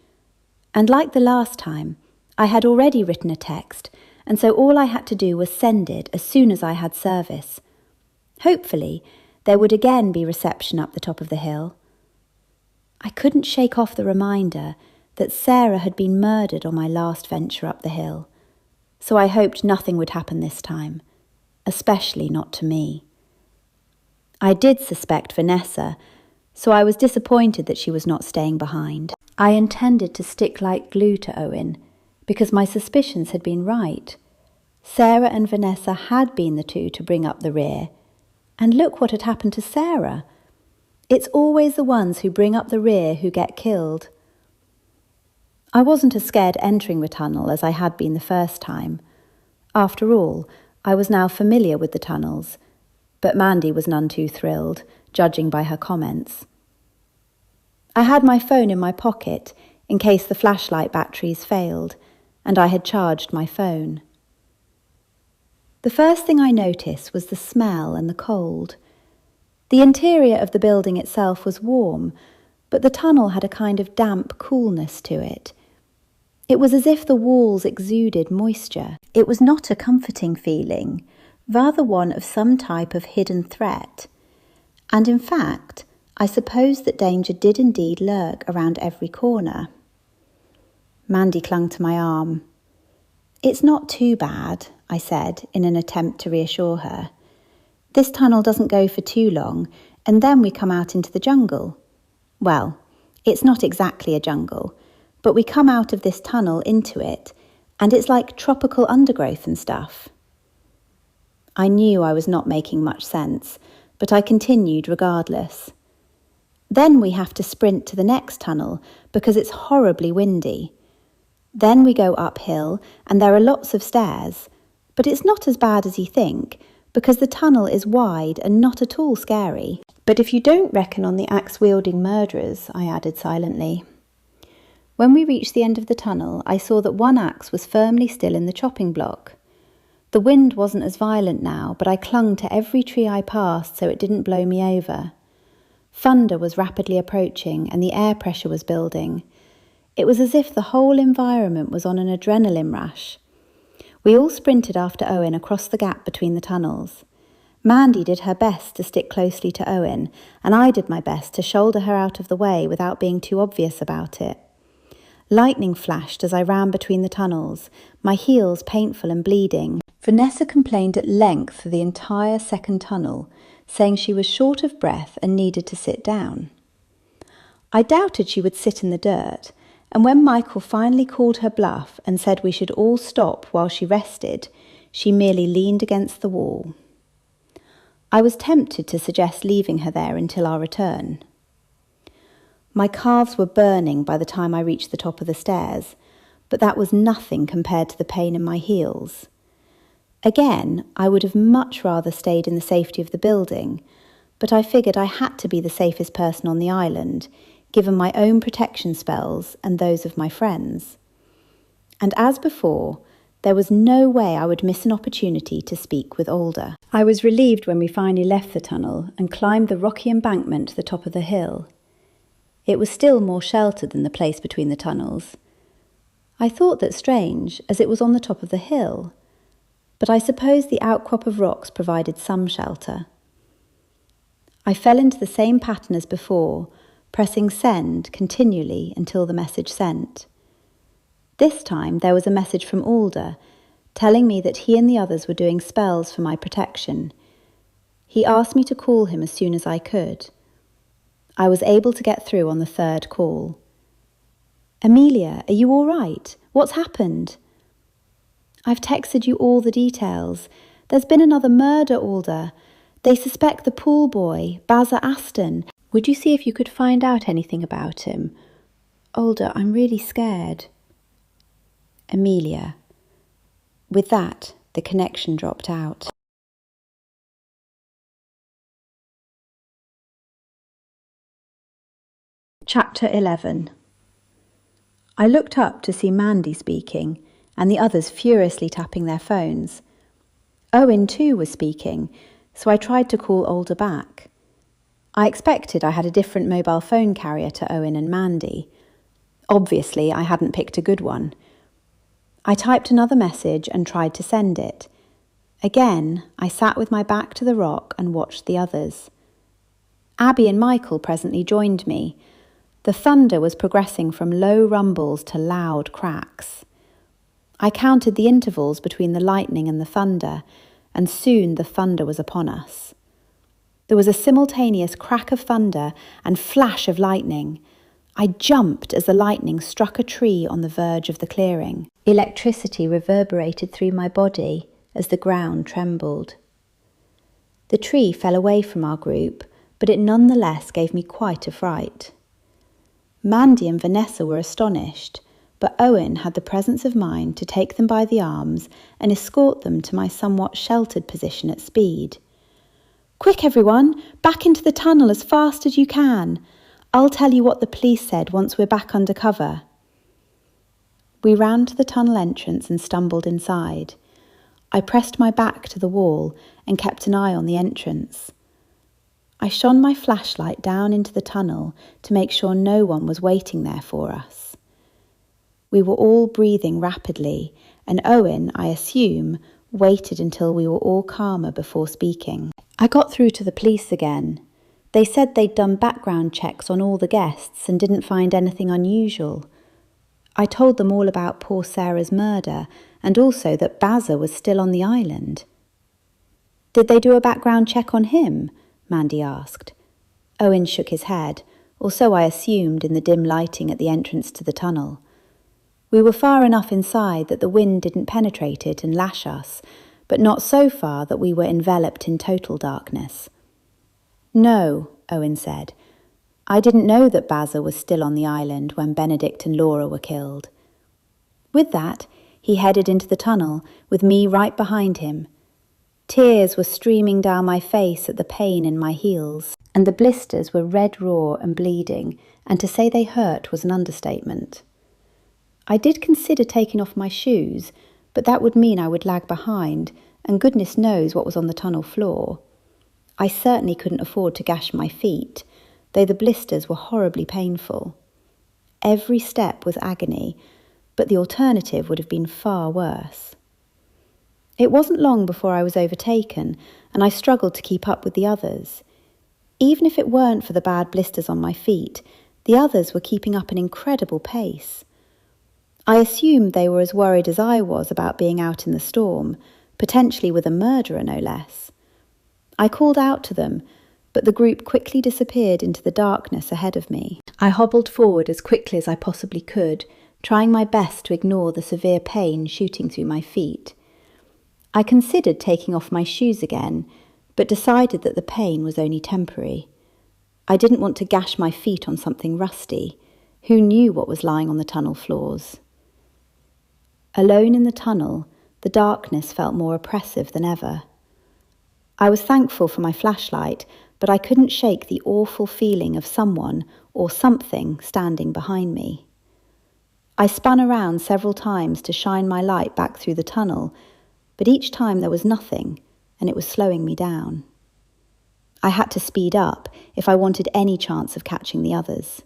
And like the last time, I had already written a text, and so all I had to do was send it as soon as I had service. Hopefully, there would again be reception up the top of the hill. I couldn't shake off the reminder that Sarah had been murdered on my last venture up the hill, so I hoped nothing would happen this time, especially not to me. I did suspect Vanessa, so I was disappointed that she was not staying behind. I intended to stick like glue to Owen, because my suspicions had been right. Sarah and Vanessa had been the two to bring up the rear, and look what had happened to Sarah. It's always the ones who bring up the rear who get killed. I wasn't as scared entering the tunnel as I had been the first time. After all, I was now familiar with the tunnels, but Mandy was none too thrilled, judging by her comments. I had my phone in my pocket in case the flashlight batteries failed, and I had charged my phone. The first thing I noticed was the smell and the cold. The interior of the building itself was warm, but the tunnel had a kind of damp coolness to it. It was as if the walls exuded moisture. It was not a comforting feeling, rather one of some type of hidden threat. And in fact, I suppose that danger did indeed lurk around every corner. Mandy clung to my arm. It's not too bad, I said in an attempt to reassure her. This tunnel doesn't go for too long, and then we come out into the jungle. Well, it's not exactly a jungle, but we come out of this tunnel into it, and it's like tropical undergrowth and stuff. I knew I was not making much sense, but I continued regardless. Then we have to sprint to the next tunnel because it's horribly windy. Then we go uphill, and there are lots of stairs, but it's not as bad as you think, because the tunnel is wide and not at all scary. But if you don't reckon on the axe-wielding murderers, I added silently. When we reached the end of the tunnel, I saw that one axe was firmly still in the chopping block. The wind wasn't as violent now, but I clung to every tree I passed so it didn't blow me over. Thunder was rapidly approaching and the air pressure was building. It was as if the whole environment was on an adrenaline rush. We all sprinted after Owen across the gap between the tunnels. Mandy did her best to stick closely to Owen, and I did my best to shoulder her out of the way without being too obvious about it. Lightning flashed as I ran between the tunnels, my heels painful and bleeding. Vanessa complained at length for the entire second tunnel, saying she was short of breath and needed to sit down. I doubted she would sit in the dirt, and when Michael finally called her bluff and said we should all stop while she rested, she merely leaned against the wall. I was tempted to suggest leaving her there until our return. My calves were burning by the time I reached the top of the stairs, but that was nothing compared to the pain in my heels. Again, I would have much rather stayed in the safety of the building, but I figured I had to be the safest person on the island, given my own protection spells and those of my friends. And as before, there was no way I would miss an opportunity to speak with Alder. I was relieved when we finally left the tunnel and climbed the rocky embankment to the top of the hill. It was still more sheltered than the place between the tunnels. I thought that strange, as it was on the top of the hill, but I suppose the outcrop of rocks provided some shelter. I fell into the same pattern as before, pressing send continually until the message sent. This time there was a message from Alder, telling me that he and the others were doing spells for my protection. He asked me to call him as soon as I could. I was able to get through on the third call. "Amelia, are you all right? What's happened?" "I've texted you all the details. There's been another murder, Alder. They suspect the pool boy, Bazza Aston. Would you see if you could find out anything about him? Older, I'm really scared. Amelia. With that, the connection dropped out. Chapter 11. I looked up to see Mandy speaking, and the others furiously tapping their phones. Owen too was speaking, so I tried to call Older back. I expected I had a different mobile phone carrier to Owen and Mandy. Obviously, I hadn't picked a good one. I typed another message and tried to send it. Again, I sat with my back to the rock and watched the others. Abby and Michael presently joined me. The thunder was progressing from low rumbles to loud cracks. I counted the intervals between the lightning and the thunder, and soon the thunder was upon us. There was a simultaneous crack of thunder and flash of lightning. I jumped as the lightning struck a tree on the verge of the clearing. Electricity reverberated through my body as the ground trembled. The tree fell away from our group, but it nonetheless gave me quite a fright. Mandy and Vanessa were astonished, but Owen had the presence of mind to take them by the arms and escort them to my somewhat sheltered position at speed. "Quick, everyone, back into the tunnel as fast as you can. I'll tell you what the police said once we're back under cover." We ran to the tunnel entrance and stumbled inside. I pressed my back to the wall and kept an eye on the entrance. I shone my flashlight down into the tunnel to make sure no one was waiting there for us. We were all breathing rapidly, and Owen, I assume, waited until we were all calmer before speaking. I got through to the police again. They said they'd done background checks on all the guests and didn't find anything unusual. I told them all about poor Sarah's murder and also that Bazza was still on the island. "Did they do a background check on him?" Mandy asked. Owen shook his head, or so I assumed in the dim lighting at the entrance to the tunnel. We were far enough inside that the wind didn't penetrate it and lash us, but not so far that we were enveloped in total darkness. "No," Owen said. "I didn't know that Bazza was still on the island when Benedict and Laura were killed." With that, he headed into the tunnel, with me right behind him. Tears were streaming down my face at the pain in my heels, and the blisters were red raw and bleeding, and to say they hurt was an understatement. I did consider taking off my shoes, but that would mean I would lag behind, and goodness knows what was on the tunnel floor. I certainly couldn't afford to gash my feet, though the blisters were horribly painful. Every step was agony, but the alternative would have been far worse. It wasn't long before I was overtaken, and I struggled to keep up with the others. Even if it weren't for the bad blisters on my feet, the others were keeping up an incredible pace. I assumed they were as worried as I was about being out in the storm, potentially with a murderer no less. I called out to them, but the group quickly disappeared into the darkness ahead of me. I hobbled forward as quickly as I possibly could, trying my best to ignore the severe pain shooting through my feet. I considered taking off my shoes again, but decided that the pain was only temporary. I didn't want to gash my feet on something rusty. Who knew what was lying on the tunnel floors? Alone in the tunnel, the darkness felt more oppressive than ever. I was thankful for my flashlight, but I couldn't shake the awful feeling of someone or something standing behind me. I spun around several times to shine my light back through the tunnel, but each time there was nothing, and it was slowing me down. I had to speed up if I wanted any chance of catching the others.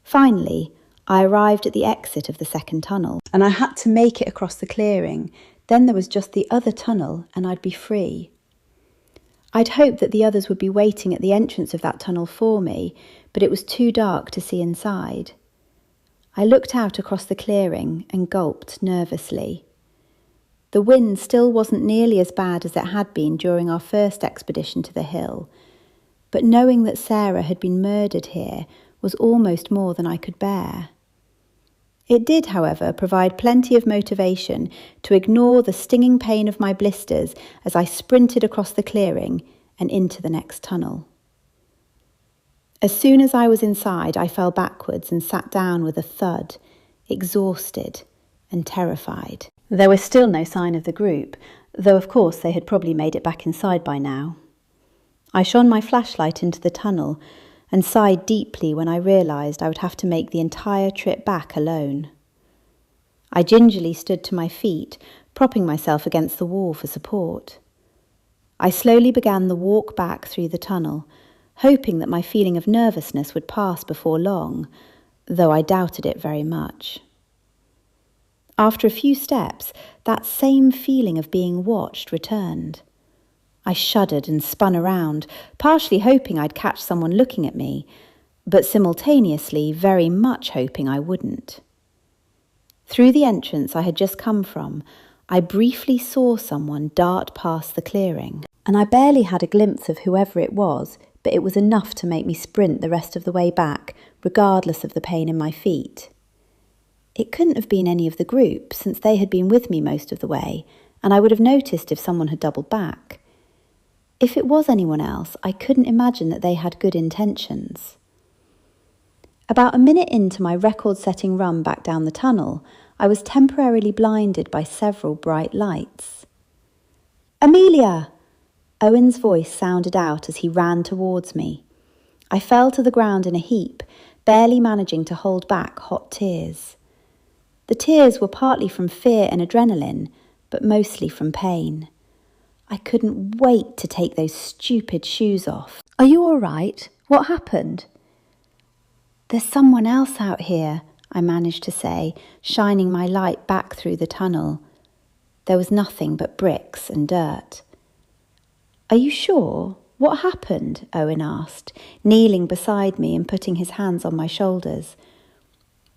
Finally, I arrived at the exit of the second tunnel, and I had to make it across the clearing. Then there was just the other tunnel, and I'd be free. I'd hoped that the others would be waiting at the entrance of that tunnel for me, but it was too dark to see inside. I looked out across the clearing and gulped nervously. The wind still wasn't nearly as bad as it had been during our first expedition to the hill, but knowing that Sarah had been murdered here was almost more than I could bear. It did, however, provide plenty of motivation to ignore the stinging pain of my blisters as I sprinted across the clearing and into the next tunnel. As soon as I was inside, I fell backwards and sat down with a thud, exhausted and terrified. There was still no sign of the group, though of course they had probably made it back inside by now. I shone my flashlight into the tunnel and sighed deeply when I realised I would have to make the entire trip back alone. I gingerly stood to my feet, propping myself against the wall for support. I slowly began the walk back through the tunnel, hoping that my feeling of nervousness would pass before long, though I doubted it very much. After a few steps, that same feeling of being watched returned. I shuddered and spun around, partially hoping I'd catch someone looking at me, but simultaneously very much hoping I wouldn't. Through the entrance I had just come from, I briefly saw someone dart past the clearing, and I barely had a glimpse of whoever it was, but it was enough to make me sprint the rest of the way back, regardless of the pain in my feet. It couldn't have been any of the group, since they had been with me most of the way, and I would have noticed if someone had doubled back. If it was anyone else, I couldn't imagine that they had good intentions. About a minute into my record-setting run back down the tunnel, I was temporarily blinded by several bright lights. "Amelia!" Owen's voice sounded out as he ran towards me. I fell to the ground in a heap, barely managing to hold back hot tears. The tears were partly from fear and adrenaline, but mostly from pain. I couldn't wait to take those stupid shoes off. "Are you all right? What happened?" "There's someone else out here," I managed to say, shining my light back through the tunnel. There was nothing but bricks and dirt. "Are you sure? What happened?" Owen asked, kneeling beside me and putting his hands on my shoulders.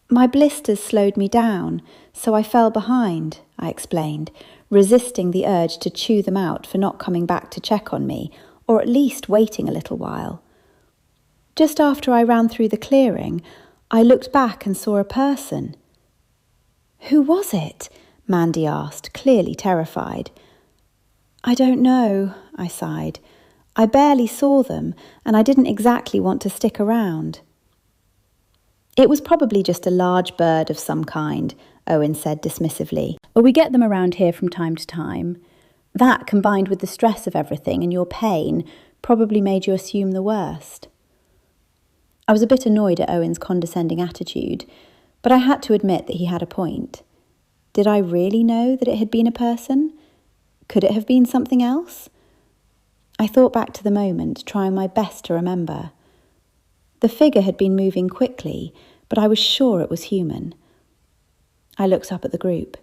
"My blisters slowed me down, so I fell behind," I explained, resisting the urge to chew them out for not coming back to check on me, or at least waiting a little while. Just after I ran through the clearing, I looked back and saw a person. "Who was it?" Mandy asked, clearly terrified. "I don't know," I sighed. "I barely saw them, and I didn't exactly want to stick around." "It was probably just a large bird of some kind," Owen said dismissively. "We get them around here from time to time. That, combined with the stress of everything and your pain, probably made you assume the worst." I was a bit annoyed at Owen's condescending attitude, but I had to admit that he had a point. Did I really know that it had been a person? Could it have been something else? I thought back to the moment, trying my best to remember. The figure had been moving quickly, but I was sure it was human. I looked up at the group.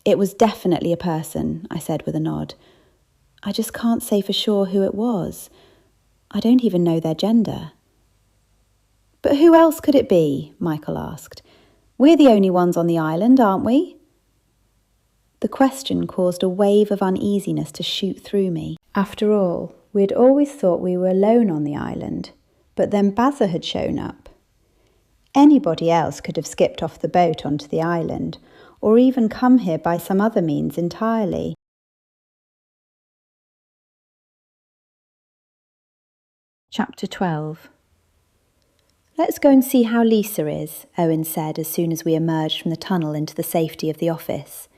"It was definitely a person," I said with a nod. "I just can't say for sure who it was. I don't even know their gender." "But who else could it be?" Michael asked. "We're the only ones on the island, aren't we?" The question caused a wave of uneasiness to shoot through me. After all, we'd always thought we were alone on the island, but then Bazza had shown up. Anybody else could have skipped off the boat onto the island, or even come here by some other means entirely. Chapter 12. "Let's go and see how Lisa is," Owen said as soon as we emerged from the tunnel into the safety of the office.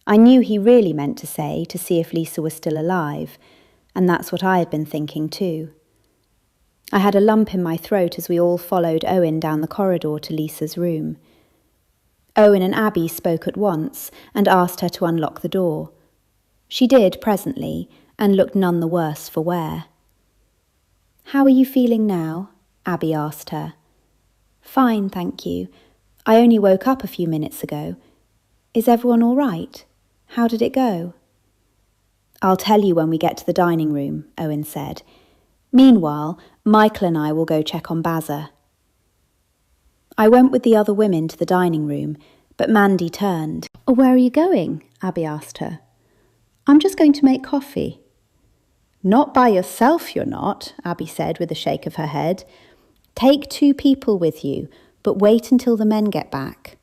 I knew he really meant to say to see if Lisa was still alive, and that's what I had been thinking too. I had a lump in my throat as we all followed Owen down the corridor to Lisa's room. Owen and Abby spoke at once and asked her to unlock the door. She did presently, and looked none the worse for wear. "How are you feeling now?" Abby asked her. "Fine, thank you. I only woke up a few minutes ago. Is everyone all right? How did it go?" "I'll tell you when we get to the dining room," Owen said. "Meanwhile, Michael and I will go check on Bazza." I went with the other women to the dining room, but Mandy turned. "Where are you going?" Abby asked her. "I'm just going to make coffee." "Not by yourself, you're not," Abby said with a shake of her head. "Take 2 people with you, but wait until the men get back."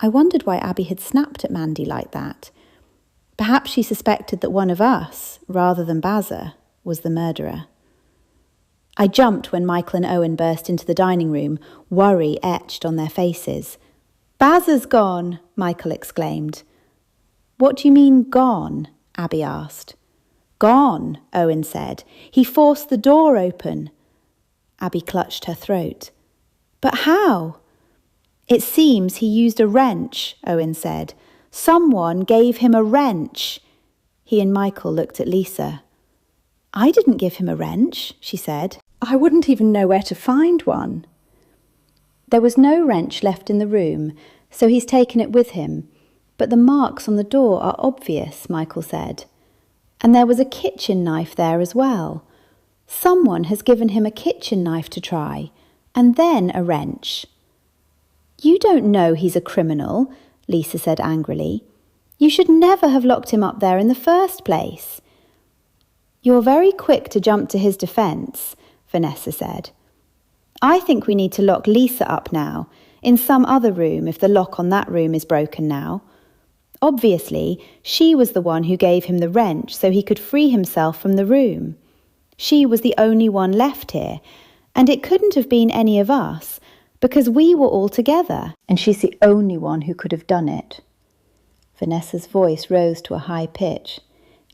I wondered why Abby had snapped at Mandy like that. Perhaps she suspected that one of us, rather than Bazza, was the murderer. I jumped when Michael and Owen burst into the dining room, worry etched on their faces. "Baz has gone," Michael exclaimed. "What do you mean, gone?" Abby asked. "Gone," Owen said. "He forced the door open." Abby clutched her throat. "But how?" "It seems he used a wrench," Owen said. "Someone gave him a wrench." He and Michael looked at Lisa. "I didn't give him a wrench," she said. "I wouldn't even know where to find one." "There was no wrench left in the room, so he's taken it with him. But the marks on the door are obvious," Michael said. "And there was a kitchen knife there as well. Someone has given him a kitchen knife to try, and then a wrench." "You don't know he's a criminal," Lisa said angrily. "You should never have locked him up there in the first place." "You're very quick to jump to his defence," Vanessa said. "I think we need to lock Lisa up now, in some other room if the lock on that room is broken now. Obviously, she was the one who gave him the wrench so he could free himself from the room. She was the only one left here, and it couldn't have been any of us, because we were all together, and she's the only one who could have done it." Vanessa's voice rose to a high pitch.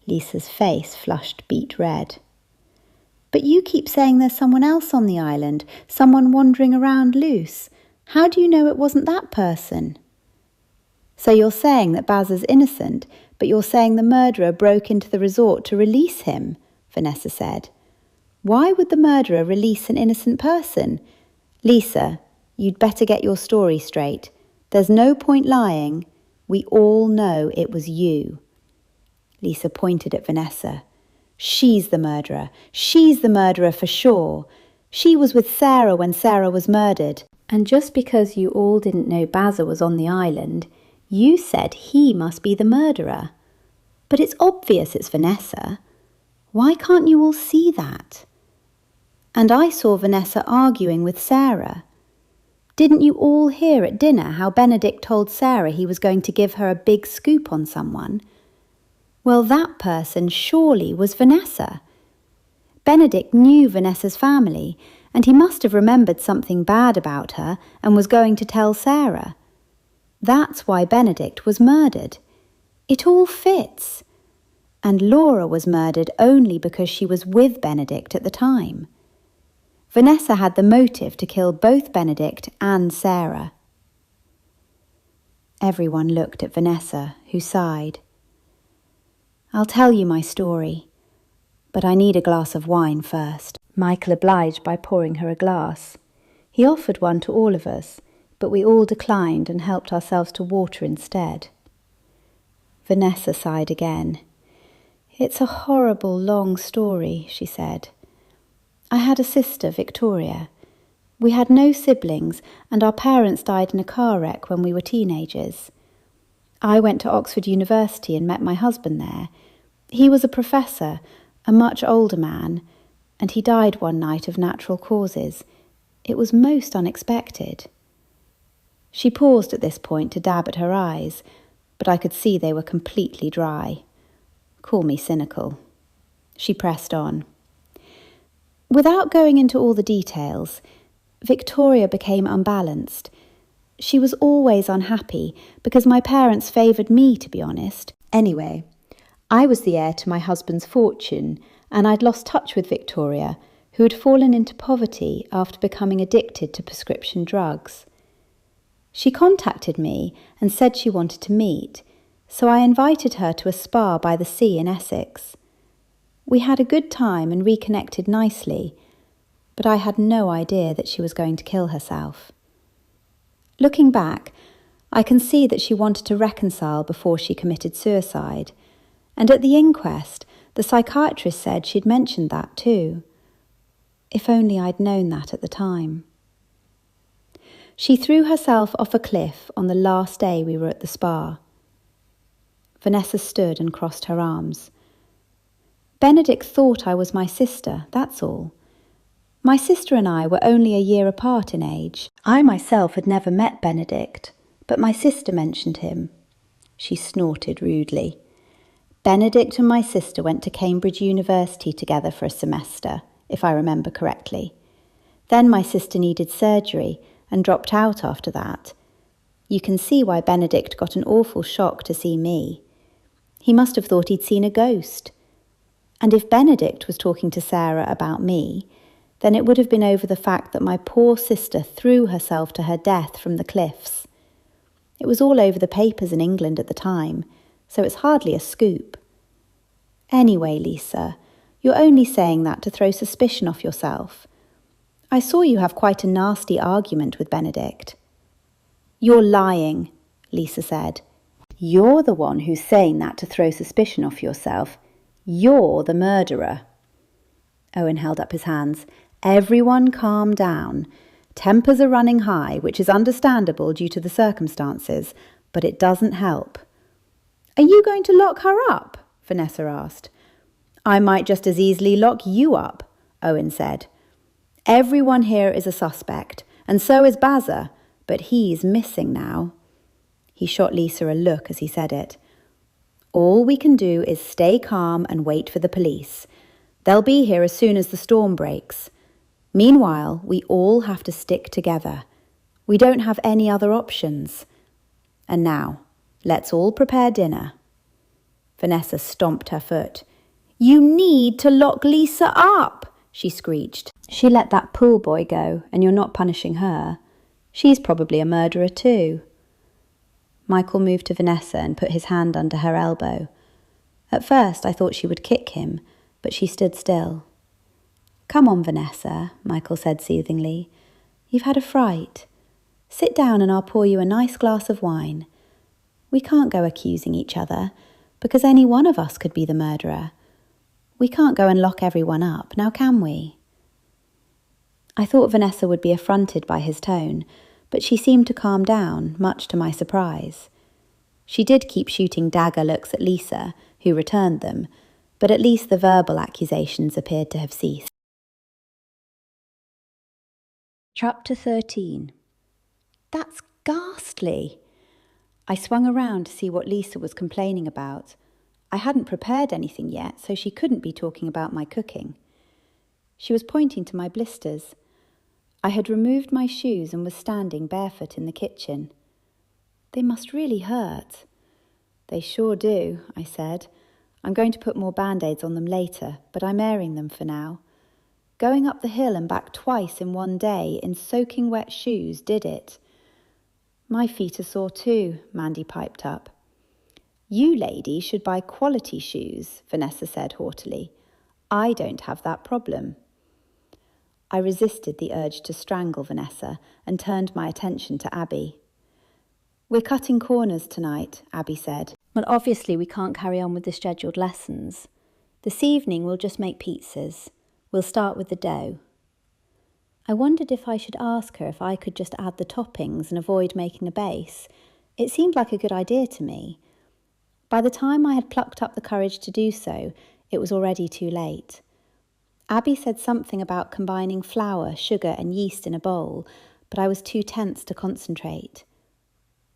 Lisa's face flushed beet red. "But you keep saying there's someone else on the island, someone wandering around loose. How do you know it wasn't that person?" "So you're saying that Baz is innocent, but you're saying the murderer broke into the resort to release him," Vanessa said. "Why would the murderer release an innocent person? Lisa, you'd better get your story straight. There's no point lying. We all know it was you." Lisa pointed at Vanessa. "She's the murderer. She's the murderer for sure. She was with Sarah when Sarah was murdered. And just because you all didn't know Bazza was on the island, you said he must be the murderer. But it's obvious it's Vanessa. Why can't you all see that? And I saw Vanessa arguing with Sarah. Didn't you all hear at dinner how Benedict told Sarah he was going to give her a big scoop on someone? Well, that person surely was Vanessa. Benedict knew Vanessa's family, and he must have remembered something bad about her and was going to tell Sarah. That's why Benedict was murdered. It all fits. And Laura was murdered only because she was with Benedict at the time. Vanessa had the motive to kill both Benedict and Sarah. Everyone looked at Vanessa, who sighed. "I'll tell you my story, but I need a glass of wine first." Michael obliged by pouring her a glass. He offered one to all of us, but we all declined and helped ourselves to water instead. Vanessa sighed again. "It's a horrible, long story," she said. "I had a sister, Victoria. We had no siblings, and our parents died in a car wreck when we were teenagers. I went to Oxford University and met my husband there. He was a professor, a much older man, and he died one night of natural causes. It was most unexpected." She paused at this point to dab at her eyes, but I could see they were completely dry. Call me cynical. She pressed on. "Without going into all the details, Victoria became unbalanced. She was always unhappy because my parents favoured me, to be honest. Anyway, I was the heir to my husband's fortune, and I'd lost touch with Victoria, who had fallen into poverty after becoming addicted to prescription drugs. She contacted me and said she wanted to meet, so I invited her to a spa by the sea in Essex. We had a good time and reconnected nicely, but I had no idea that she was going to kill herself. Looking back, I can see that she wanted to reconcile before she committed suicide, and at the inquest, the psychiatrist said she'd mentioned that too. If only I'd known that at the time. She threw herself off a cliff on the last day we were at the spa. Vanessa stood and crossed her arms. Benedict thought I was my sister, that's all. My sister and I were only a year apart in age. I myself had never met Benedict, but my sister mentioned him. She snorted rudely. Benedict and my sister went to Cambridge University together for a semester. if I remember correctly. Then my sister needed surgery and dropped out after that. You can see why Benedict got an awful shock to see me. He must have thought he'd seen a ghost. And if Benedict was talking to Sarah about me, then it would have been over the fact that my poor sister threw herself to her death from the cliffs. It was all over the papers in England at the time, so it's hardly a scoop. Anyway, Lisa, you're only saying that to throw suspicion off yourself. I saw you have quite a nasty argument with Benedict. You're lying, Lisa said. You're the one who's saying that to throw suspicion off yourself. You're the murderer. Owen held up his hands. Everyone calm down. Tempers are running high, which is understandable due to the circumstances, but it doesn't help. Are you going to lock her up? Vanessa asked. I might just as easily lock you up, Owen said. Everyone here is a suspect, and so is Bazza, but he's missing now. He shot Lisa a look as he said it. All we can do is stay calm and wait for the police. They'll be here as soon as the storm breaks. Meanwhile, we all have to stick together. We don't have any other options. And now, let's all prepare dinner. Vanessa stomped her foot. You need to lock Lisa up, she screeched. She let that pool boy go, and you're not punishing her. She's probably a murderer too. Michael moved to Vanessa and put his hand under her elbow. At first I thought she would kick him, but she stood still. Come on, Vanessa, Michael said soothingly. You've had a fright. Sit down and I'll pour you a nice glass of wine. We can't go accusing each other, because any one of us could be the murderer. We can't go and lock everyone up, now can we? I thought Vanessa would be affronted by his tone, but she seemed to calm down, much to my surprise. She did keep shooting dagger looks at Lisa, who returned them, but at least the verbal accusations appeared to have ceased. Chapter 13. That's ghastly. I swung around to see what Lisa was complaining about. I hadn't prepared anything yet, so she couldn't be talking about my cooking. She was pointing to my blisters. I had removed my shoes and was standing barefoot in the kitchen. They must really hurt. They sure do, I said. I'm going to put more band-aids on them later, but I'm airing them for now. Going up the hill and back twice in one day in soaking wet shoes did it. My feet are sore too, Mandy piped up. You ladies should buy quality shoes, Vanessa said haughtily. I don't have that problem. I resisted the urge to strangle Vanessa and turned my attention to Abby. We're cutting corners tonight, Abby said. Well, obviously we can't carry on with the scheduled lessons. This evening we'll just make pizzas. We'll start with the dough. I wondered if I should ask her if I could just add the toppings and avoid making a base. It seemed like a good idea to me. By the time I had plucked up the courage to do so, it was already too late. Abby said something about combining flour, sugar and yeast in a bowl, but I was too tense to concentrate.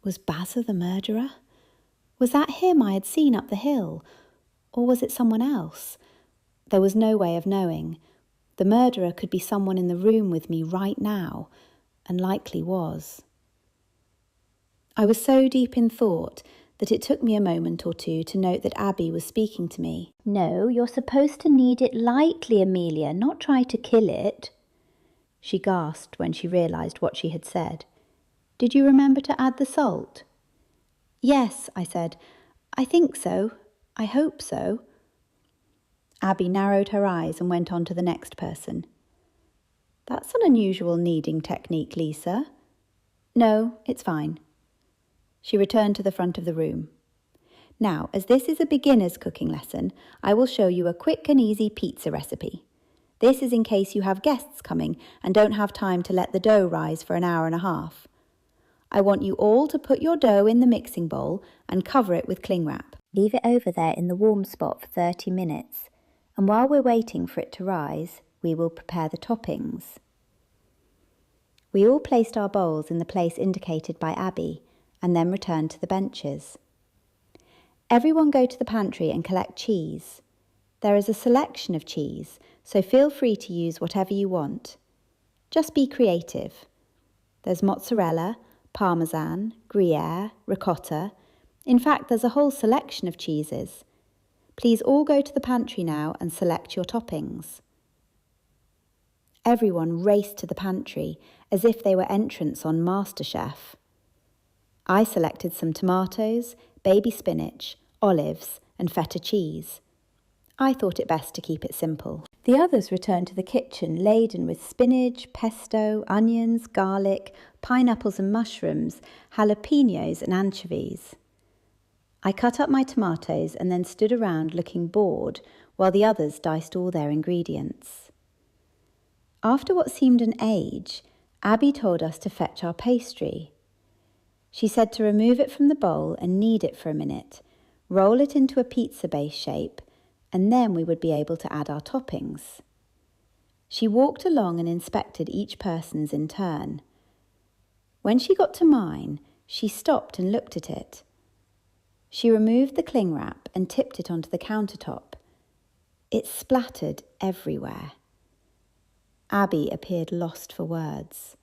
Was Bazza the murderer? Was that him I had seen up the hill? Or was it someone else? There was no way of knowing. The murderer could be someone in the room with me right now, and likely was. I was so deep in thought that it took me a moment or two to note that Abby was speaking to me. No, you're supposed to knead it lightly, Amelia, not try to kill it. She gasped when she realised what she had said. Did you remember to add the salt? Yes, I said. I think so. I hope so. Abby narrowed her eyes and went on to the next person. That's an unusual kneading technique, Lisa. No, it's fine. She returned to the front of the room. Now, as this is a beginner's cooking lesson, I will show you a quick and easy pizza recipe. This is in case you have guests coming and don't have time to let the dough rise for an hour and a half. I want you all to put your dough in the mixing bowl and cover it with cling wrap. Leave it over there in the warm spot for 30 minutes. And while we're waiting for it to rise, we will prepare the toppings. We all placed our bowls in the place indicated by Abby, and then returned to the benches. Everyone go to the pantry and collect cheese. There is a selection of cheese, so feel free to use whatever you want. Just be creative. There's mozzarella, parmesan, Gruyere, ricotta. In fact, there's a whole selection of cheeses. Please all go to the pantry now and select your toppings. Everyone raced to the pantry as if they were entrants on MasterChef. I selected some tomatoes, baby spinach, olives, and feta cheese. I thought it best to keep it simple. The others returned to the kitchen laden with spinach, pesto, onions, garlic, pineapples and mushrooms, jalapenos and anchovies. I cut up my tomatoes and then stood around looking bored while the others diced all their ingredients. After what seemed an age, Abby told us to fetch our pastry. She said to remove it from the bowl and knead it for a minute, roll it into a pizza base shape, and then we would be able to add our toppings. She walked along and inspected each person's in turn. When she got to mine, she stopped and looked at it. She removed the cling wrap and tipped it onto the countertop. It splattered everywhere. Abby appeared lost for words.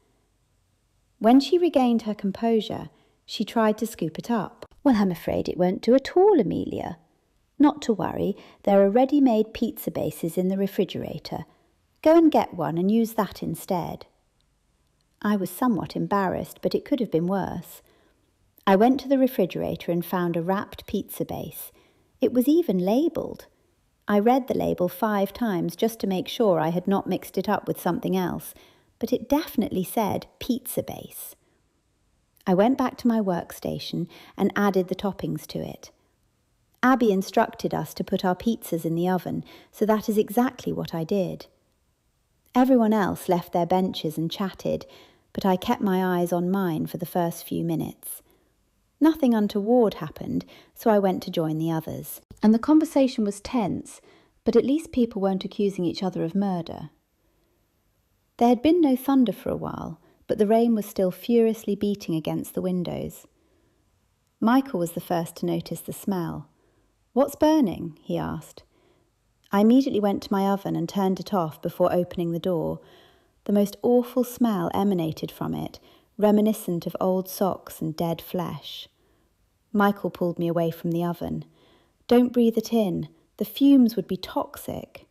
When she regained her composure, she tried to scoop it up. "Well, I'm afraid it won't do at all, Amelia." "Not to worry, there are ready-made pizza bases in the refrigerator. Go and get one and use that instead." I was somewhat embarrassed, but it could have been worse. I went to the refrigerator and found a wrapped pizza base. It was even labelled. I read the label 5 times just to make sure I had not mixed it up with something else, but it definitely said pizza base. I went back to my workstation and added the toppings to it. Abby instructed us to put our pizzas in the oven, so that is exactly what I did. Everyone else left their benches and chatted, but I kept my eyes on mine for the first few minutes. Nothing untoward happened, so I went to join the others. And the conversation was tense, but at least people weren't accusing each other of murder. There had been no thunder for a while, but the rain was still furiously beating against the windows. Michael was the first to notice the smell. "What's burning?" he asked. I immediately went to my oven and turned it off before opening the door. The most awful smell emanated from it, reminiscent of old socks and dead flesh. Michael pulled me away from the oven. "Don't breathe it in. The fumes would be toxic."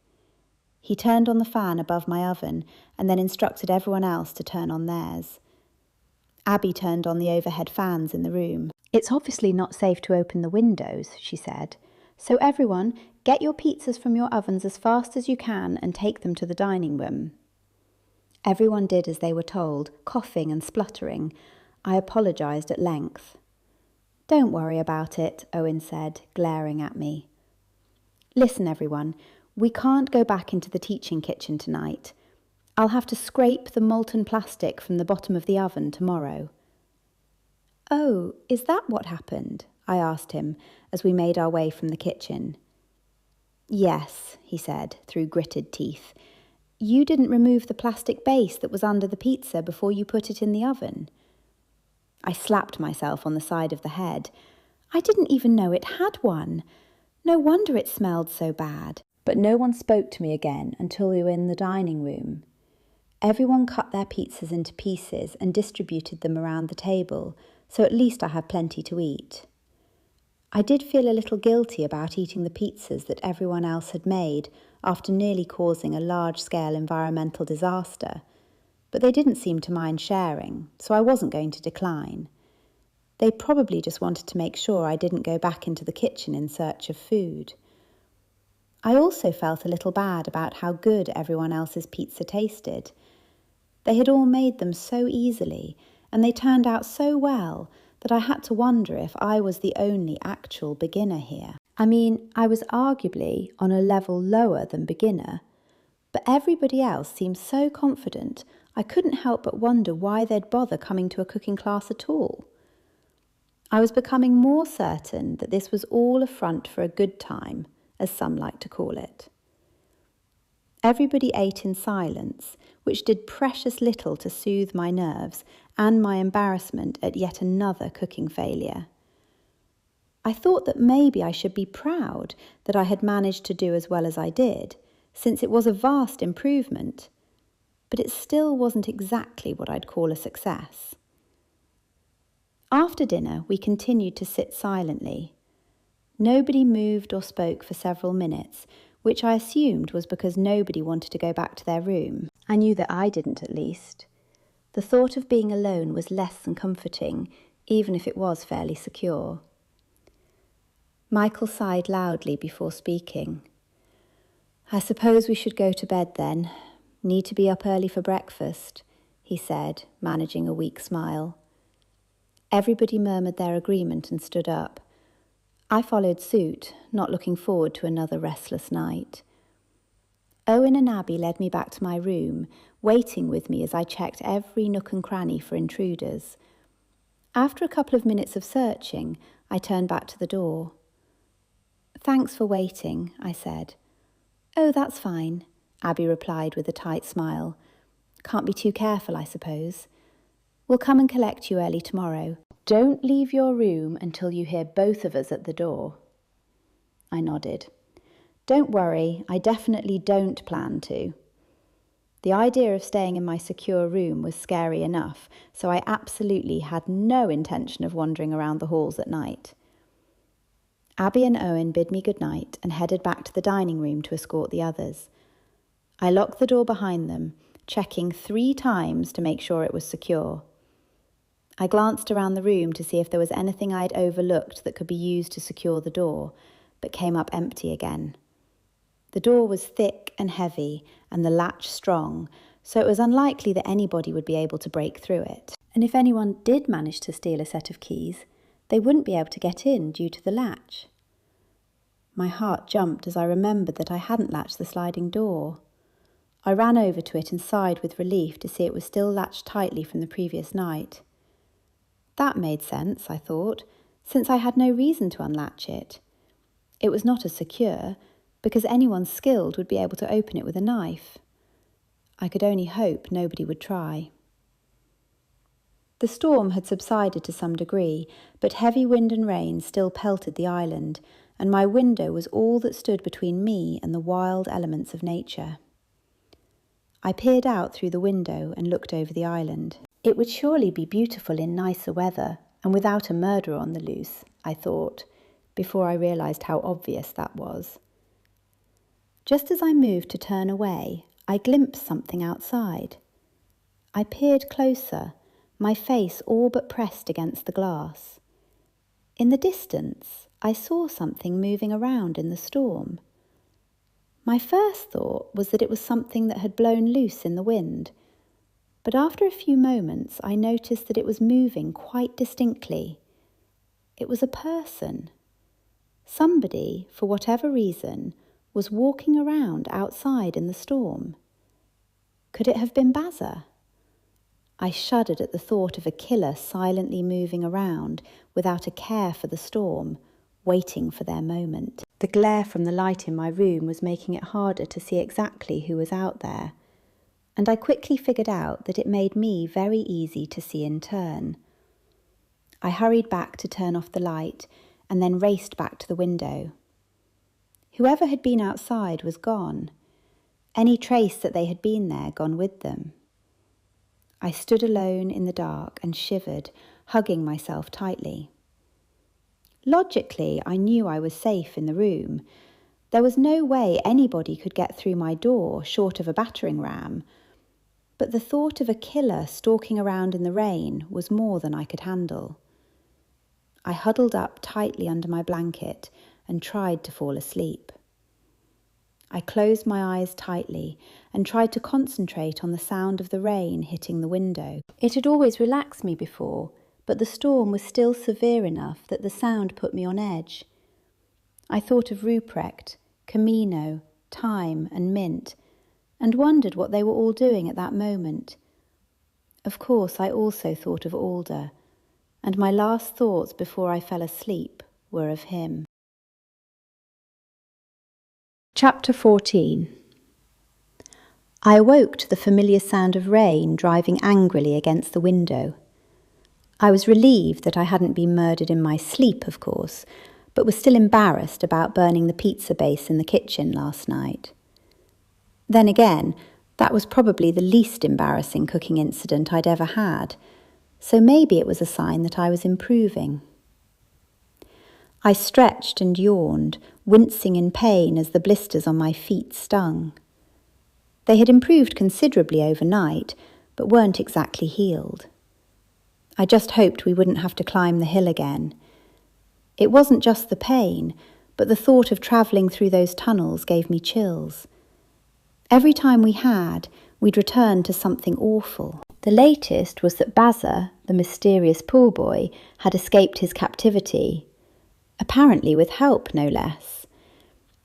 He turned on the fan above my oven and then instructed everyone else to turn on theirs. Abby turned on the overhead fans in the room. "It's obviously not safe to open the windows," she said. "So everyone, get your pizzas from your ovens as fast as you can and take them to the dining room." Everyone did as they were told, coughing and spluttering. I apologised at length. "Don't worry about it," Owen said, glaring at me. "Listen, everyone, we can't go back into the teaching kitchen tonight. I'll have to scrape the molten plastic from the bottom of the oven tomorrow." "Oh, is that what happened?" I asked him as we made our way from the kitchen. "Yes," he said through gritted teeth. "You didn't remove the plastic base that was under the pizza before you put it in the oven." I slapped myself on the side of the head. I didn't even know it had one. No wonder it smelled so bad. But no one spoke to me again until we were in the dining room. Everyone cut their pizzas into pieces and distributed them around the table, so at least I had plenty to eat. I did feel a little guilty about eating the pizzas that everyone else had made after nearly causing a large-scale environmental disaster, but they didn't seem to mind sharing, so I wasn't going to decline. They probably just wanted to make sure I didn't go back into the kitchen in search of food. I also felt a little bad about how good everyone else's pizza tasted. They had all made them so easily, and they turned out so well that I had to wonder if I was the only actual beginner here. I mean, I was arguably on a level lower than beginner, but everybody else seemed so confident I couldn't help but wonder why they'd bother coming to a cooking class at all. I was becoming more certain that this was all a front for a good time, as some like to call it. Everybody ate in silence, which did precious little to soothe my nerves and my embarrassment at yet another cooking failure. I thought that maybe I should be proud that I had managed to do as well as I did, since it was a vast improvement, but it still wasn't exactly what I'd call a success. After dinner, we continued to sit silently. Nobody moved or spoke for several minutes, which I assumed was because nobody wanted to go back to their room. I knew that I didn't, at least. The thought of being alone was less than comforting, even if it was fairly secure. Michael sighed loudly before speaking. "I suppose we should go to bed then. Need to be up early for breakfast," he said, managing a weak smile. Everybody murmured their agreement and stood up. I followed suit, not looking forward to another restless night. Owen and Abby led me back to my room, waiting with me as I checked every nook and cranny for intruders. After a couple of minutes of searching, I turned back to the door. "Thanks for waiting," I said. "Oh, that's fine," Abby replied with a tight smile. "Can't be too careful, I suppose. We'll come and collect you early tomorrow. Don't leave your room until you hear both of us at the door." I nodded. "Don't worry, I definitely don't plan to." The idea of staying in my secure room was scary enough, so I absolutely had no intention of wandering around the halls at night. Abby and Owen bid me goodnight and headed back to the dining room to escort the others. I locked the door behind them, checking 3 times to make sure it was secure. I glanced around the room to see if there was anything I'd overlooked that could be used to secure the door, but came up empty again. The door was thick and heavy and the latch strong, so it was unlikely that anybody would be able to break through it. And if anyone did manage to steal a set of keys, they wouldn't be able to get in due to the latch. My heart jumped as I remembered that I hadn't latched the sliding door. I ran over to it and sighed with relief to see it was still latched tightly from the previous night. That made sense, I thought, since I had no reason to unlatch it. It was not as secure, because anyone skilled would be able to open it with a knife. I could only hope nobody would try. The storm had subsided to some degree, but heavy wind and rain still pelted the island, and my window was all that stood between me and the wild elements of nature. I peered out through the window and looked over the island. It would surely be beautiful in nicer weather and without a murderer on the loose, I thought, before I realised how obvious that was. Just as I moved to turn away, I glimpsed something outside. I peered closer, my face all but pressed against the glass. In the distance, I saw something moving around in the storm. My first thought was that it was something that had blown loose in the wind, but after a few moments I noticed that it was moving quite distinctly. It was a person. Somebody, for whatever reason, was walking around outside in the storm. Could it have been Bazza? I shuddered at the thought of a killer silently moving around without a care for the storm, waiting for their moment. The glare from the light in my room was making it harder to see exactly who was out there, and I quickly figured out that it made me very easy to see in turn. I hurried back to turn off the light and then raced back to the window. Whoever had been outside was gone, any trace that they had been there gone with them. I stood alone in the dark and shivered, hugging myself tightly. Logically, I knew I was safe in the room. There was no way anybody could get through my door short of a battering ram, but the thought of a killer stalking around in the rain was more than I could handle. I huddled up tightly under my blanket and tried to fall asleep. I closed my eyes tightly and tried to concentrate on the sound of the rain hitting the window. It had always relaxed me before, but the storm was still severe enough that the sound put me on edge. I thought of Ruprecht, Camino, Thyme and Mint, and wondered what they were all doing at that moment. Of course, I also thought of Alder, and my last thoughts before I fell asleep were of him. Chapter 14. I awoke to the familiar sound of rain driving angrily against the window. I was relieved that I hadn't been murdered in my sleep, of course, but was still embarrassed about burning the pizza base in the kitchen last night. Then again, that was probably the least embarrassing cooking incident I'd ever had, so maybe it was a sign that I was improving. I stretched and yawned, wincing in pain as the blisters on my feet stung. They had improved considerably overnight, but weren't exactly healed. I just hoped we wouldn't have to climb the hill again. It wasn't just the pain, but the thought of travelling through those tunnels gave me chills. Every time we'd return to something awful. The latest was that Bazza, the mysterious pool boy, had escaped his captivity, apparently with help, no less.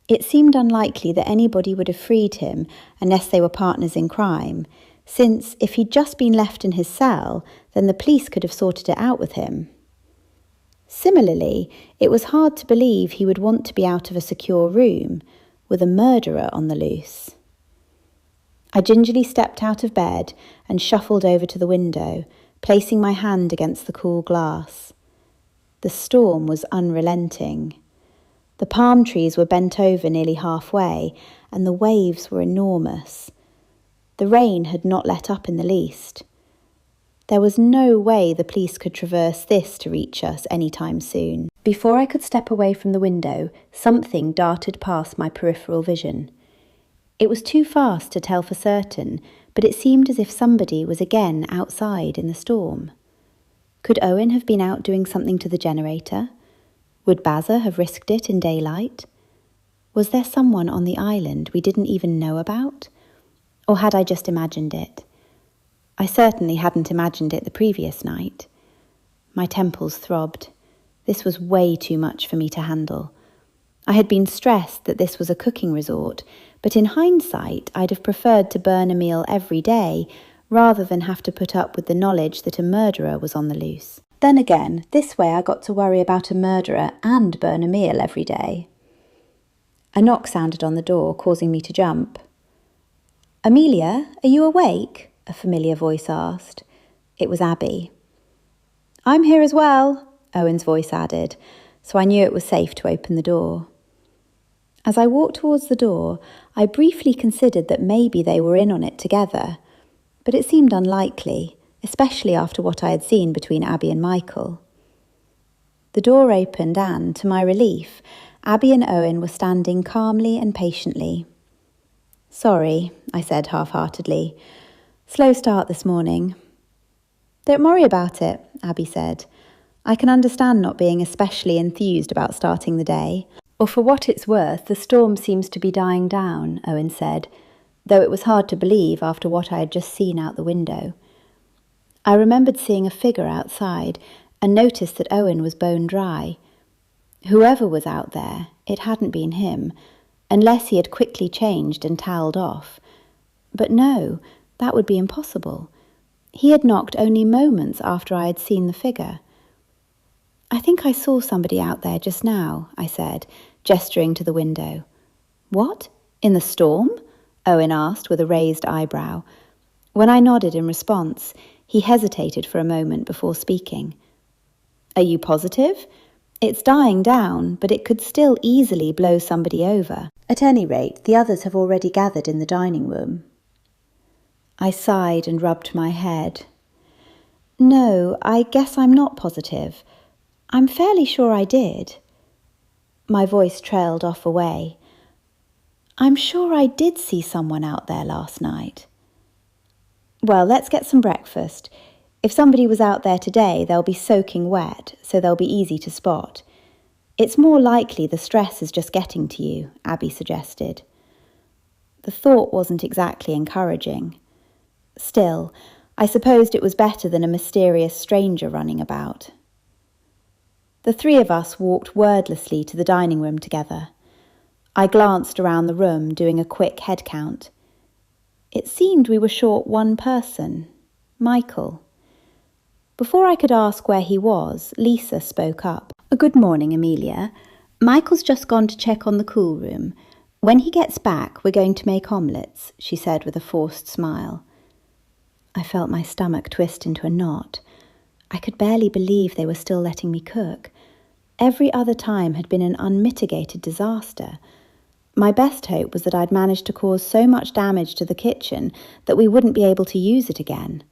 It seemed unlikely that anybody would have freed him unless they were partners in crime, since if he'd just been left in his cell, then the police could have sorted it out with him. Similarly, it was hard to believe he would want to be out of a secure room, with a murderer on the loose. I gingerly stepped out of bed and shuffled over to the window, placing my hand against the cool glass. The storm was unrelenting. The palm trees were bent over nearly halfway, and the waves were enormous. The rain had not let up in the least. There was no way the police could traverse this to reach us any time soon. Before I could step away from the window, something darted past my peripheral vision. It was too fast to tell for certain, but it seemed as if somebody was again outside in the storm. Could Owen have been out doing something to the generator? Would Bazza have risked it in daylight? Was there someone on the island we didn't even know about? Or had I just imagined it? I certainly hadn't imagined it the previous night. My temples throbbed. This was way too much for me to handle. I had been stressed that this was a cooking resort, but in hindsight I'd have preferred to burn a meal every day rather than have to put up with the knowledge that a murderer was on the loose. Then again, this way I got to worry about a murderer and burn a meal every day. A knock sounded on the door, causing me to jump. "Amelia, are you awake?" a familiar voice asked. It was Abby. "I'm here as well," Owen's voice added, so I knew it was safe to open the door. As I walked towards the door, I briefly considered that maybe they were in on it together, but it seemed unlikely, especially after what I had seen between Abby and Michael. The door opened and, to my relief, Abby and Owen were standing calmly and patiently. "Sorry," I said half-heartedly. "Slow start this morning." "Don't worry about it," Abby said. "I can understand not being especially enthused about starting the day." "Or for what it's worth, the storm seems to be dying down," Owen said, though it was hard to believe after what I had just seen out the window. I remembered seeing a figure outside and noticed that Owen was bone dry. Whoever was out there, it hadn't been him, unless he had quickly changed and toweled off. But no, that would be impossible. He had knocked only moments after I had seen the figure. "I think I saw somebody out there just now," I said, gesturing to the window. "What? In the storm?" Owen asked with a raised eyebrow. When I nodded in response, he hesitated for a moment before speaking. "Are you positive? It's dying down, but it could still easily blow somebody over. At any rate, the others have already gathered in the dining room." I sighed and rubbed my head. "No, I guess I'm not positive. I'm fairly sure I did." My voice trailed off away. "I'm sure I did see someone out there last night." "Well, let's get some breakfast. If somebody was out there today, they'll be soaking wet, so they'll be easy to spot. It's more likely the stress is just getting to you," Abby suggested. The thought wasn't exactly encouraging. Still, I supposed it was better than a mysterious stranger running about. The three of us walked wordlessly to the dining room together. I glanced around the room, doing a quick head count. It seemed we were short one person, Michael. Before I could ask where he was, Lisa spoke up. "Good morning, Amelia. Michael's just gone to check on the cool room. When he gets back, we're going to make omelettes," she said with a forced smile. I felt my stomach twist into a knot. I could barely believe they were still letting me cook. Every other time had been an unmitigated disaster. My best hope was that I'd managed to cause so much damage to the kitchen that we wouldn't be able to use it again.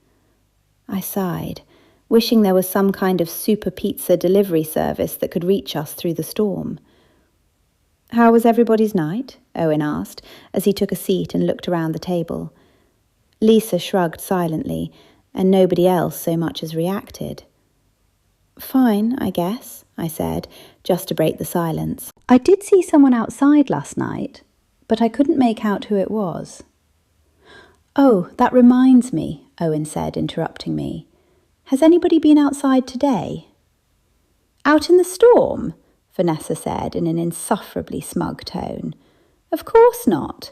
I sighed, wishing there was some kind of super pizza delivery service that could reach us through the storm. "How was everybody's night?" Owen asked, as he took a seat and looked around the table. Lisa shrugged silently, and nobody else so much as reacted. "Fine, I guess," I said, just to break the silence. "I did see someone outside last night, but I couldn't make out who it was." "Oh, that reminds me," Owen said, interrupting me. "Has anybody been outside today?" "Out in the storm?" Vanessa said in an insufferably smug tone. "Of course not.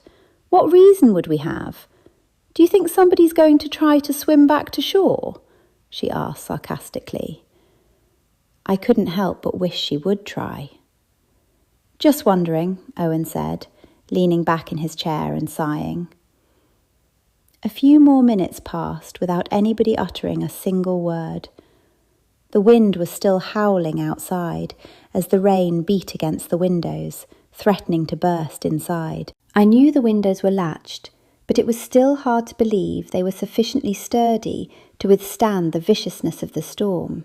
What reason would we have? Do you think somebody's going to try to swim back to shore?" she asked sarcastically. I couldn't help but wish she would try. "Just wondering," Owen said, leaning back in his chair and sighing. A few more minutes passed without anybody uttering a single word. The wind was still howling outside as the rain beat against the windows, threatening to burst inside. I knew the windows were latched, but it was still hard to believe they were sufficiently sturdy to withstand the viciousness of the storm.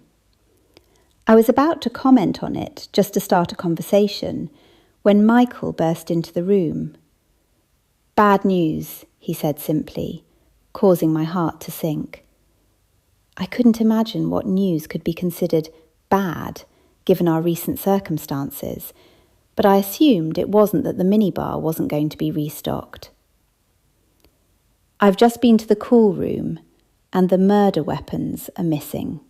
I was about to comment on it, just to start a conversation, when Michael burst into the room. "Bad news," he said simply, causing my heart to sink. I couldn't imagine what news could be considered bad, given our recent circumstances, but I assumed it wasn't that the minibar wasn't going to be restocked. "I've just been to the cool room, and the murder weapons are missing."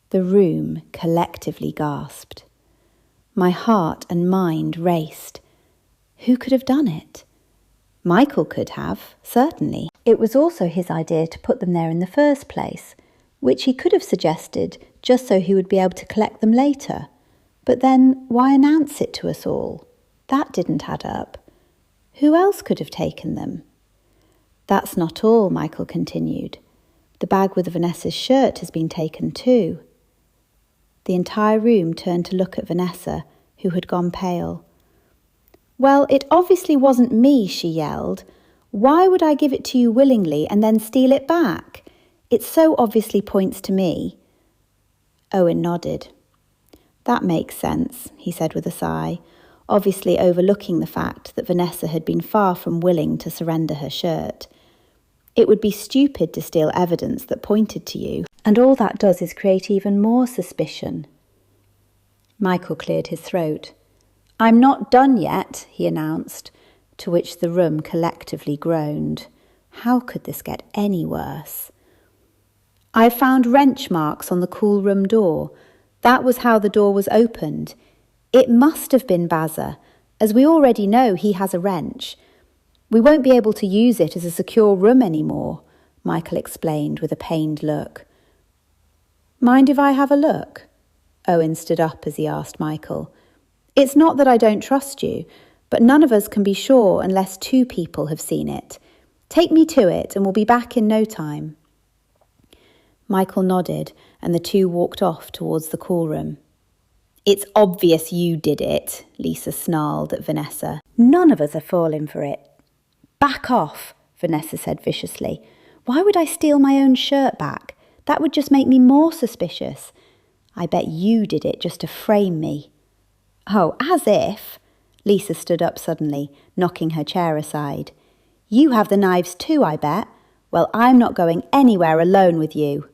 The room collectively gasped. My heart and mind raced. Who could have done it? Michael could have, certainly. It was also his idea to put them there in the first place, which he could have suggested just so he would be able to collect them later. But then, why announce it to us all? That didn't add up. Who else could have taken them? "That's not all," Michael continued. "The bag with Vanessa's shirt has been taken too." The entire room turned to look at Vanessa, who had gone pale. "Well, it obviously wasn't me," she yelled. "Why would I give it to you willingly and then steal it back? It so obviously points to me." Owen nodded. "That makes sense," he said with a sigh, obviously overlooking the fact that Vanessa had been far from willing to surrender her shirt. "It would be stupid to steal evidence that pointed to you, and all that does is create even more suspicion." Michael cleared his throat. "I'm not done yet," he announced, to which the room collectively groaned. How could this get any worse? "I found wrench marks on the cool room door. That was how the door was opened. It must have been Bazza, as we already know he has a wrench. We won't be able to use it as a secure room anymore," Michael explained with a pained look. "Mind if I have a look?" Owen stood up as he asked Michael. "It's not that I don't trust you, but none of us can be sure unless 2 people have seen it. Take me to it and we'll be back in no time." Michael nodded and the 2 walked off towards the cool room. "It's obvious you did it," Lisa snarled at Vanessa. "None of us are falling for it." "Back off," Vanessa said viciously. "Why would I steal my own shirt back? That would just make me more suspicious. I bet you did it just to frame me." "Oh, as if." Lisa stood up suddenly, knocking her chair aside. "You have the knives too, I bet. Well, I'm not going anywhere alone with you."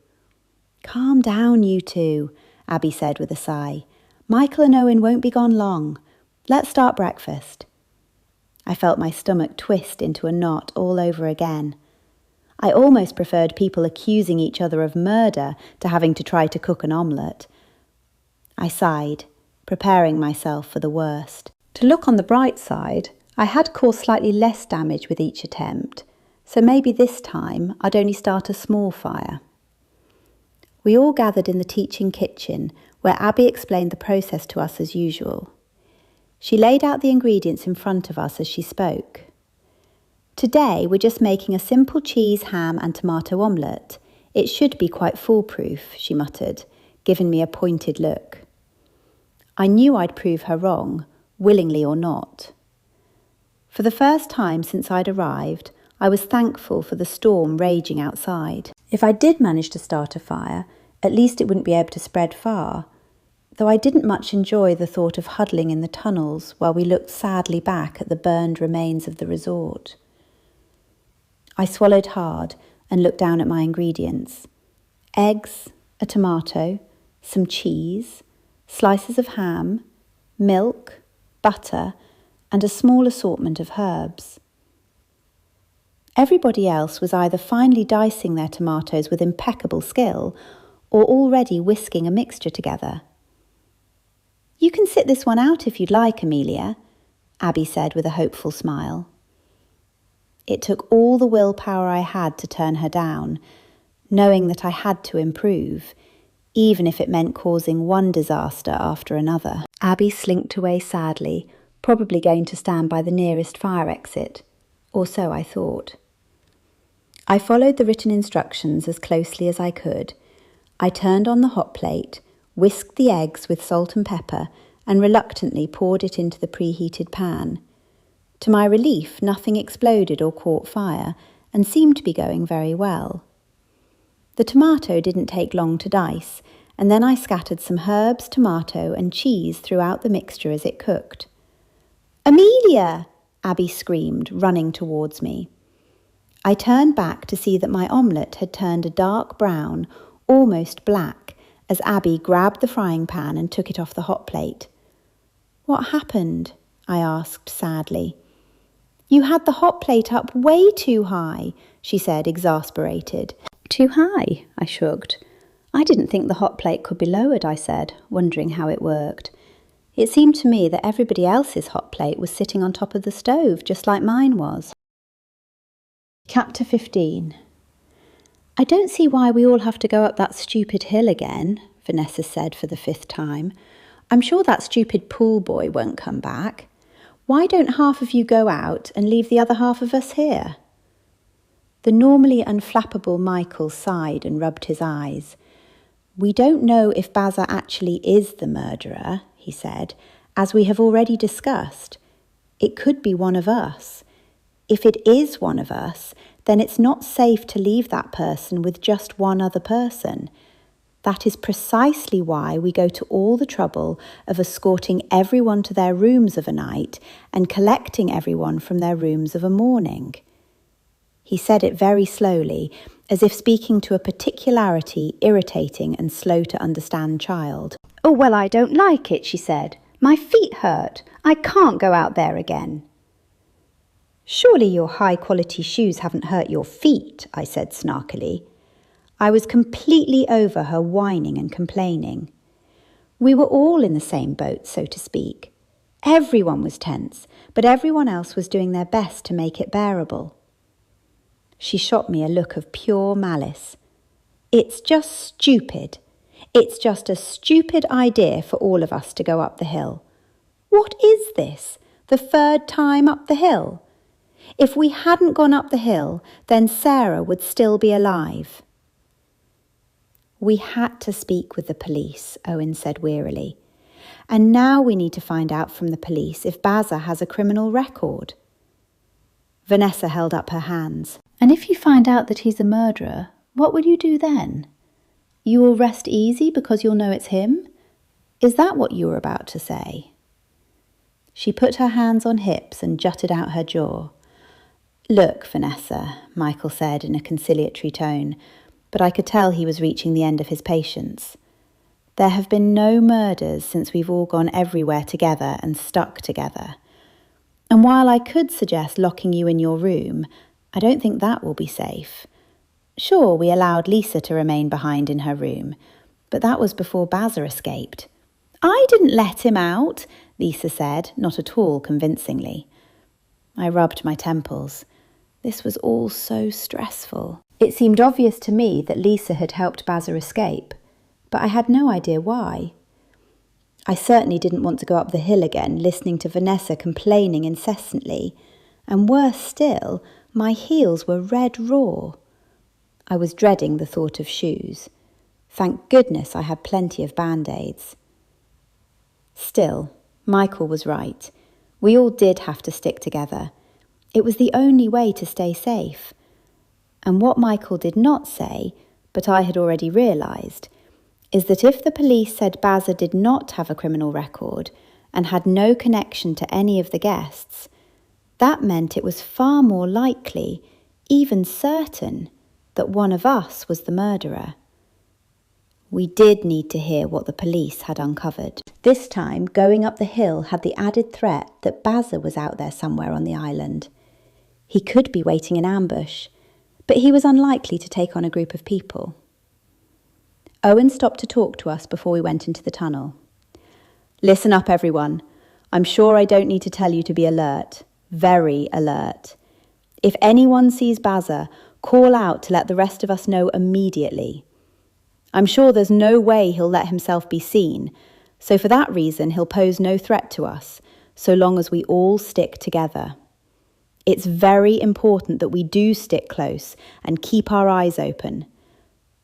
"Calm down, you 2, Abby said with a sigh. "Michael and Owen won't be gone long. Let's start breakfast." I felt my stomach twist into a knot all over again. I almost preferred people accusing each other of murder to having to try to cook an omelette. I sighed, preparing myself for the worst. To look on the bright side, I had caused slightly less damage with each attempt, so maybe this time I'd only start a small fire. We all gathered in the teaching kitchen, where Abby explained the process to us as usual. She laid out the ingredients in front of us as she spoke. "Today we're just making a simple cheese, ham and tomato omelette. It should be quite foolproof," she muttered, giving me a pointed look. I knew I'd prove her wrong, willingly or not. For the first time since I'd arrived, I was thankful for the storm raging outside. If I did manage to start a fire, at least it wouldn't be able to spread far, though I didn't much enjoy the thought of huddling in the tunnels while we looked sadly back at the burned remains of the resort. I swallowed hard and looked down at my ingredients. Eggs, a tomato, some cheese, slices of ham, milk, butter, and a small assortment of herbs. Everybody else was either finely dicing their tomatoes with impeccable skill or already whisking a mixture together. "You can sit this one out if you'd like, Amelia," Abby said with a hopeful smile. It took all the willpower I had to turn her down, knowing that I had to improve, even if it meant causing one disaster after another. Abby slinked away sadly, probably going to stand by the nearest fire exit, or so I thought. I followed the written instructions as closely as I could. I turned on the hot plate, whisked the eggs with salt and pepper, and reluctantly poured it into the preheated pan. To my relief, nothing exploded or caught fire, and seemed to be going very well. The tomato didn't take long to dice, and then I scattered some herbs, tomato, and cheese throughout the mixture as it cooked. "Amelia!" Abby screamed, running towards me. I turned back to see that my omelette had turned a dark brown, almost black, as Abby grabbed the frying pan and took it off the hot plate. "What happened?" I asked sadly. "You had the hot plate up way too high," she said, exasperated. "Too high?" I shrugged. "I didn't think the hot plate could be lowered," I said, wondering how it worked. It seemed to me that everybody else's hot plate was sitting on top of the stove, just like mine was. Chapter 15. "I don't see why we all have to go up that stupid hill again," Vanessa said for the 5th time. "I'm sure that stupid pool boy won't come back. Why don't half of you go out and leave the other half of us here?" The normally unflappable Michael sighed and rubbed his eyes. "We don't know if Bazza actually is the murderer," he said, "as we have already discussed. It could be one of us. If it is one of us, then it's not safe to leave that person with just one other person. That is precisely why we go to all the trouble of escorting everyone to their rooms of a night and collecting everyone from their rooms of a morning." He said it very slowly, as if speaking to a particularity irritating and slow to understand child. "Oh, well, I don't like it," she said. "My feet hurt. I can't go out there again." "Surely your high-quality shoes haven't hurt your feet," I said snarkily. I was completely over her whining and complaining. We were all in the same boat, so to speak. Everyone was tense, but everyone else was doing their best to make it bearable. She shot me a look of pure malice. "It's just stupid. It's just a stupid idea for all of us to go up the hill. What is this? The 3rd time up the hill? If we hadn't gone up the hill, then Sarah would still be alive." "We had to speak with the police," Owen said wearily. "And now we need to find out from the police if Bazza has a criminal record." Vanessa held up her hands. "And if you find out that he's a murderer, what will you do then? You will rest easy because you'll know it's him? Is that what you were about to say?" She put her hands on hips and jutted out her jaw. "Look, Vanessa," Michael said in a conciliatory tone, but I could tell he was reaching the end of his patience. "There have been no murders since we've all gone everywhere together and stuck together. And while I could suggest locking you in your room, I don't think that will be safe. Sure, we allowed Lisa to remain behind in her room, but that was before Bazza escaped." "I didn't let him out," Lisa said, not at all convincingly. I rubbed my temples. This was all so stressful. It seemed obvious to me that Lisa had helped Bazza escape, but I had no idea why. I certainly didn't want to go up the hill again, listening to Vanessa complaining incessantly, and worse still, my heels were red raw. I was dreading the thought of shoes. Thank goodness I had plenty of Band-Aids. Still, Michael was right. We all did have to stick together. It was the only way to stay safe. And what Michael did not say, but I had already realised, is that if the police said Bazza did not have a criminal record and had no connection to any of the guests, that meant it was far more likely, even certain, that one of us was the murderer. We did need to hear what the police had uncovered. This time, going up the hill had the added threat that Bazza was out there somewhere on the island. He could be waiting in ambush, but he was unlikely to take on a group of people. Owen stopped to talk to us before we went into the tunnel. Listen up, everyone. I'm sure I don't need to tell you to be alert. Very alert. If anyone sees Bazza, call out to let the rest of us know immediately. I'm sure there's no way he'll let himself be seen, so for that reason he'll pose no threat to us, so long as we all stick together. It's very important that we do stick close and keep our eyes open.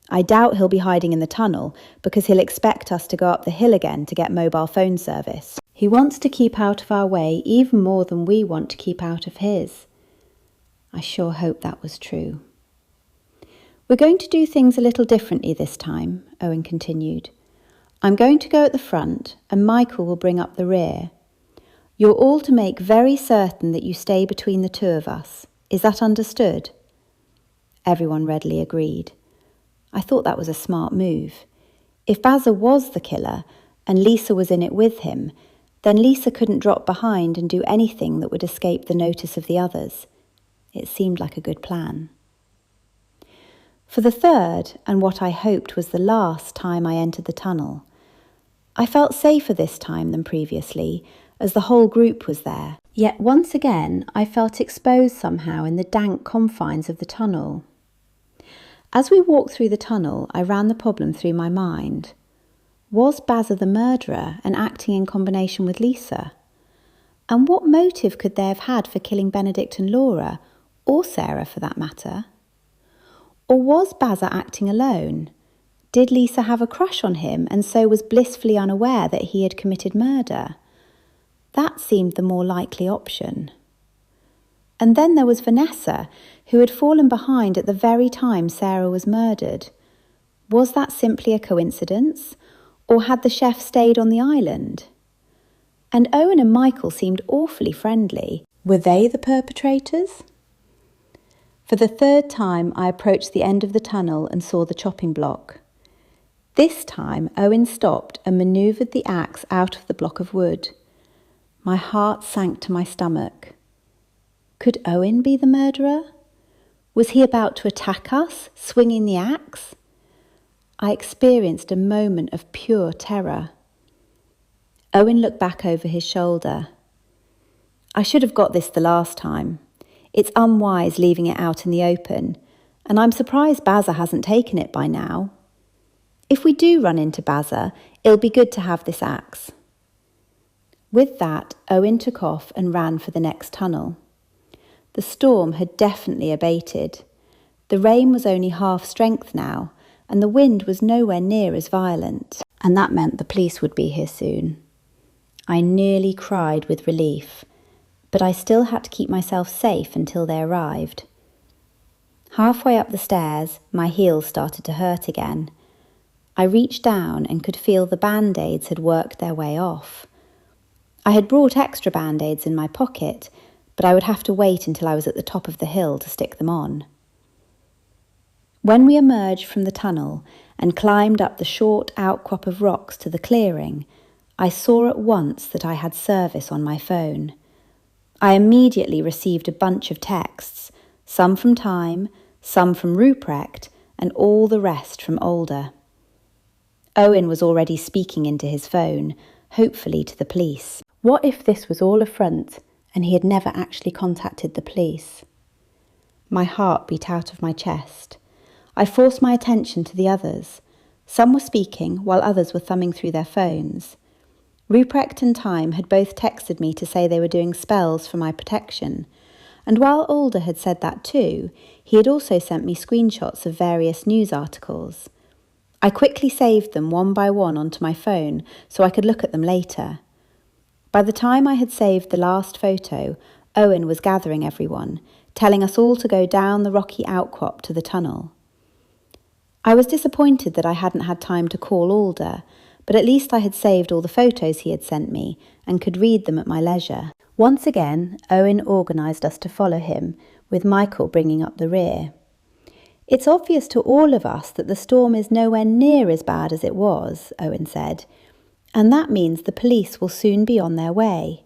I doubt he'll be hiding in the tunnel because he'll expect us to go up the hill again to get mobile phone service. He wants to keep out of our way even more than we want to keep out of his. I sure hope that was true. We're going to do things a little differently this time, Owen continued. I'm going to go at the front and Michael will bring up the rear. You're all to make very certain that you stay between the two of us. Is that understood? Everyone readily agreed. I thought that was a smart move. If Bazza was the killer and Lisa was in it with him, then Lisa couldn't drop behind and do anything that would escape the notice of the others. It seemed like a good plan. For the third, and what I hoped was the last time I entered the tunnel, I felt safer this time than previously, as the whole group was there. Yet once again, I felt exposed somehow in the dank confines of the tunnel. As we walked through the tunnel, I ran the problem through my mind. Was Bazza the murderer and acting in combination with Lisa? And what motive could they have had for killing Benedict and Laura, or Sarah for that matter? Or was Bazza acting alone? Did Lisa have a crush on him and so was blissfully unaware that he had committed murder? That seemed the more likely option. And then there was Vanessa, who had fallen behind at the very time Sarah was murdered. Was that simply a coincidence? Or had the chef stayed on the island? And Owen and Michael seemed awfully friendly. Were they the perpetrators? For the third time, I approached the end of the tunnel and saw the chopping block. This time, Owen stopped and manoeuvred the axe out of the block of wood. My heart sank to my stomach. Could Owen be the murderer? Was he about to attack us, swinging the axe? I experienced a moment of pure terror. Owen looked back over his shoulder. I should have got this the last time. It's unwise leaving it out in the open, and I'm surprised Bazza hasn't taken it by now. If we do run into Bazza, it'll be good to have this axe. With that, Owen took off and ran for the next tunnel. The storm had definitely abated. The rain was only half strength now, and the wind was nowhere near as violent, and that meant the police would be here soon. I nearly cried with relief, but I still had to keep myself safe until they arrived. Halfway up the stairs, my heels started to hurt again. I reached down and could feel the band-aids had worked their way off. I had brought extra band-aids in my pocket, but I would have to wait until I was at the top of the hill to stick them on. When we emerged from the tunnel and climbed up the short outcrop of rocks to the clearing, I saw at once that I had service on my phone. I immediately received a bunch of texts, some from Time, some from Ruprecht, and all the rest from Older. Owen was already speaking into his phone, hopefully to the police. What if this was all a front and he had never actually contacted the police? My heart beat out of my chest. I forced my attention to the others. Some were speaking while others were thumbing through their phones. Ruprecht and Time had both texted me to say they were doing spells for my protection, and while Older had said that too, he had also sent me screenshots of various news articles. I quickly saved them one by one onto my phone so I could look at them later. By the time I had saved the last photo, Owen was gathering everyone, telling us all to go down the rocky outcrop to the tunnel. I was disappointed that I hadn't had time to call Alder, but at least I had saved all the photos he had sent me and could read them at my leisure. Once again, Owen organised us to follow him, with Michael bringing up the rear. "It's obvious to all of us that the storm is nowhere near as bad as it was," Owen said, "and that means the police will soon be on their way.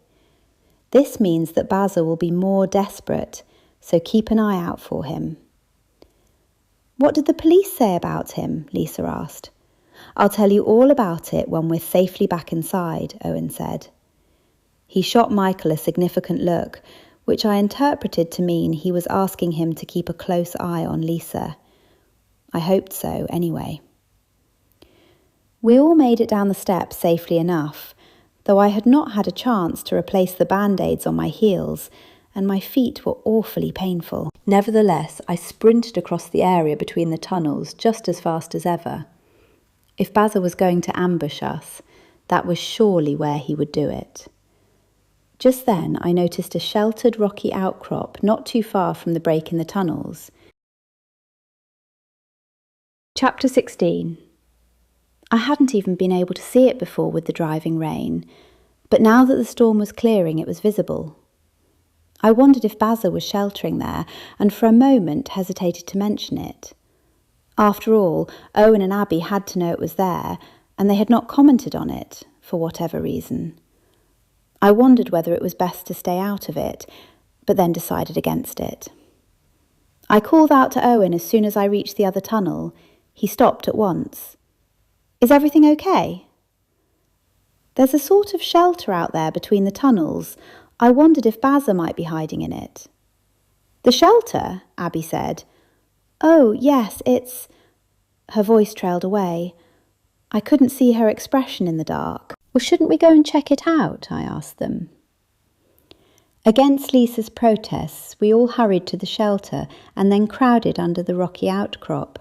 This means that Basil will be more desperate, so keep an eye out for him." "What did the police say about him?" Lisa asked. "I'll tell you all about it when we're safely back inside," Owen said. He shot Michael a significant look, which I interpreted to mean he was asking him to keep a close eye on Lisa. I hoped so, anyway. We all made it down the steps safely enough, though I had not had a chance to replace the band-aids on my heels, and my feet were awfully painful. Nevertheless, I sprinted across the area between the tunnels just as fast as ever. If Basil was going to ambush us, that was surely where he would do it. Just then, I noticed a sheltered rocky outcrop not too far from the break in the tunnels. Chapter 16. I hadn't even been able to see it before with the driving rain, but now that the storm was clearing, it was visible. I wondered if Basil was sheltering there, and for a moment hesitated to mention it. After all, Owen and Abby had to know it was there, and they had not commented on it, for whatever reason. I wondered whether it was best to stay out of it, but then decided against it. I called out to Owen as soon as I reached the other tunnel. He stopped at once. "Is everything okay?" "There's a sort of shelter out there between the tunnels. I wondered if Basil might be hiding in it." "The shelter?" Abby said. "Oh, yes, it's—" Her voice trailed away. I couldn't see her expression in the dark. "Well, shouldn't we go and check it out?" I asked them. Against Lisa's protests, we all hurried to the shelter and then crowded under the rocky outcrop.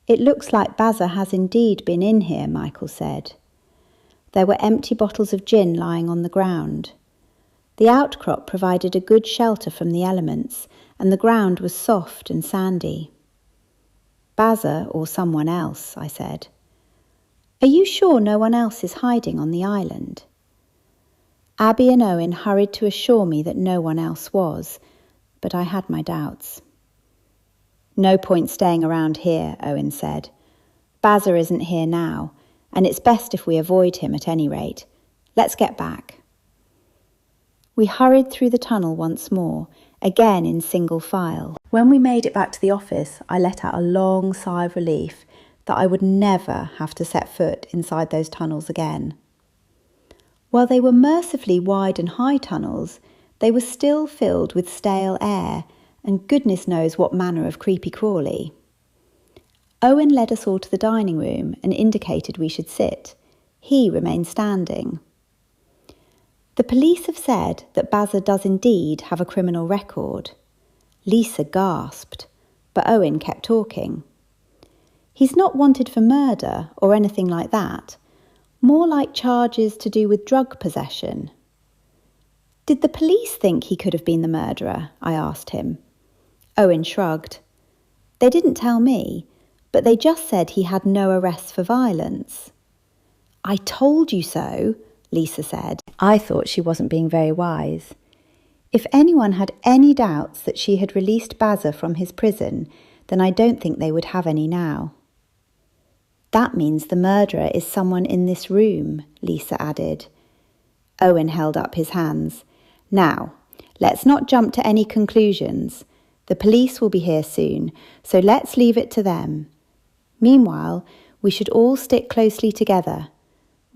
"It looks like Basil has indeed been in here," Michael said. There were empty bottles of gin lying on the ground. The outcrop provided a good shelter from the elements, and the ground was soft and sandy. "Basil or someone else," I said. "Are you sure no one else is hiding on the island?" Abby and Owen hurried to assure me that no one else was, but I had my doubts. "No point staying around here," Owen said. "Basil isn't here now, and it's best if we avoid him at any rate. Let's get back." We hurried through the tunnel once more, again in single file. When we made it back to the office, I let out a long sigh of relief that I would never have to set foot inside those tunnels again. While they were mercifully wide and high tunnels, they were still filled with stale air and goodness knows what manner of creepy-crawly. Owen led us all to the dining room and indicated we should sit. He remained standing. "The police have said that Basil does indeed have a criminal record." Lisa gasped, but Owen kept talking. "He's not wanted for murder or anything like that, more like charges to do with drug possession." "Did the police think he could have been the murderer?" I asked him. Owen shrugged. "They didn't tell me, but they just said he had no arrests for violence." "I told you so," Lisa said. I thought she wasn't being very wise. If anyone had any doubts that she had released Basil from his prison, then I don't think they would have any now. "That means the murderer is someone in this room," Lisa added. Owen held up his hands. "Now, let's not jump to any conclusions. The police will be here soon, so let's leave it to them. Meanwhile, we should all stick closely together.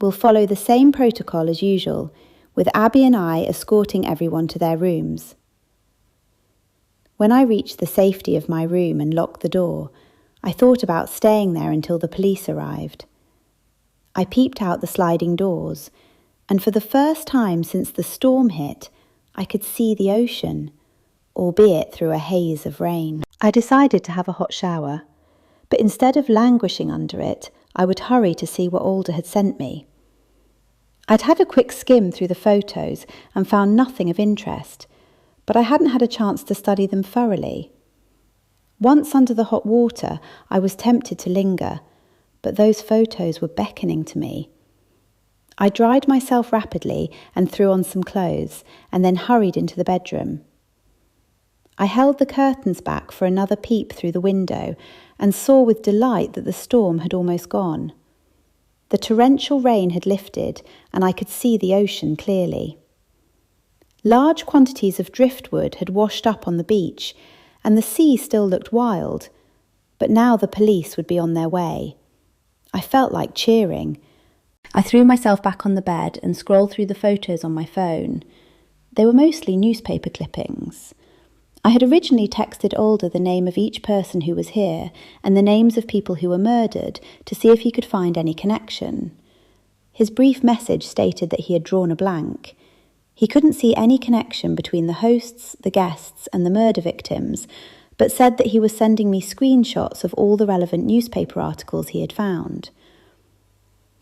We'll follow the same protocol as usual, with Abby and I escorting everyone to their rooms." When I reached the safety of my room and locked the door, I thought about staying there until the police arrived. I peeped out the sliding doors, and for the first time since the storm hit, I could see the ocean, albeit through a haze of rain. I decided to have a hot shower, But instead of languishing under it, I would hurry to see what Alder had sent me. I'd had a quick skim through the photos and found nothing of interest, but I hadn't had a chance to study them thoroughly. Once under the hot water, I was tempted to linger, but those photos were beckoning to me. I dried myself rapidly and threw on some clothes, and then hurried into the bedroom. I held the curtains back for another peep through the window and saw with delight that the storm had almost gone. The torrential rain had lifted, and I could see the ocean clearly. Large quantities of driftwood had washed up on the beach, and the sea still looked wild, but now the police would be on their way. I felt like cheering. I threw myself back on the bed and scrolled through the photos on my phone. They were mostly newspaper clippings. I had originally texted Alder the name of each person who was here and the names of people who were murdered to see if he could find any connection. His brief message stated that he had drawn a blank. He couldn't see any connection between the hosts, the guests, and the murder victims, but said that he was sending me screenshots of all the relevant newspaper articles he had found.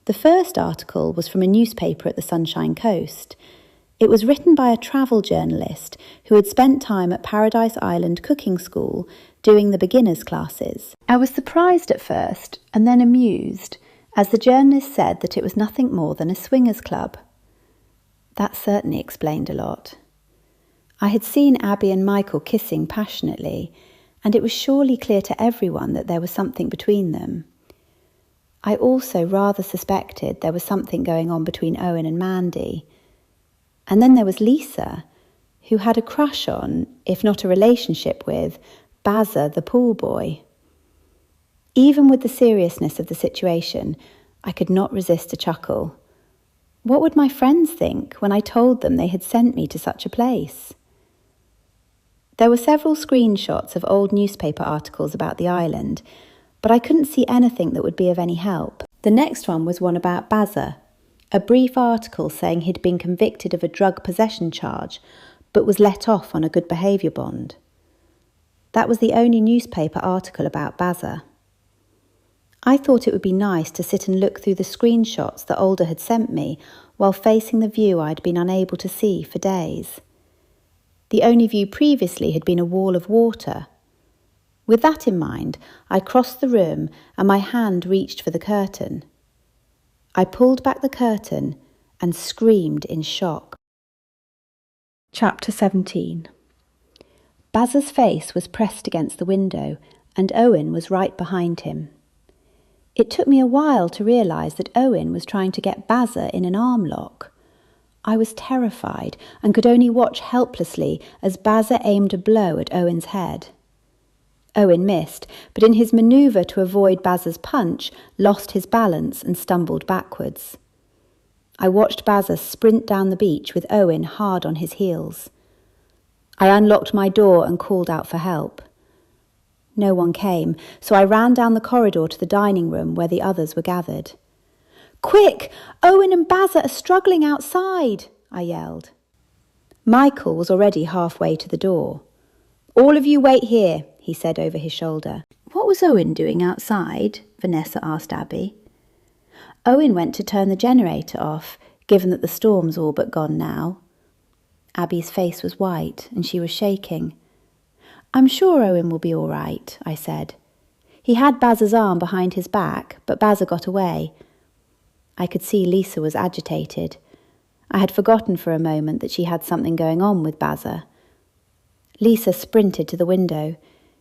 The first article was from a newspaper at the Sunshine Coast. It was written by a travel journalist who had spent time at Paradise Island Cooking School doing the beginners classes. I was surprised at first and then amused, as the journalist said that it was nothing more than a swingers club. That certainly explained a lot. I had seen Abby and Michael kissing passionately, and it was surely clear to everyone that there was something between them. I also rather suspected there was something going on between Owen and Mandy. And then there was Lisa, who had a crush on, if not a relationship with, Bazza the pool boy. Even with the seriousness of the situation, I could not resist a chuckle. What would my friends think when I told them they had sent me to such a place? There were several screenshots of old newspaper articles about the island, but I couldn't see anything that would be of any help. The next one was one about Bazza, a brief article saying he'd been convicted of a drug possession charge, but was let off on a good behaviour bond. That was the only newspaper article about Bazza. I thought it would be nice to sit and look through the screenshots that Alder had sent me while facing the view I'd been unable to see for days. The only view previously had been a wall of water. With that in mind, I crossed the room and my hand reached for the curtain. I pulled back the curtain and screamed in shock. Chapter 17. Bazza's face was pressed against the window, and Owen was right behind him. It took me a while to realise that Owen was trying to get Bazza in an arm lock. I was terrified and could only watch helplessly as Bazza aimed a blow at Owen's head. Owen missed, but in his manoeuvre to avoid Bazza's punch, lost his balance and stumbled backwards. I watched Bazza sprint down the beach with Owen hard on his heels. I unlocked my door and called out for help. No one came, so I ran down the corridor to the dining room where the others were gathered. "Quick! Owen and Bazza are struggling outside!" I yelled. Michael was already halfway to the door. "All of you wait here," he said over his shoulder. "What was Owen doing outside?" Vanessa asked Abby. "Owen went to turn the generator off, given that the storm's all but gone now." Abby's face was white and she was shaking. "I'm sure Owen will be all right," I said. "He had Bazza's arm behind his back, but Bazza got away." I could see Lisa was agitated. I had forgotten for a moment that she had something going on with Bazza. Lisa sprinted to the window.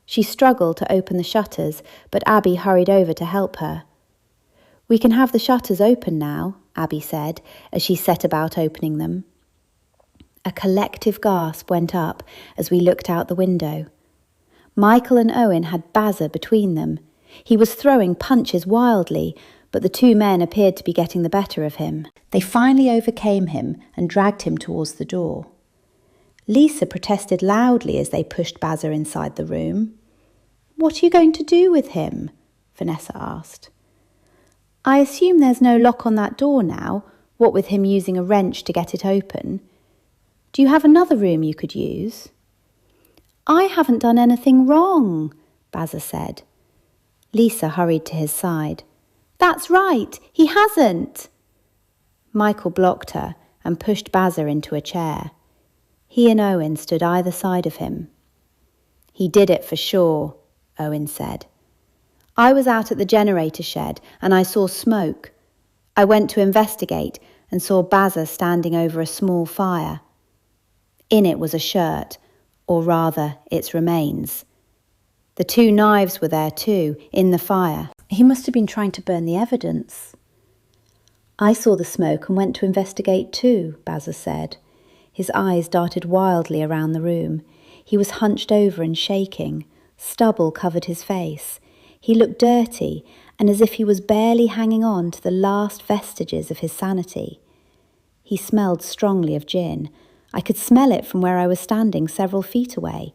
She struggled to open the shutters, but Abby hurried over to help her. "We can have the shutters open now," Abby said, as she set about opening them. A collective gasp went up as we looked out the window. Michael and Owen had Bazza between them. He was throwing punches wildly, but the two men appeared to be getting the better of him. They finally overcame him and dragged him towards the door. Lisa protested loudly as they pushed Bazza inside the room. "What are you going to do with him?" Vanessa asked. "I assume there's no lock on that door now, what with him using a wrench to get it open. Do you have another room you could use?" "I haven't done anything wrong," Bazza said. Lisa hurried to his side. "That's right, he hasn't!" Michael blocked her and pushed Bazza into a chair. He and Owen stood either side of him. "He did it for sure," Owen said. "I was out at the generator shed and I saw smoke. I went to investigate and saw Bazza standing over a small fire. In it was a shirt, or rather, its remains. The 2 knives were there too, in the fire. He must have been trying to burn the evidence." "I saw the smoke and went to investigate too," Bazza said. His eyes darted wildly around the room. He was hunched over and shaking. Stubble covered his face. He looked dirty and as if he was barely hanging on to the last vestiges of his sanity. He smelled strongly of gin. I could smell it from where I was standing several feet away.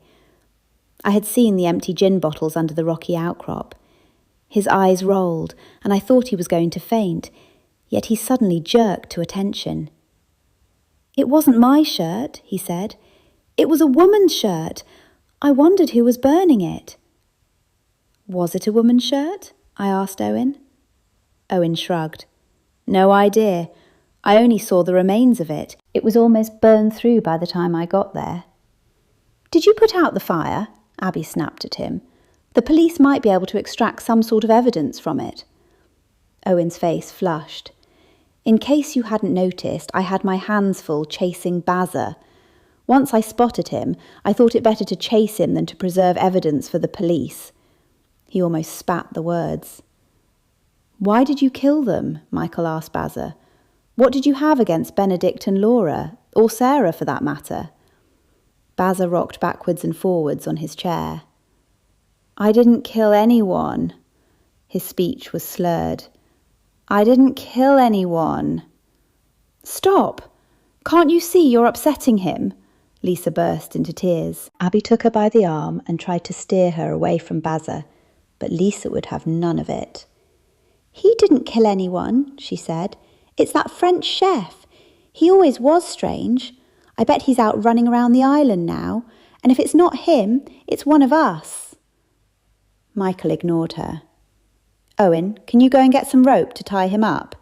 I had seen the empty gin bottles under the rocky outcrop. His eyes rolled, and I thought he was going to faint, yet he suddenly jerked to attention. "It wasn't my shirt," he said. "It was a woman's shirt. I wondered who was burning it." "Was it a woman's shirt?" I asked Owen. Owen shrugged. "No idea. I only saw the remains of it. It was almost burned through by the time I got there." "Did you put out the fire?" Abby snapped at him. "The police might be able to extract some sort of evidence from it." Owen's face flushed. "In case you hadn't noticed, I had my hands full chasing Bazza. Once I spotted him, I thought it better to chase him than to preserve evidence for the police." He almost spat the words. "Why did you kill them?" Michael asked Bazza. "What did you have against Benedict and Laura, or Sarah for that matter?" Bazza rocked backwards and forwards on his chair. "I didn't kill anyone." His speech was slurred. "I didn't kill anyone." "Stop! Can't you see you're upsetting him?" Lisa burst into tears. Abby took her by the arm and tried to steer her away from Bazza, but Lisa would have none of it. "He didn't kill anyone," she said. "It's that French chef. He always was strange. I bet he's out running around the island now, and if it's not him, it's one of us." Michael ignored her. "Owen, can you go and get some rope to tie him up?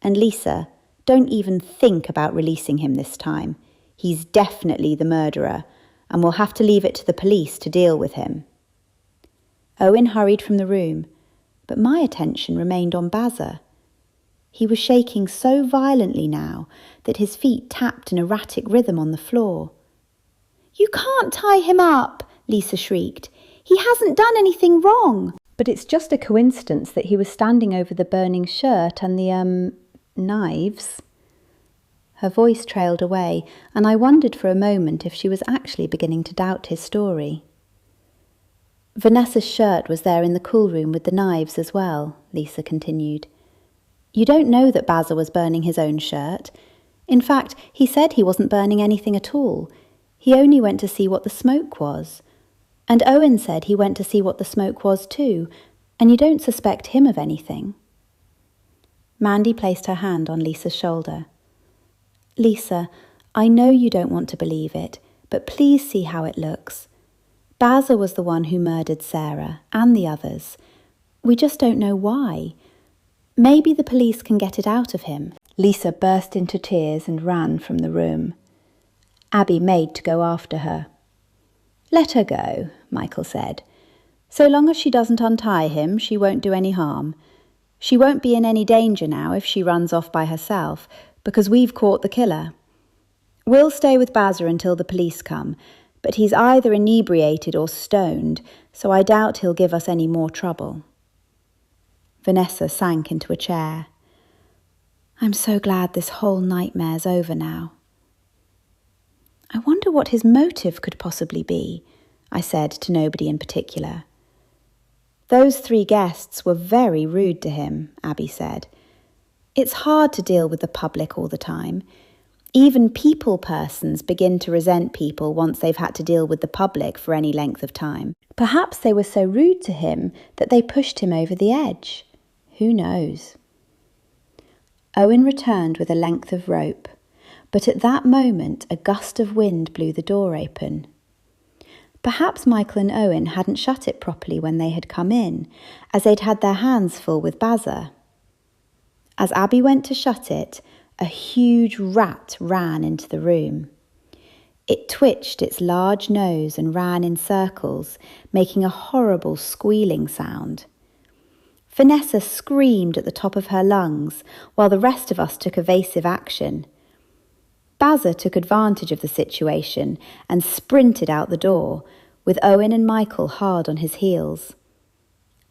And Lisa, don't even think about releasing him this time. He's definitely the murderer, and we'll have to leave it to the police to deal with him." Owen hurried from the room, but my attention remained on Bazza. He was shaking so violently now that his feet tapped an erratic rhythm on the floor. "You can't tie him up," Lisa shrieked. "He hasn't done anything wrong." "But it's just a coincidence that he was standing over the burning shirt and the, knives." Her voice trailed away, and I wondered for a moment if she was actually beginning to doubt his story. "Vanessa's shirt was there in the cool room with the knives as well," Lisa continued. "You don't know that Bazza was burning his own shirt. In fact, he said he wasn't burning anything at all. He only went to see what the smoke was. And Owen said he went to see what the smoke was too, and you don't suspect him of anything." Mandy placed her hand on Lisa's shoulder. "Lisa, I know you don't want to believe it, but please see how it looks. Bazza was the one who murdered Sarah and the others. We just don't know why. Maybe the police can get it out of him." Lisa burst into tears and ran from the room. Abby made to go after her. "Let her go," Michael said. "So long as she doesn't untie him, she won't do any harm. She won't be in any danger now if she runs off by herself, because we've caught the killer. We'll stay with Bazza until the police come, but he's either inebriated or stoned, so I doubt he'll give us any more trouble." Vanessa sank into a chair. "I'm so glad this whole nightmare's over now." "I wonder what his motive could possibly be," I said to nobody in particular. "Those 3 guests were very rude to him," Abby said. "It's hard to deal with the public all the time. Even people persons begin to resent people once they've had to deal with the public for any length of time. Perhaps they were so rude to him that they pushed him over the edge. Who knows?" Owen returned with a length of rope, but at that moment a gust of wind blew the door open. Perhaps Michael and Owen hadn't shut it properly when they had come in, as they'd had their hands full with Bazza. As Abby went to shut it, a huge rat ran into the room. It twitched its large nose and ran in circles, making a horrible squealing sound. Vanessa screamed at the top of her lungs, while the rest of us took evasive action. Bazza took advantage of the situation and sprinted out the door, with Owen and Michael hard on his heels.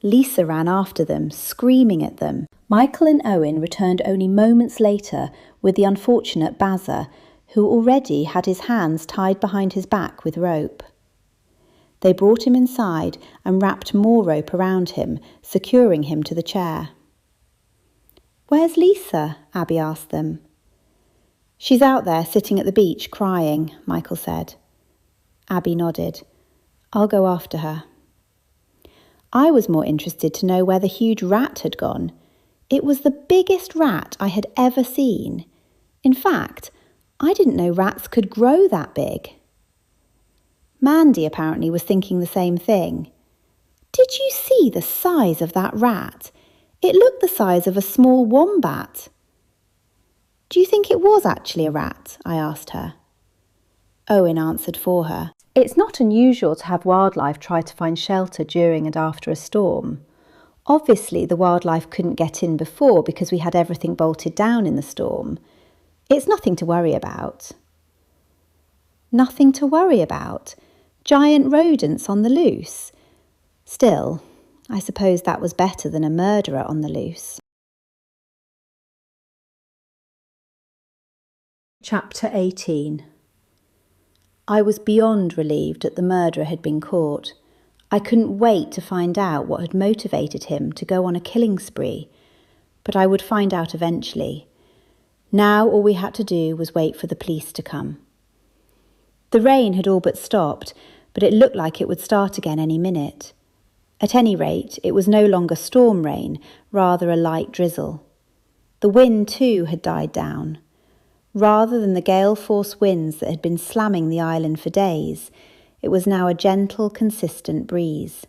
Lisa ran after them, screaming at them. Michael and Owen returned only moments later with the unfortunate Bazza, who already had his hands tied behind his back with rope. They brought him inside and wrapped more rope around him, securing him to the chair. "Where's Lisa?" Abby asked them. "She's out there sitting at the beach crying," Michael said. Abby nodded. "I'll go after her." I was more interested to know where the huge rat had gone. It was the biggest rat I had ever seen. In fact, I didn't know rats could grow that big. Mandy apparently was thinking the same thing. "Did you see the size of that rat? It looked the size of a small wombat." "Do you think it was actually a rat?" I asked her. Owen answered for her. It's not unusual to have wildlife try to find shelter during and after a storm. Obviously, the wildlife couldn't get in before because we had everything bolted down in the storm. It's nothing to worry about. Nothing to worry about? Giant rodents on the loose? Still, I suppose that was better than a murderer on the loose. Chapter 18. I was beyond relieved that the murderer had been caught. I couldn't wait to find out what had motivated him to go on a killing spree, but I would find out eventually. Now all we had to do was wait for the police to come. The rain had all but stopped, but it looked like it would start again any minute. At any rate, it was no longer storm rain, rather a light drizzle. The wind, too, had died down. Rather than the gale-force winds that had been slamming the island for days, it was now a gentle, consistent breeze.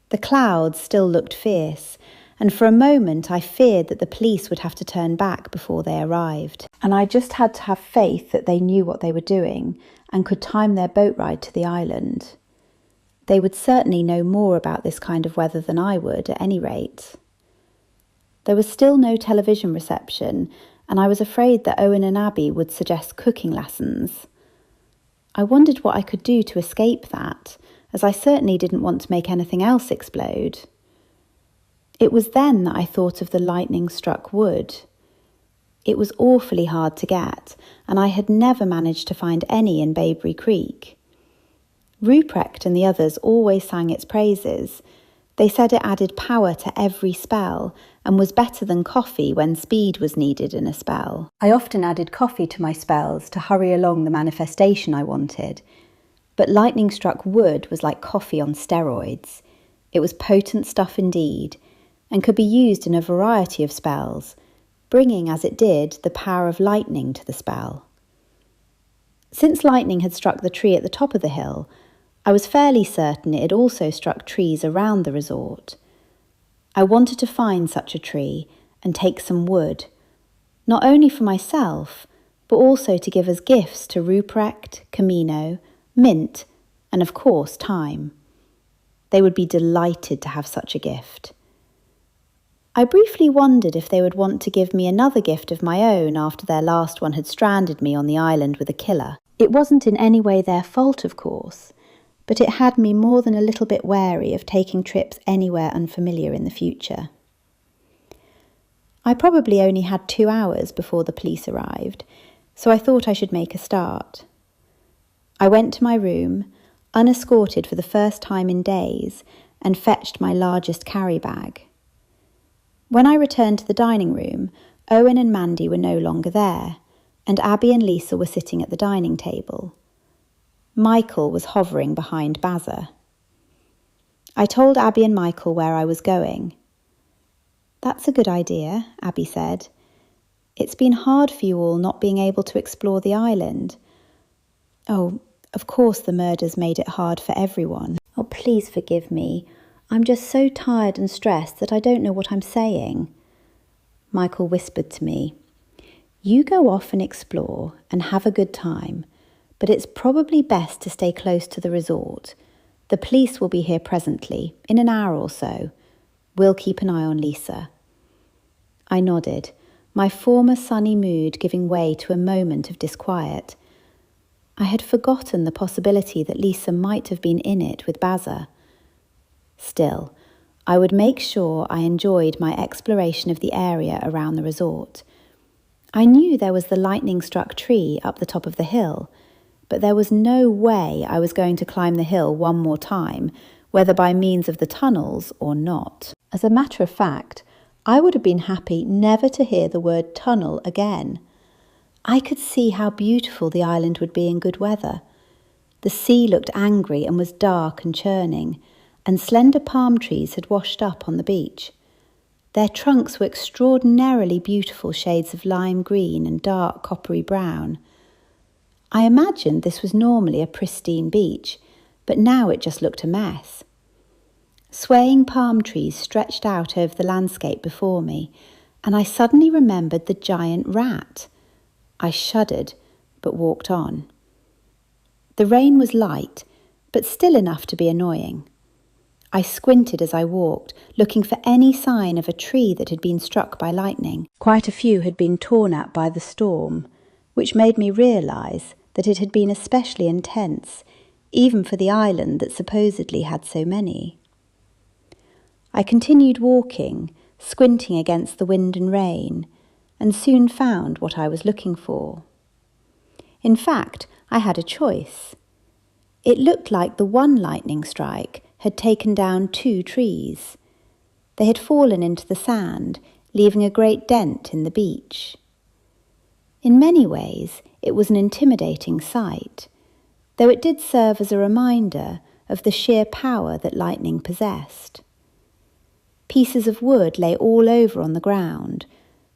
The clouds still looked fierce, and for a moment I feared that the police would have to turn back before they arrived. And I just had to have faith that they knew what they were doing and could time their boat ride to the island. They would certainly know more about this kind of weather than I would, at any rate. There was still no television reception, and I was afraid that Owen and Abby would suggest cooking lessons. I wondered what I could do to escape that, as I certainly didn't want to make anything else explode. It was then that I thought of the lightning-struck wood. It was awfully hard to get, and I had never managed to find any in Bayberry Creek. Ruprecht and the others always sang its praises. They said it added power to every spell and was better than coffee when speed was needed in a spell. I often added coffee to my spells to hurry along the manifestation I wanted, but lightning-struck wood was like coffee on steroids. It was potent stuff indeed, and could be used in a variety of spells, bringing as it did the power of lightning to the spell. Since lightning had struck the tree at the top of the hill, I was fairly certain it had also struck trees around the resort. I wanted to find such a tree and take some wood, not only for myself, but also to give as gifts to Ruprecht, Camino, Mint, and of course Time. They would be delighted to have such a gift. I briefly wondered if they would want to give me another gift of my own after their last one had stranded me on the island with a killer. It wasn't in any way their fault, of course, but it had me more than a little bit wary of taking trips anywhere unfamiliar in the future. I probably only had 2 hours before the police arrived, so I thought I should make a start. I went to my room, unescorted for the first time in days, and fetched my largest carry bag. When I returned to the dining room, Owen and Mandy were no longer there, and Abby and Lisa were sitting at the dining table. Michael was hovering behind Bazza. I told Abby and Michael where I was going. "That's a good idea," Abby said. "It's been hard for you all not being able to explore the island." "Oh, Of course the murders made it hard for everyone. Oh, please forgive me. I'm just so tired and stressed that I don't know what I'm saying. Michael whispered to me. You go off and explore and have a good time, but it's probably best to stay close to the resort. The police will be here presently, in an hour or so. We'll keep an eye on Lisa. I nodded, my former sunny mood giving way to a moment of disquiet. I had forgotten the possibility that Lisa might have been in it with Bazza. Still, I would make sure I enjoyed my exploration of the area around the resort. I knew there was the lightning-struck tree up the top of the hill, but there was no way I was going to climb the hill one more time, whether by means of the tunnels or not. As a matter of fact, I would have been happy never to hear the word tunnel again. I could see how beautiful the island would be in good weather. The sea looked angry and was dark and churning, and slender palm trees had washed up on the beach. Their trunks were extraordinarily beautiful shades of lime green and dark coppery brown. I imagined this was normally a pristine beach, but now it just looked a mess. Swaying palm trees stretched out over the landscape before me, and I suddenly remembered the giant rat. I shuddered, but walked on. The rain was light, but still enough to be annoying. I squinted as I walked, looking for any sign of a tree that had been struck by lightning. Quite a few had been torn at by the storm, which made me realise that it had been especially intense, even for the island that supposedly had so many. I continued walking, squinting against the wind and rain, and soon found what I was looking for. In fact, I had a choice. It looked like the one lightning strike had taken down 2 trees. They had fallen into the sand, leaving a great dent in the beach. In many ways, it was an intimidating sight, though it did serve as a reminder of the sheer power that lightning possessed. Pieces of wood lay all over on the ground,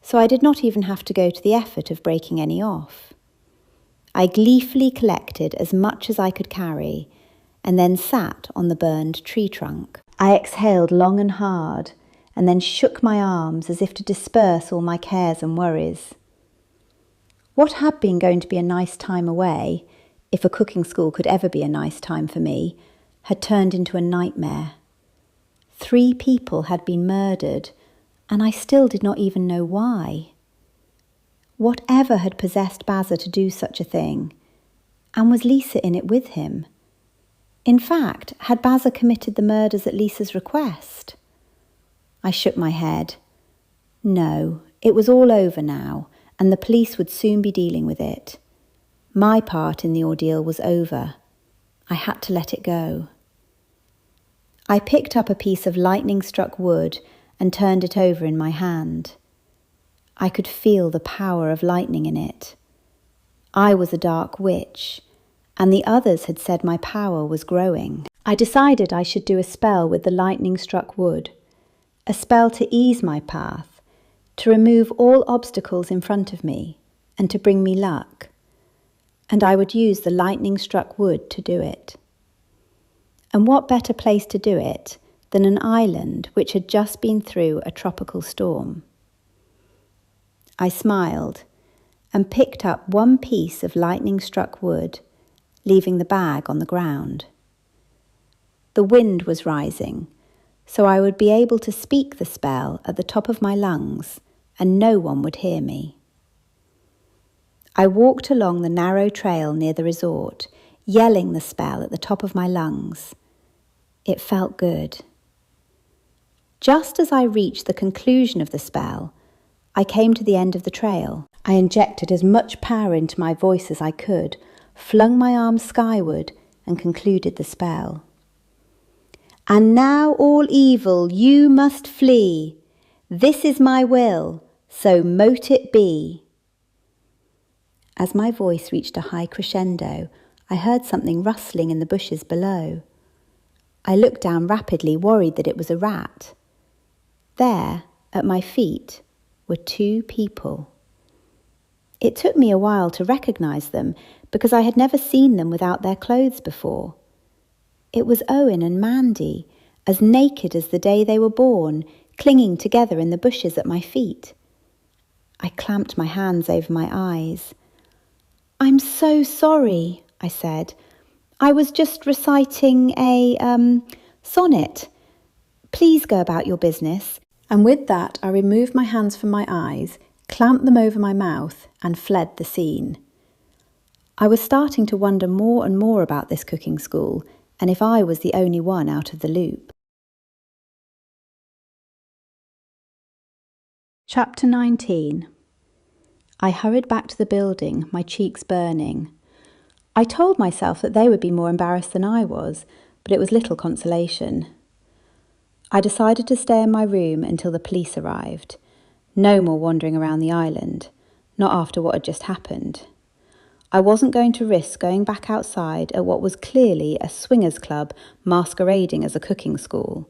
so I did not even have to go to the effort of breaking any off. I gleefully collected as much as I could carry, and then sat on the burned tree trunk. I exhaled long and hard, and then shook my arms as if to disperse all my cares and worries. What had been going to be a nice time away, if a cooking school could ever be a nice time for me, had turned into a nightmare. 3 people had been murdered, and I still did not even know why. Whatever had possessed Bazza to do such a thing? And was Lisa in it with him? In fact, had Bazza committed the murders at Lisa's request? I shook my head. No, it was all over now, and the police would soon be dealing with it. My part in the ordeal was over. I had to let it go. I picked up a piece of lightning-struck wood and turned it over in my hand. I could feel the power of lightning in it. I was a dark witch, and the others had said my power was growing. I decided I should do a spell with the lightning-struck wood, a spell to ease my path, to remove all obstacles in front of me, and to bring me luck. And I would use the lightning-struck wood to do it. And what better place to do it than an island which had just been through a tropical storm? I smiled and picked up one piece of lightning-struck wood, leaving the bag on the ground. The wind was rising, so I would be able to speak the spell at the top of my lungs, and no one would hear me. I walked along the narrow trail near the resort, yelling the spell at the top of my lungs. It felt good. Just as I reached the conclusion of the spell, I came to the end of the trail. I injected as much power into my voice as I could, flung my arms skyward, and concluded the spell. And now all evil you must flee. This is my will, so mote it be. As my voice reached a high crescendo, I heard something rustling in the bushes below. I looked down rapidly, worried that it was a rat. There, at my feet, were 2 people. It took me a while to recognise them, because I had never seen them without their clothes before. It was Owen and Mandy, as naked as the day they were born, clinging together in the bushes at my feet. I clamped my hands over my eyes. "I'm so sorry," I said. "I was just reciting a sonnet. Please go about your business." And with that, I removed my hands from my eyes, clamped them over my mouth, and fled the scene. I was starting to wonder more and more about this cooking school, and if I was the only one out of the loop. Chapter 19. I hurried back to the building, my cheeks burning. I told myself that they would be more embarrassed than I was, but it was little consolation. I decided to stay in my room until the police arrived. No more wandering around the island, not after what had just happened. I wasn't going to risk going back outside at what was clearly a swingers' club masquerading as a cooking school.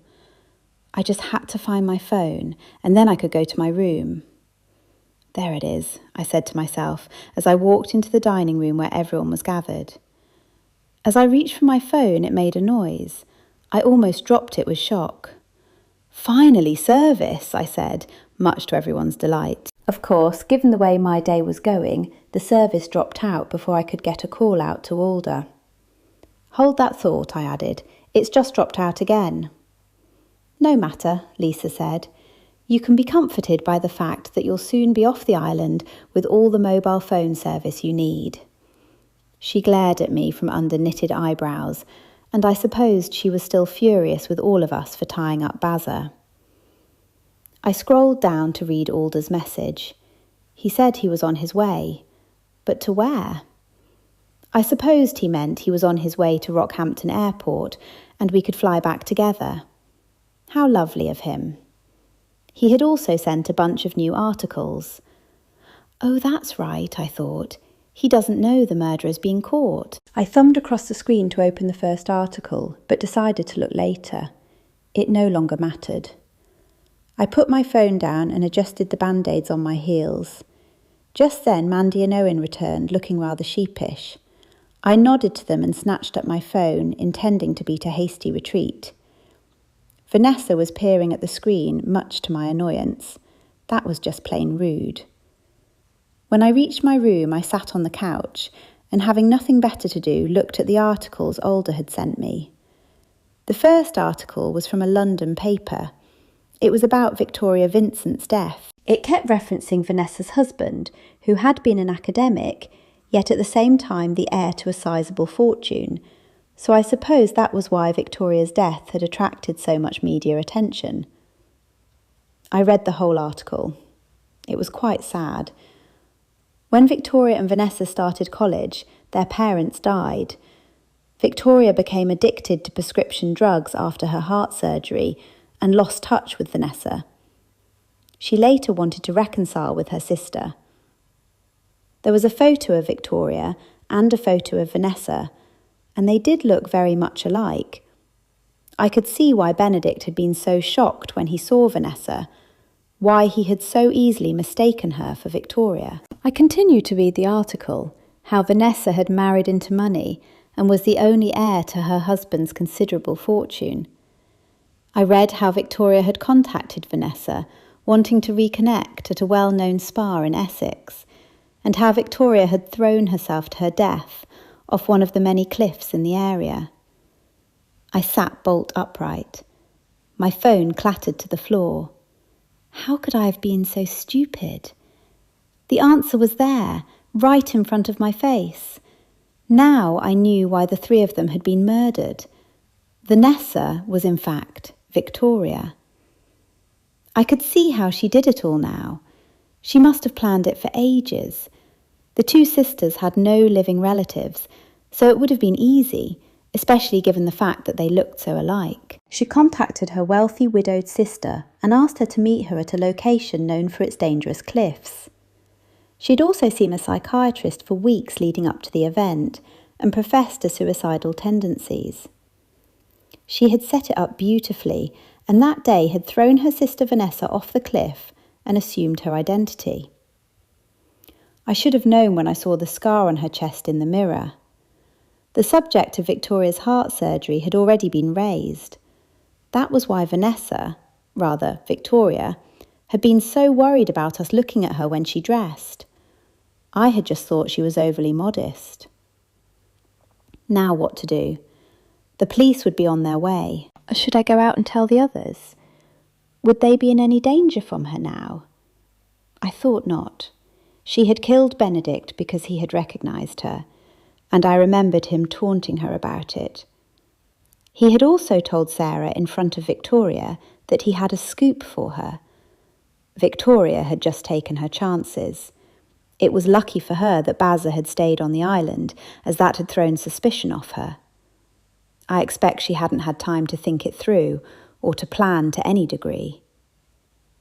I just had to find my phone, and then I could go to my room. "There it is," I said to myself as I walked into the dining room where everyone was gathered. As I reached for my phone, it made a noise. I almost dropped it with shock. "Finally, service," I said, much to everyone's delight. Of course, given the way my day was going, the service dropped out before I could get a call out to Alder. "Hold that thought," I added. "It's just dropped out again." "No matter," Lisa said. "You can be comforted by the fact that you'll soon be off the island with all the mobile phone service you need." She glared at me from under knitted eyebrows, and I supposed she was still furious with all of us for tying up Bazza. I scrolled down to read Alder's message. He said he was on his way. But to where? I supposed he meant he was on his way to Rockhampton Airport and we could fly back together. How lovely of him. He had also sent a bunch of new articles. Oh, that's right, I thought. He doesn't know the murderer's been caught. I thumbed across the screen to open the first article, but decided to look later. It no longer mattered. I put my phone down and adjusted the band-aids on my heels. Just then Mandy and Owen returned, looking rather sheepish. I nodded to them and snatched up my phone, intending to beat a hasty retreat. Vanessa was peering at the screen, much to my annoyance. That was just plain rude. When I reached my room, I sat on the couch and, having nothing better to do, looked at the articles Alder had sent me. The first article was from a London paper. It was about Victoria Vincent's death. It kept referencing Vanessa's husband, who had been an academic, yet at the same time the heir to a sizable fortune, so I suppose that was why Victoria's death had attracted so much media attention. I read the whole article. It was quite sad. When Victoria and Vanessa started college, their parents died. Victoria became addicted to prescription drugs after her heart surgery and lost touch with Vanessa. She later wanted to reconcile with her sister. There was a photo of Victoria and a photo of Vanessa, and they did look very much alike. I could see why Benedict had been so shocked when he saw Vanessa, why he had so easily mistaken her for Victoria. I continued to read the article, how Vanessa had married into money and was the only heir to her husband's considerable fortune. I read how Victoria had contacted Vanessa, wanting to reconnect at a well-known spa in Essex, and how Victoria had thrown herself to her death off one of the many cliffs in the area. I sat bolt upright. My phone clattered to the floor. How could I have been so stupid? The answer was there, right in front of my face. Now I knew why the three of them had been murdered. Vanessa was, in fact, Victoria. I could see how she did it all now. She must have planned it for ages. The two sisters had no living relatives, so it would have been easy, especially given the fact that they looked so alike. She contacted her wealthy widowed sister and asked her to meet her at a location known for its dangerous cliffs. She'd also seen a psychiatrist for weeks leading up to the event and professed to suicidal tendencies. She had set it up beautifully, and that day had thrown her sister Vanessa off the cliff and assumed her identity. I should have known when I saw the scar on her chest in the mirror. The subject of Victoria's heart surgery had already been raised. That was why Victoria, had been so worried about us looking at her when she dressed. I had just thought she was overly modest. Now what to do? The police would be on their way. Should I go out and tell the others? Would they be in any danger from her now? I thought not. She had killed Benedict because he had recognised her, and I remembered him taunting her about it. He had also told Sarah in front of Victoria that he had a scoop for her. Victoria had just taken her chances. It was lucky for her that Bazza had stayed on the island, as that had thrown suspicion off her. I expect she hadn't had time to think it through, or to plan to any degree.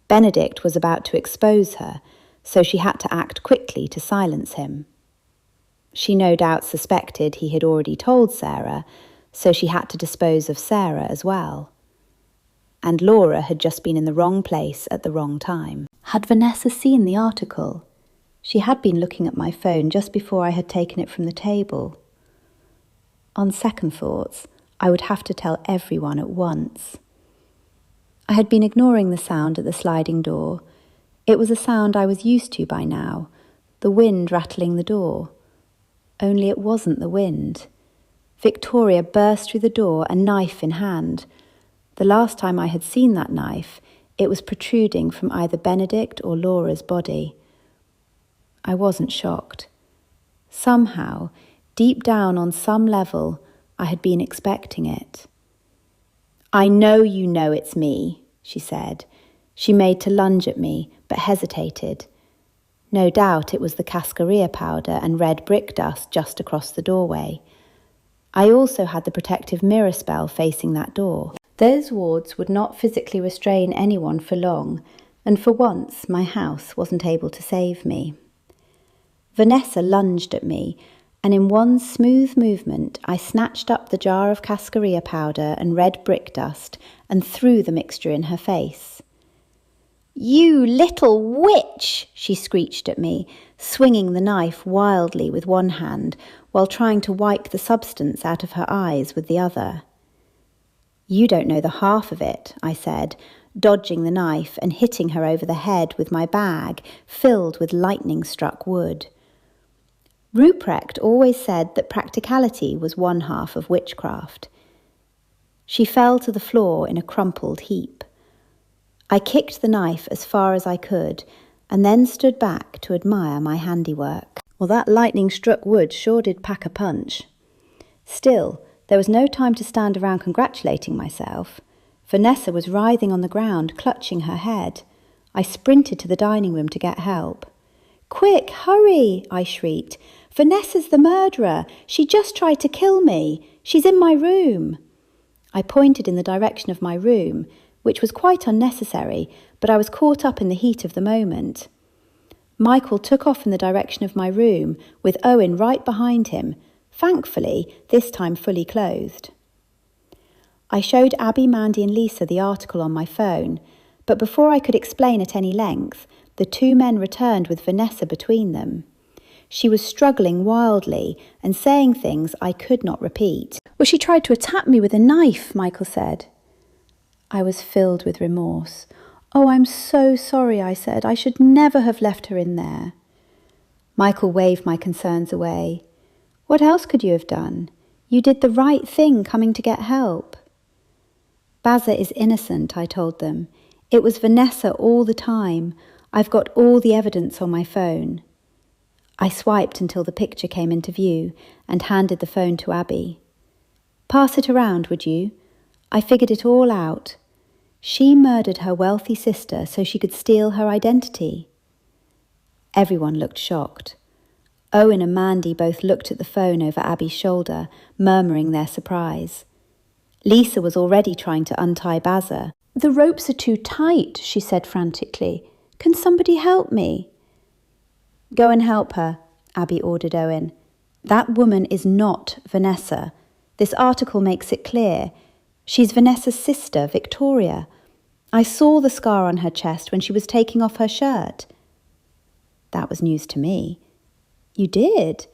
Benedict was about to expose her, so she had to act quickly to silence him. She no doubt suspected he had already told Sarah, so she had to dispose of Sarah as well. And Laura had just been in the wrong place at the wrong time. Had Vanessa seen the article? She had been looking at my phone just before I had taken it from the table. On second thoughts, I would have to tell everyone at once. I had been ignoring the sound at the sliding door. It was a sound I was used to by now, the wind rattling the door. Only it wasn't the wind. Victoria burst through the door, a knife in hand. The last time I had seen that knife, it was protruding from either Benedict or Laura's body. I wasn't shocked. Somehow, deep down on some level, I had been expecting it. "I know you know it's me," she said. She made to lunge at me, but hesitated. No doubt it was the cascarilla powder and red brick dust just across the doorway. I also had the protective mirror spell facing that door. Those wards would not physically restrain anyone for long, and for once my house wasn't able to save me. Vanessa lunged at me, and in one smooth movement I snatched up the jar of cascarilla powder and red brick dust and threw the mixture in her face. "You little witch!" she screeched at me, swinging the knife wildly with one hand while trying to wipe the substance out of her eyes with the other. "You don't know the half of it," I said, dodging the knife and hitting her over the head with my bag filled with lightning-struck wood. Ruprecht always said that practicality was one half of witchcraft. She fell to the floor in a crumpled heap. I kicked the knife as far as I could and then stood back to admire my handiwork. Well, that lightning-struck wood sure did pack a punch. Still, there was no time to stand around congratulating myself. Vanessa was writhing on the ground, clutching her head. I sprinted to the dining room to get help. "Quick, hurry!" I shrieked. "Vanessa's the murderer! She just tried to kill me! She's in my room!" I pointed in the direction of my room, which was quite unnecessary, but I was caught up in the heat of the moment. Michael took off in the direction of my room, with Owen right behind him, thankfully, this time fully clothed. I showed Abby, Mandy and Lisa the article on my phone, but before I could explain at any length, the two men returned with Vanessa between them. She was struggling wildly and saying things I could not repeat. "Well, she tried to attack me with a knife," Michael said. I was filled with remorse. "Oh, I'm so sorry," I said. "I should never have left her in there." Michael waved my concerns away. "What else could you have done? You did the right thing coming to get help." "Bazza is innocent," I told them. "It was Vanessa all the time. I've got all the evidence on my phone." I swiped until the picture came into view and handed the phone to Abby. "Pass it around, would you? I figured it all out. She murdered her wealthy sister so she could steal her identity." Everyone looked shocked. Owen and Mandy both looked at the phone over Abby's shoulder, murmuring their surprise. Lisa was already trying to untie Bazza. "The ropes are too tight," she said frantically. "Can somebody help me?" "Go and help her," Abby ordered Owen. "That woman is not Vanessa. This article makes it clear. She's Vanessa's sister, Victoria. I saw the scar on her chest when she was taking off her shirt." That was news to me. You did?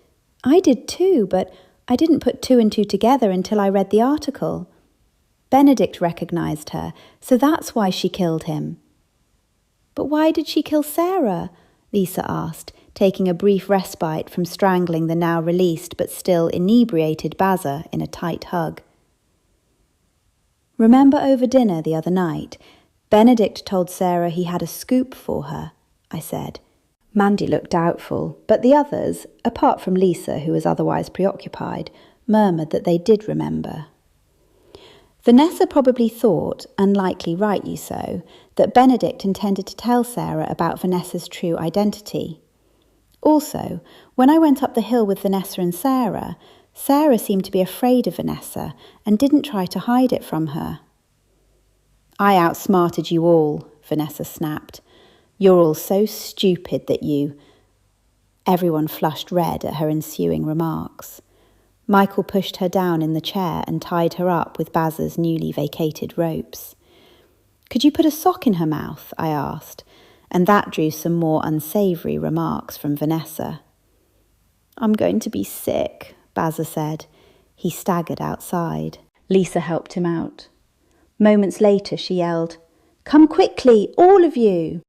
I did too, but I didn't put two and two together until I read the article. Benedict recognised her, so that's why she killed him. But why did she kill Sarah? Lisa asked, taking a brief respite from strangling the now released but still inebriated Bazza in a tight hug. Remember over dinner the other night, Benedict told Sarah he had a scoop for her, I said. Mandy looked doubtful, but the others, apart from Lisa, who was otherwise preoccupied, murmured that they did remember. Vanessa probably thought, and likely rightly so, that Benedict intended to tell Sarah about Vanessa's true identity. Also, when I went up the hill with Vanessa and Sarah, Sarah seemed to be afraid of Vanessa and didn't try to hide it from her. I outsmarted you all, Vanessa snapped. You're all so stupid that you... Everyone flushed red at her ensuing remarks. Michael pushed her down in the chair and tied her up with Bazza's newly vacated ropes. Could you put a sock in her mouth? I asked, and that drew some more unsavoury remarks from Vanessa. I'm going to be sick, Bazza said. He staggered outside. Lisa helped him out. Moments later she yelled, "Come quickly, all of you!"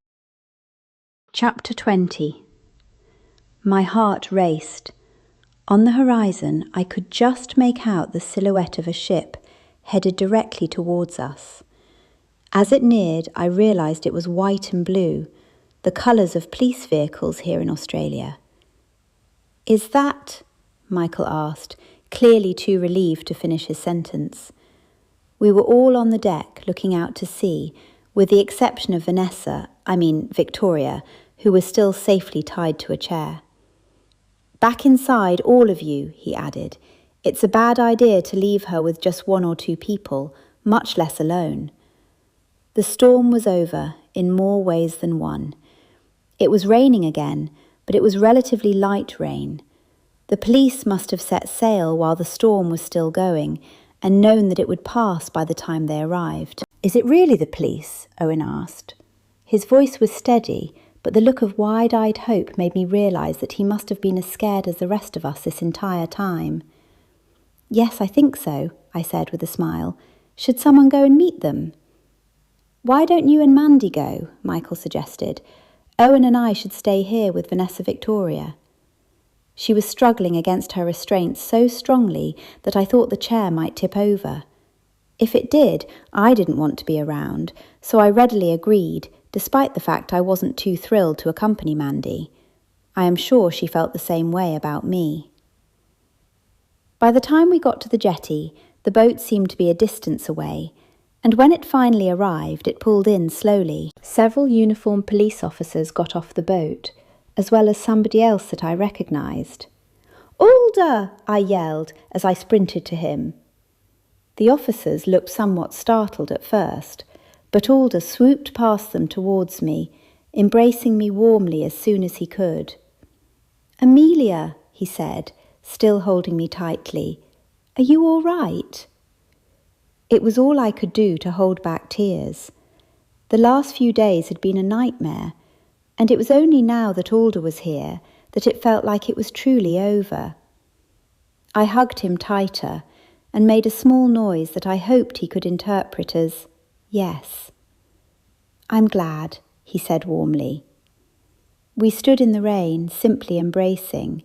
Chapter 20. My heart raced. On the horizon, I could just make out the silhouette of a ship headed directly towards us. As it neared, I realised it was white and blue, the colours of police vehicles here in Australia. Is that? Michael asked, clearly too relieved to finish his sentence. We were all on the deck, looking out to sea, with the exception of Victoria, who was still safely tied to a chair. Back inside, all of you, he added. It's a bad idea to leave her with just one or two people, much less alone. The storm was over, in more ways than one. It was raining again, but it was relatively light rain. The police must have set sail while the storm was still going, and known that it would pass by the time they arrived. Is it really the police? Owen asked. His voice was steady, but the look of wide-eyed hope made me realise that he must have been as scared as the rest of us this entire time. Yes, I think so, I said with a smile. Should someone go and meet them? Why don't you and Mandy go? Michael suggested. Owen and I should stay here with Vanessa Victoria. She was struggling against her restraints so strongly that I thought the chair might tip over. If it did, I didn't want to be around, so I readily agreed, despite the fact I wasn't too thrilled to accompany Mandy. I am sure she felt the same way about me. By the time we got to the jetty, the boat seemed to be a distance away, and when it finally arrived, it pulled in slowly. Several uniformed police officers got off the boat, as well as somebody else that I recognised. "Alder!" I yelled as I sprinted to him. The officers looked somewhat startled at first, but Alder swooped past them towards me, embracing me warmly as soon as he could. "Amelia," he said, still holding me tightly, "are you all right?" It was all I could do to hold back tears. The last few days had been a nightmare, and it was only now that Alder was here that it felt like it was truly over. I hugged him tighter and made a small noise that I hoped he could interpret as yes. "I'm glad," he said warmly. We stood in the rain, simply embracing.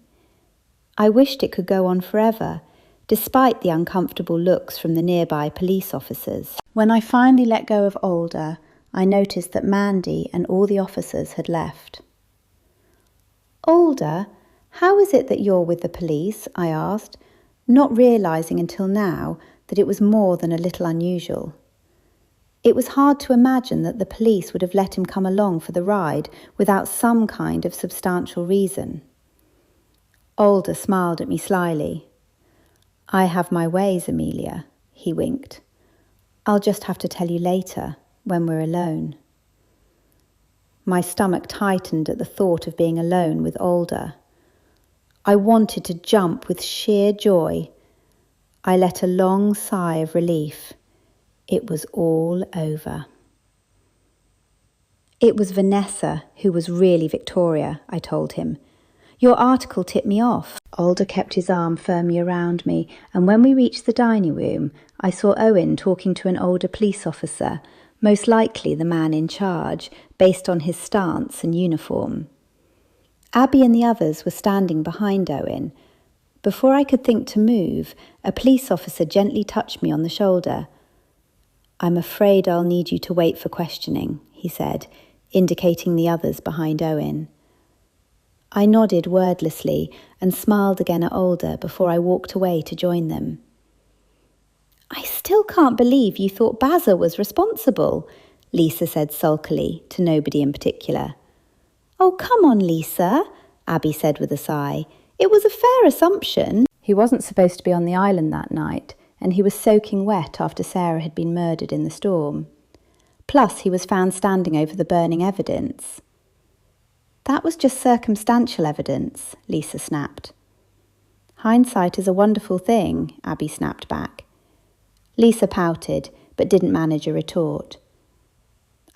I wished it could go on forever, despite the uncomfortable looks from the nearby police officers. When I finally let go of Alder, I noticed that Mandy and all the officers had left. "Alder, how is it that you're with the police?" I asked, not realising until now that it was more than a little unusual. It was hard to imagine that the police would have let him come along for the ride without some kind of substantial reason. Alder smiled at me slyly. "I have my ways, Amelia," he winked. "I'll just have to tell you later, when we're alone." My stomach tightened at the thought of being alone with Alder. I wanted to jump with sheer joy. I let a long sigh of relief. It was all over. It was Vanessa who was really Victoria, I told him. Your article tipped me off. Alder kept his arm firmly around me, and when we reached the dining room, I saw Owen talking to an older police officer, most likely the man in charge, based on his stance and uniform. Abby and the others were standing behind Owen. Before I could think to move, a police officer gently touched me on the shoulder. "I'm afraid I'll need you to wait for questioning," he said, indicating the others behind Owen. I nodded wordlessly and smiled again at Alder before I walked away to join them. "I still can't believe you thought Bazza was responsible," Lisa said sulkily, to nobody in particular. "Oh, come on, Lisa," Abby said with a sigh. "It was a fair assumption." He wasn't supposed to be on the island that night, and he was soaking wet after Sarah had been murdered in the storm. Plus, he was found standing over the burning evidence. "That was just circumstantial evidence," Lisa snapped. "Hindsight is a wonderful thing," Abby snapped back. Lisa pouted, but didn't manage a retort.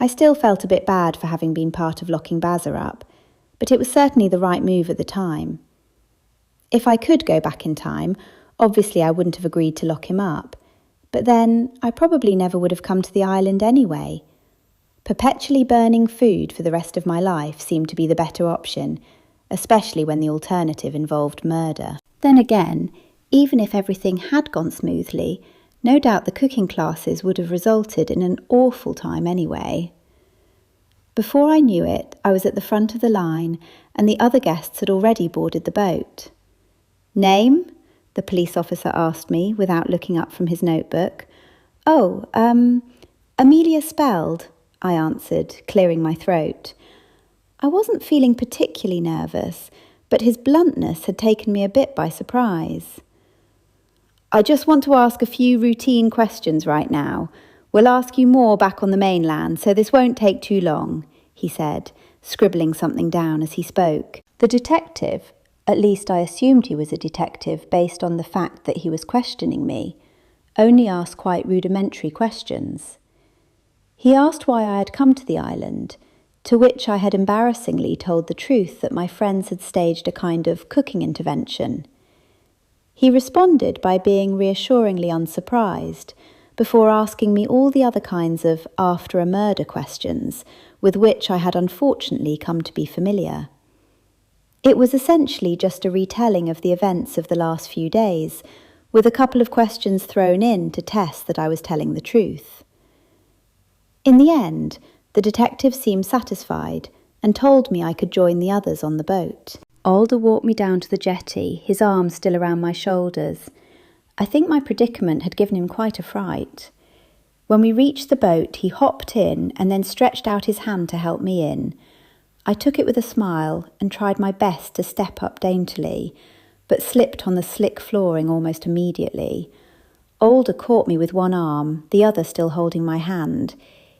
I still felt a bit bad for having been part of locking Bazza up, but it was certainly the right move at the time. If I could go back in time, obviously I wouldn't have agreed to lock him up, but then I probably never would have come to the island anyway. Perpetually burning food for the rest of my life seemed to be the better option, especially when the alternative involved murder. Then again, even if everything had gone smoothly, no doubt the cooking classes would have resulted in an awful time anyway. Before I knew it, I was at the front of the line, and the other guests had already boarded the boat. "Name?" the police officer asked me without looking up from his notebook. "Oh, Amelia Expelled," I answered, clearing my throat. I wasn't feeling particularly nervous, but his bluntness had taken me a bit by surprise. "I just want to ask a few routine questions right now. We'll ask you more back on the mainland, so this won't take too long," he said, scribbling something down as he spoke. The detective, at least I assumed he was a detective based on the fact that he was questioning me, only asked quite rudimentary questions. He asked why I had come to the island, to which I had embarrassingly told the truth that my friends had staged a kind of cooking intervention. He responded by being reassuringly unsurprised, before asking me all the other kinds of after-a-murder questions with which I had unfortunately come to be familiar. It was essentially just a retelling of the events of the last few days, with a couple of questions thrown in to test that I was telling the truth. In the end, the detective seemed satisfied and told me I could join the others on the boat. Alder walked me down to the jetty, his arms still around my shoulders. I think my predicament had given him quite a fright. When we reached the boat, he hopped in and then stretched out his hand to help me in. I took it with a smile and tried my best to step up daintily, but slipped on the slick flooring almost immediately. Alder caught me with one arm, the other still holding my hand.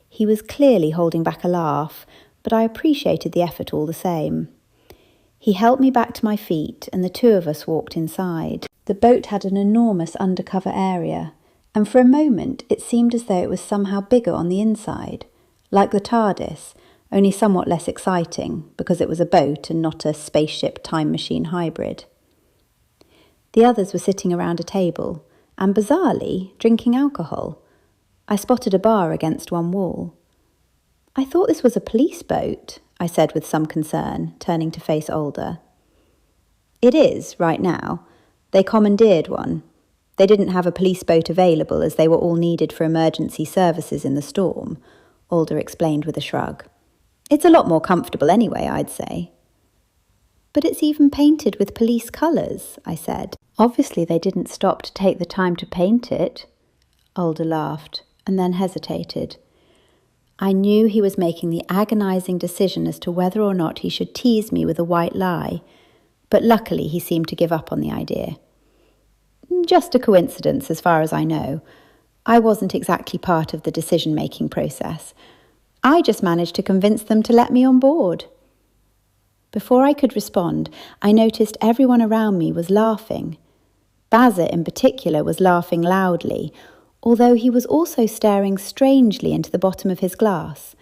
He was clearly holding back a laugh, but I appreciated the effort all the same. He helped me back to my feet and the two of us walked inside. The boat had an enormous undercover area, and for a moment it seemed as though it was somehow bigger on the inside, like the TARDIS, only somewhat less exciting because it was a boat and not a spaceship time machine hybrid. The others were sitting around a table and, bizarrely, drinking alcohol. I spotted a bar against one wall. "I thought this was a police boat," I said with some concern, turning to face Alder. "It is, right now. They commandeered one. They didn't have a police boat available as they were all needed for emergency services in the storm," Alder explained with a shrug. "It's a lot more comfortable anyway, I'd say." "But it's even painted with police colours," I said. "Obviously they didn't stop to take the time to paint it." Alder laughed and then hesitated. I knew he was making the agonising decision as to whether or not he should tease me with a white lie, but luckily he seemed to give up on the idea. "Just a coincidence as far as I know. I wasn't exactly part of the decision-making process. I just managed to convince them to let me on board." Before I could respond, I noticed everyone around me was laughing. Bazza in particular was laughing loudly, although he was also staring strangely into the bottom of his glass.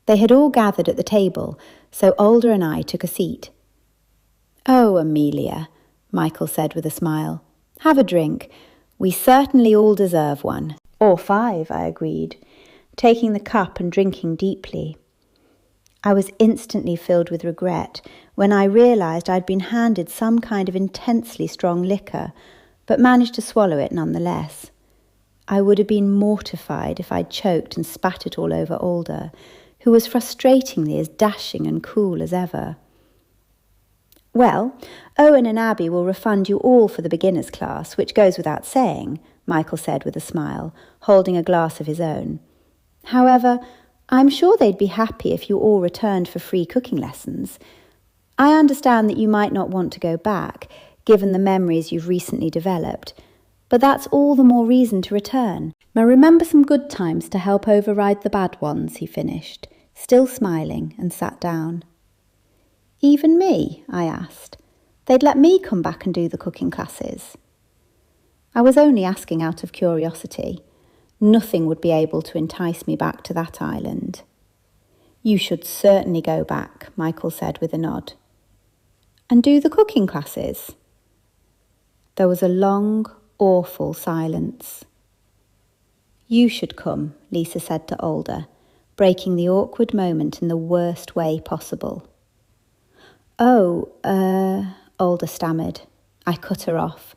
They had all gathered at the table, so Alder and I took a seat. "Oh, Amelia," Michael said with a smile. "Have a drink. We certainly all deserve one." "Or 5, I agreed, taking the cup and drinking deeply. I was instantly filled with regret when I realised I'd been handed some kind of intensely strong liquor, but managed to swallow it nonetheless. I would have been mortified if I'd choked and spat it all over Alder, who was frustratingly as dashing and cool as ever. "Well, Owen and Abby will refund you all for the beginners class, which goes without saying," Michael said with a smile, holding a glass of his own. "However, I'm sure they'd be happy if you all returned for free cooking lessons. I understand that you might not want to go back, given the memories you've recently developed, but that's all the more reason to return. Now remember some good times to help override the bad ones," he finished, still smiling, and sat down. "Even me?" I asked. "They'd let me come back and do the cooking classes?" I was only asking out of curiosity. Nothing would be able to entice me back to that island. "You should certainly go back," Michael said with a nod. "And do the cooking classes?" There was a long, awful silence. "You should come," Lisa said to Alder, breaking the awkward moment in the worst way possible. "Oh, Alder stammered. I cut her off.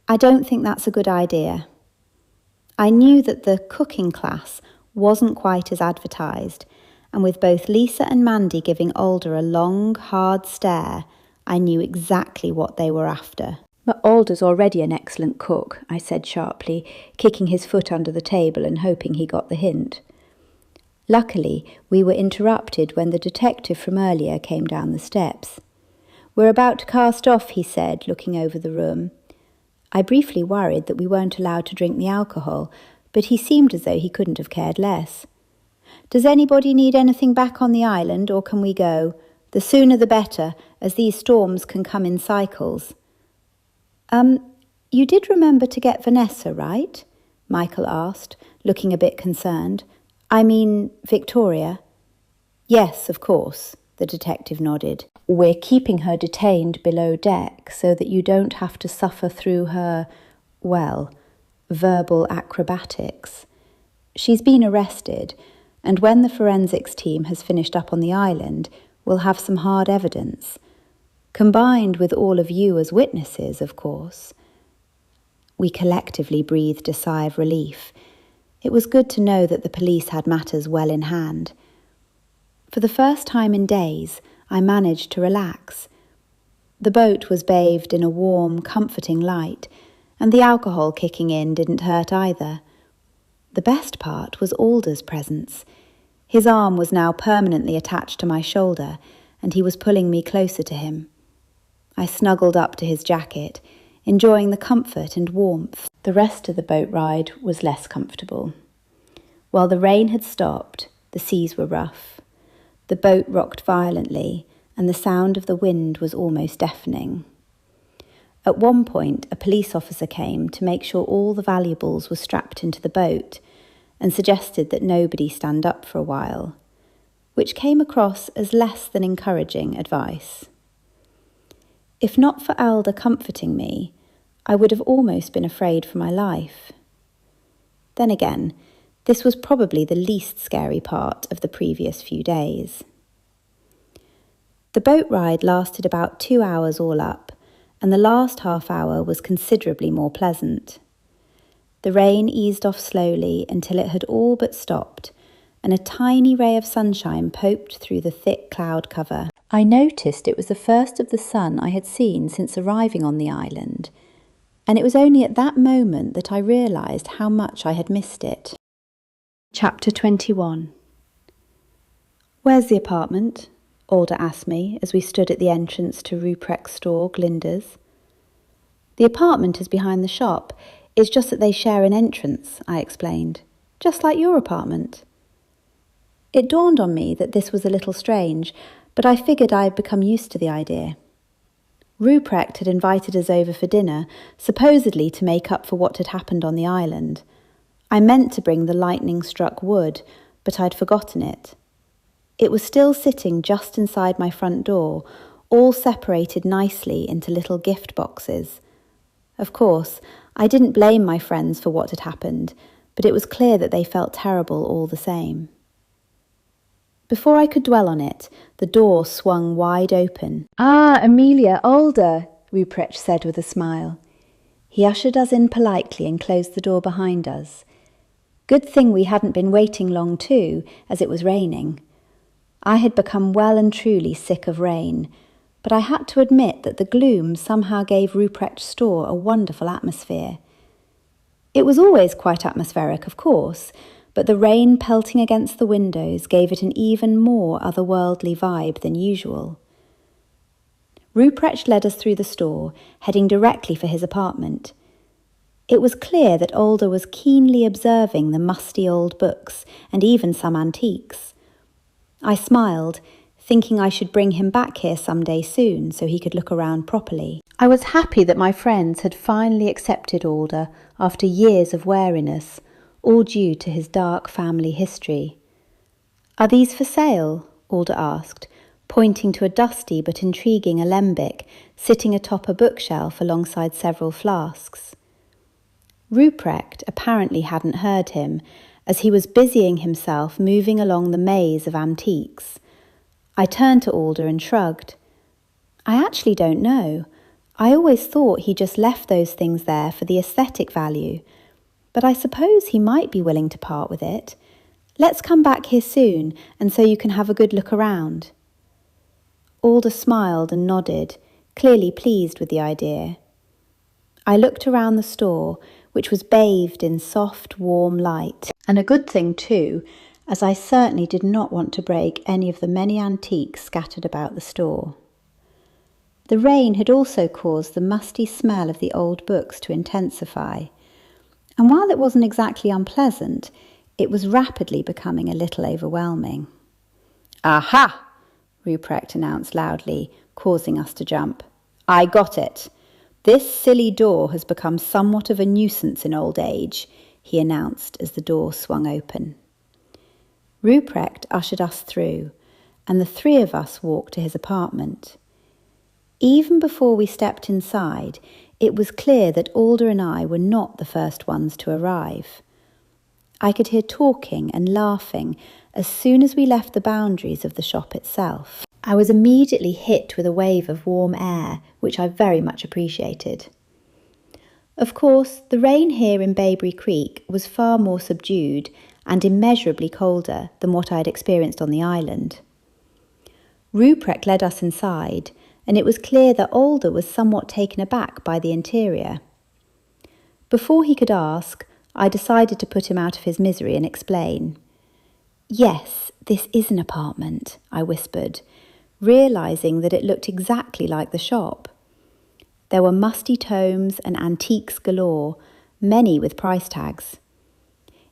"I don't think that's a good idea." I knew that the cooking class wasn't quite as advertised, and with both Lisa and Mandy giving Alder a long, hard stare, I knew exactly what they were after. "But Alder's already an excellent cook," I said sharply, kicking his foot under the table and hoping he got the hint. Luckily, we were interrupted when the detective from earlier came down the steps. "We're about to cast off," he said, looking over the room. I briefly worried that we weren't allowed to drink the alcohol, but he seemed as though he couldn't have cared less. "Does anybody need anything back on the island, or can we go? The sooner the better, as these storms can come in cycles." You did remember to get Vanessa, right?" Michael asked, looking a bit concerned. "I mean, Victoria." "Yes, of course," the detective nodded. "We're keeping her detained below deck so that you don't have to suffer through her, well, verbal acrobatics. She's been arrested, and when the forensics team has finished up on the island, we'll have some hard evidence. Combined with all of you as witnesses, of course." We collectively breathed a sigh of relief. It was good to know that the police had matters well in hand. For the first time in days, I managed to relax. The boat was bathed in a warm, comforting light, and the alcohol kicking in didn't hurt either. The best part was Alder's presence. His arm was now permanently attached to my shoulder, and he was pulling me closer to him. I snuggled up to his jacket, enjoying the comfort and warmth. The rest of the boat ride was less comfortable. While the rain had stopped, the seas were rough. The boat rocked violently, and the sound of the wind was almost deafening. At one point, a police officer came to make sure all the valuables were strapped into the boat and suggested that nobody stand up for a while, which came across as less than encouraging advice. If not for Alder comforting me, I would have almost been afraid for my life. Then again, this was probably the least scary part of the previous few days. The boat ride lasted about 2 hours all up, and the last half hour was considerably more pleasant. The rain eased off slowly until it had all but stopped, and a tiny ray of sunshine poked through the thick cloud cover. I noticed it was the first of the sun I had seen since arriving on the island, and it was only at that moment that I realised how much I had missed it. Chapter 21. "Where's the apartment?" Alder asked me as we stood at the entrance to Ruprecht's store, Glinda's. "The apartment is behind the shop. It's just that they share an entrance," I explained. "Just like your apartment." It dawned on me that this was a little strange, but I figured I had become used to the idea. Ruprecht had invited us over for dinner, supposedly to make up for what had happened on the island. I meant to bring the lightning-struck wood, but I'd forgotten it. It was still sitting just inside my front door, all separated nicely into little gift boxes. Of course, I didn't blame my friends for what had happened, but it was clear that they felt terrible all the same. Before I could dwell on it, the door swung wide open. "Ah, Amelia, older," Ruprecht said with a smile. He ushered us in politely and closed the door behind us. Good thing we hadn't been waiting long too, as it was raining. I had become well and truly sick of rain, but I had to admit that the gloom somehow gave Ruprecht's store a wonderful atmosphere. It was always quite atmospheric, of course, but the rain pelting against the windows gave it an even more otherworldly vibe than usual. Ruprecht led us through the store, heading directly for his apartment. It was clear that Alder was keenly observing the musty old books and even some antiques. I smiled, thinking I should bring him back here someday soon so he could look around properly. I was happy that my friends had finally accepted Alder after years of wariness, all due to his dark family history. "Are these for sale?" Alder asked, pointing to a dusty but intriguing alembic sitting atop a bookshelf alongside several flasks. Ruprecht apparently hadn't heard him, as he was busying himself moving along the maze of antiques. I turned to Alder and shrugged. "I actually don't know. I always thought he just left those things there for the aesthetic value, but I suppose he might be willing to part with it. Let's come back here soon, and so you can have a good look around." Alder smiled and nodded, clearly pleased with the idea. I looked around the store, which was bathed in soft, warm light. And a good thing too, as I certainly did not want to break any of the many antiques scattered about the store. The rain had also caused the musty smell of the old books to intensify, and while it wasn't exactly unpleasant, it was rapidly becoming a little overwhelming. "Aha!" Ruprecht announced loudly, causing us to jump. "I got it. This silly door has become somewhat of a nuisance in old age," he announced as the door swung open. Ruprecht ushered us through, and the three of us walked to his apartment. Even before we stepped inside, it was clear that Alder and I were not the first ones to arrive. I could hear talking and laughing as soon as we left the boundaries of the shop itself. I was immediately hit with a wave of warm air, which I very much appreciated. Of course, the rain here in Bayberry Creek was far more subdued and immeasurably colder than what I had experienced on the island. Ruprecht led us inside, and it was clear that Alder was somewhat taken aback by the interior. Before he could ask, I decided to put him out of his misery and explain. "Yes, this is an apartment," I whispered, realising that it looked exactly like the shop. There were musty tomes and antiques galore, many with price tags.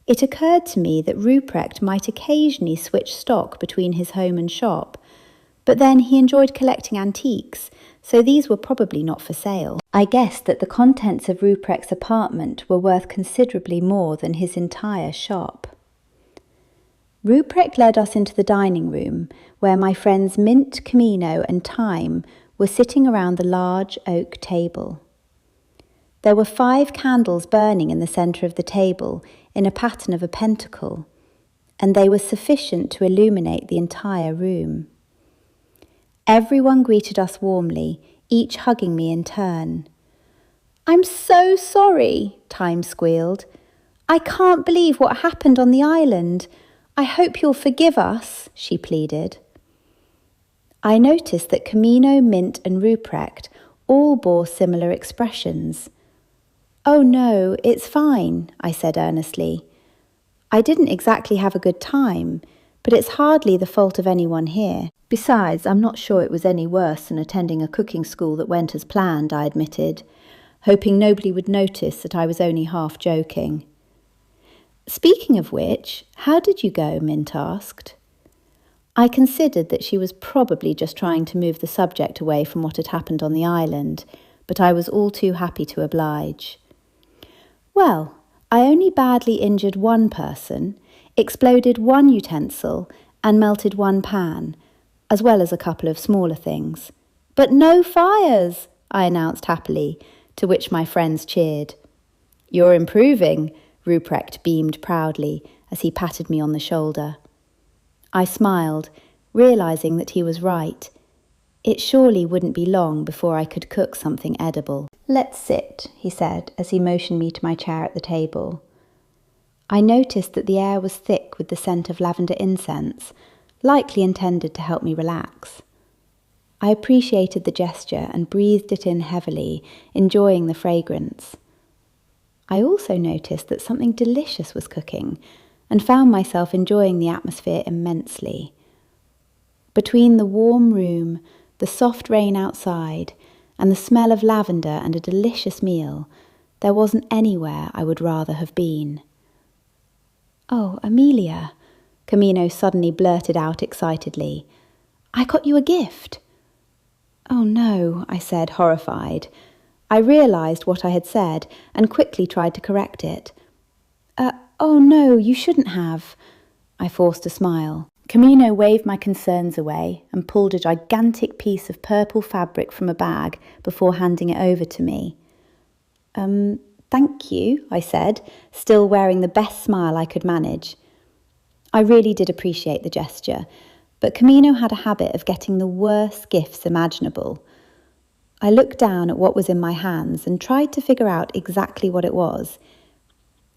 It occurred to me that Ruprecht might occasionally switch stock between his home and shop, but then he enjoyed collecting antiques, so these were probably not for sale. I guessed that the contents of Ruprecht's apartment were worth considerably more than his entire shop. Ruprecht led us into the dining room, where my friends Mint, Camino and Time were sitting around the large oak table. There were 5 candles burning in the centre of the table in a pattern of a pentacle, and they were sufficient to illuminate the entire room. Everyone greeted us warmly, each hugging me in turn. "I'm so sorry," Time squealed. "I can't believe what happened on the island. I hope you'll forgive us," she pleaded. I noticed that Camino, Mint and Ruprecht all bore similar expressions. "Oh no, it's fine," I said earnestly. "I didn't exactly have a good time, but it's hardly the fault of anyone here. Besides, I'm not sure it was any worse than attending a cooking school that went as planned," I admitted, hoping nobody would notice that I was only half joking. "Speaking of which, how did you go?" Mint asked. I considered that she was probably just trying to move the subject away from what had happened on the island, but I was all too happy to oblige. "Well, I only badly injured one person, exploded one utensil, and melted one pan, as well as a couple of smaller things. "But no fires," I announced happily, to which my friends cheered. "You're improving," Ruprecht beamed proudly as he patted me on the shoulder. I smiled, realising that he was right. It surely wouldn't be long before I could cook something edible. "Let's sit," he said as he motioned me to my chair at the table. I noticed that the air was thick with the scent of lavender incense, likely intended to help me relax. I appreciated the gesture and breathed it in heavily, enjoying the fragrance. I also noticed that something delicious was cooking and found myself enjoying the atmosphere immensely. Between the warm room, the soft rain outside, and the smell of lavender and a delicious meal, there wasn't anywhere I would rather have been. "Oh, Amelia," Camino suddenly blurted out excitedly, "I got you a gift." "Oh no," I said, horrified. I realised what I had said and quickly tried to correct it. "Oh no, you shouldn't have." I forced a smile. Camino waved my concerns away and pulled a gigantic piece of purple fabric from a bag before handing it over to me. "Thank you," I said, still wearing the best smile I could manage. I really did appreciate the gesture, but Camino had a habit of getting the worst gifts imaginable. I looked down at what was in my hands and tried to figure out exactly what it was.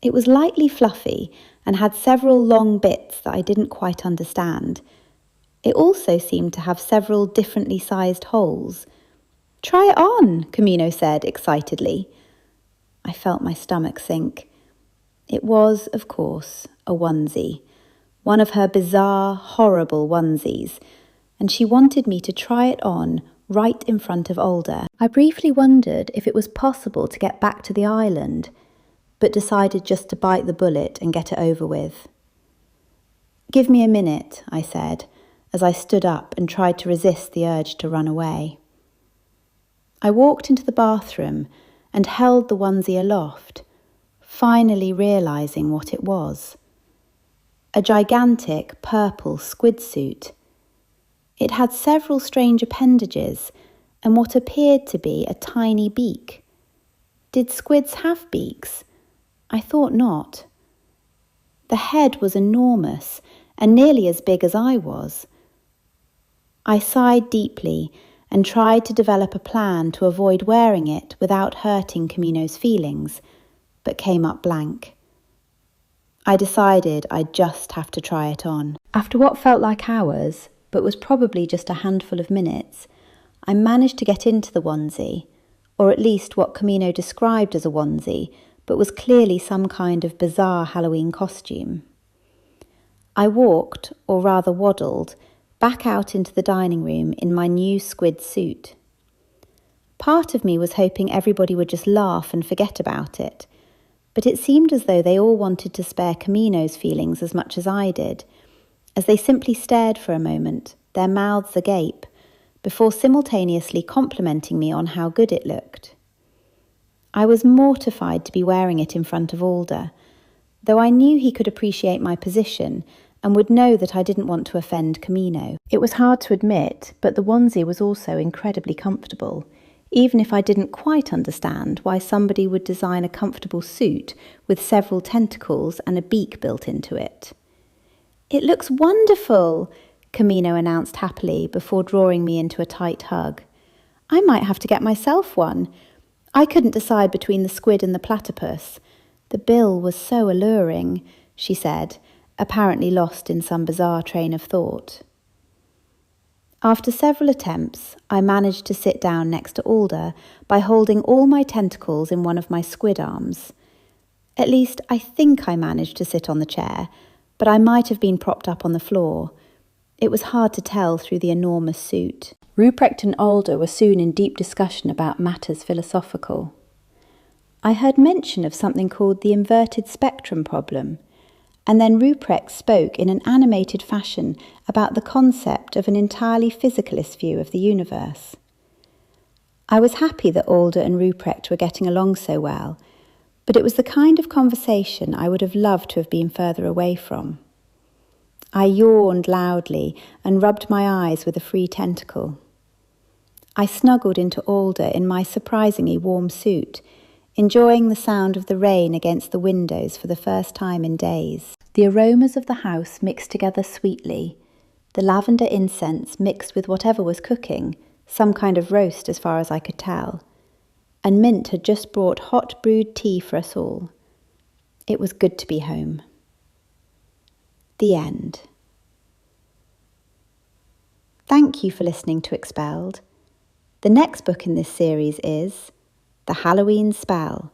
It was lightly fluffy and had several long bits that I didn't quite understand. It also seemed to have several differently sized holes. "Try it on," Camino said excitedly. I felt my stomach sink. It was, of course, a onesie, one of her bizarre, horrible onesies, and she wanted me to try it on right in front of Older. I briefly wondered if it was possible to get back to the island, but decided just to bite the bullet and get it over with. "Give me a minute," I said, as I stood up and tried to resist the urge to run away. I walked into the bathroom and held the onesie aloft, finally realising what it was. A gigantic purple squid suit. It had several strange appendages and what appeared to be a tiny beak. Did squids have beaks? I thought not. The head was enormous and nearly as big as I was. I sighed deeply and tried to develop a plan to avoid wearing it without hurting Camino's feelings, but came up blank. I decided I'd just have to try it on. After what felt like hours, but was probably just a handful of minutes, I managed to get into the onesie, or at least what Camino described as a onesie, but was clearly some kind of bizarre Halloween costume. I walked, or rather waddled, back out into the dining room in my new squid suit. Part of me was hoping everybody would just laugh and forget about it, but it seemed as though they all wanted to spare Camino's feelings as much as I did, as they simply stared for a moment, their mouths agape, before simultaneously complimenting me on how good it looked. I was mortified to be wearing it in front of Alder, though I knew he could appreciate my position and would know that I didn't want to offend Camino. It was hard to admit, but the onesie was also incredibly comfortable, even if I didn't quite understand why somebody would design a comfortable suit with several tentacles and a beak built into it. "It looks wonderful," Camino announced happily before drawing me into a tight hug. "I might have to get myself one. I couldn't decide between the squid and the platypus. The bill was so alluring," she said, apparently lost in some bizarre train of thought. After several attempts, I managed to sit down next to Alder by holding all my tentacles in one of my squid arms. At least, I think I managed to sit on the chair, but I might have been propped up on the floor. It was hard to tell through the enormous suit. Ruprecht and Alder were soon in deep discussion about matters philosophical. I heard mention of something called the inverted spectrum problem, and then Ruprecht spoke in an animated fashion about the concept of an entirely physicalist view of the universe. I was happy that Alder and Ruprecht were getting along so well, but it was the kind of conversation I would have loved to have been further away from. I yawned loudly and rubbed my eyes with a free tentacle. I snuggled into Alder in my surprisingly warm suit, enjoying the sound of the rain against the windows for the first time in days. The aromas of the house mixed together sweetly. The lavender incense mixed with whatever was cooking, some kind of roast as far as I could tell. And Mint had just brought hot brewed tea for us all. It was good to be home. The end. Thank you for listening to Expelled. The next book in this series is The Halloween Spell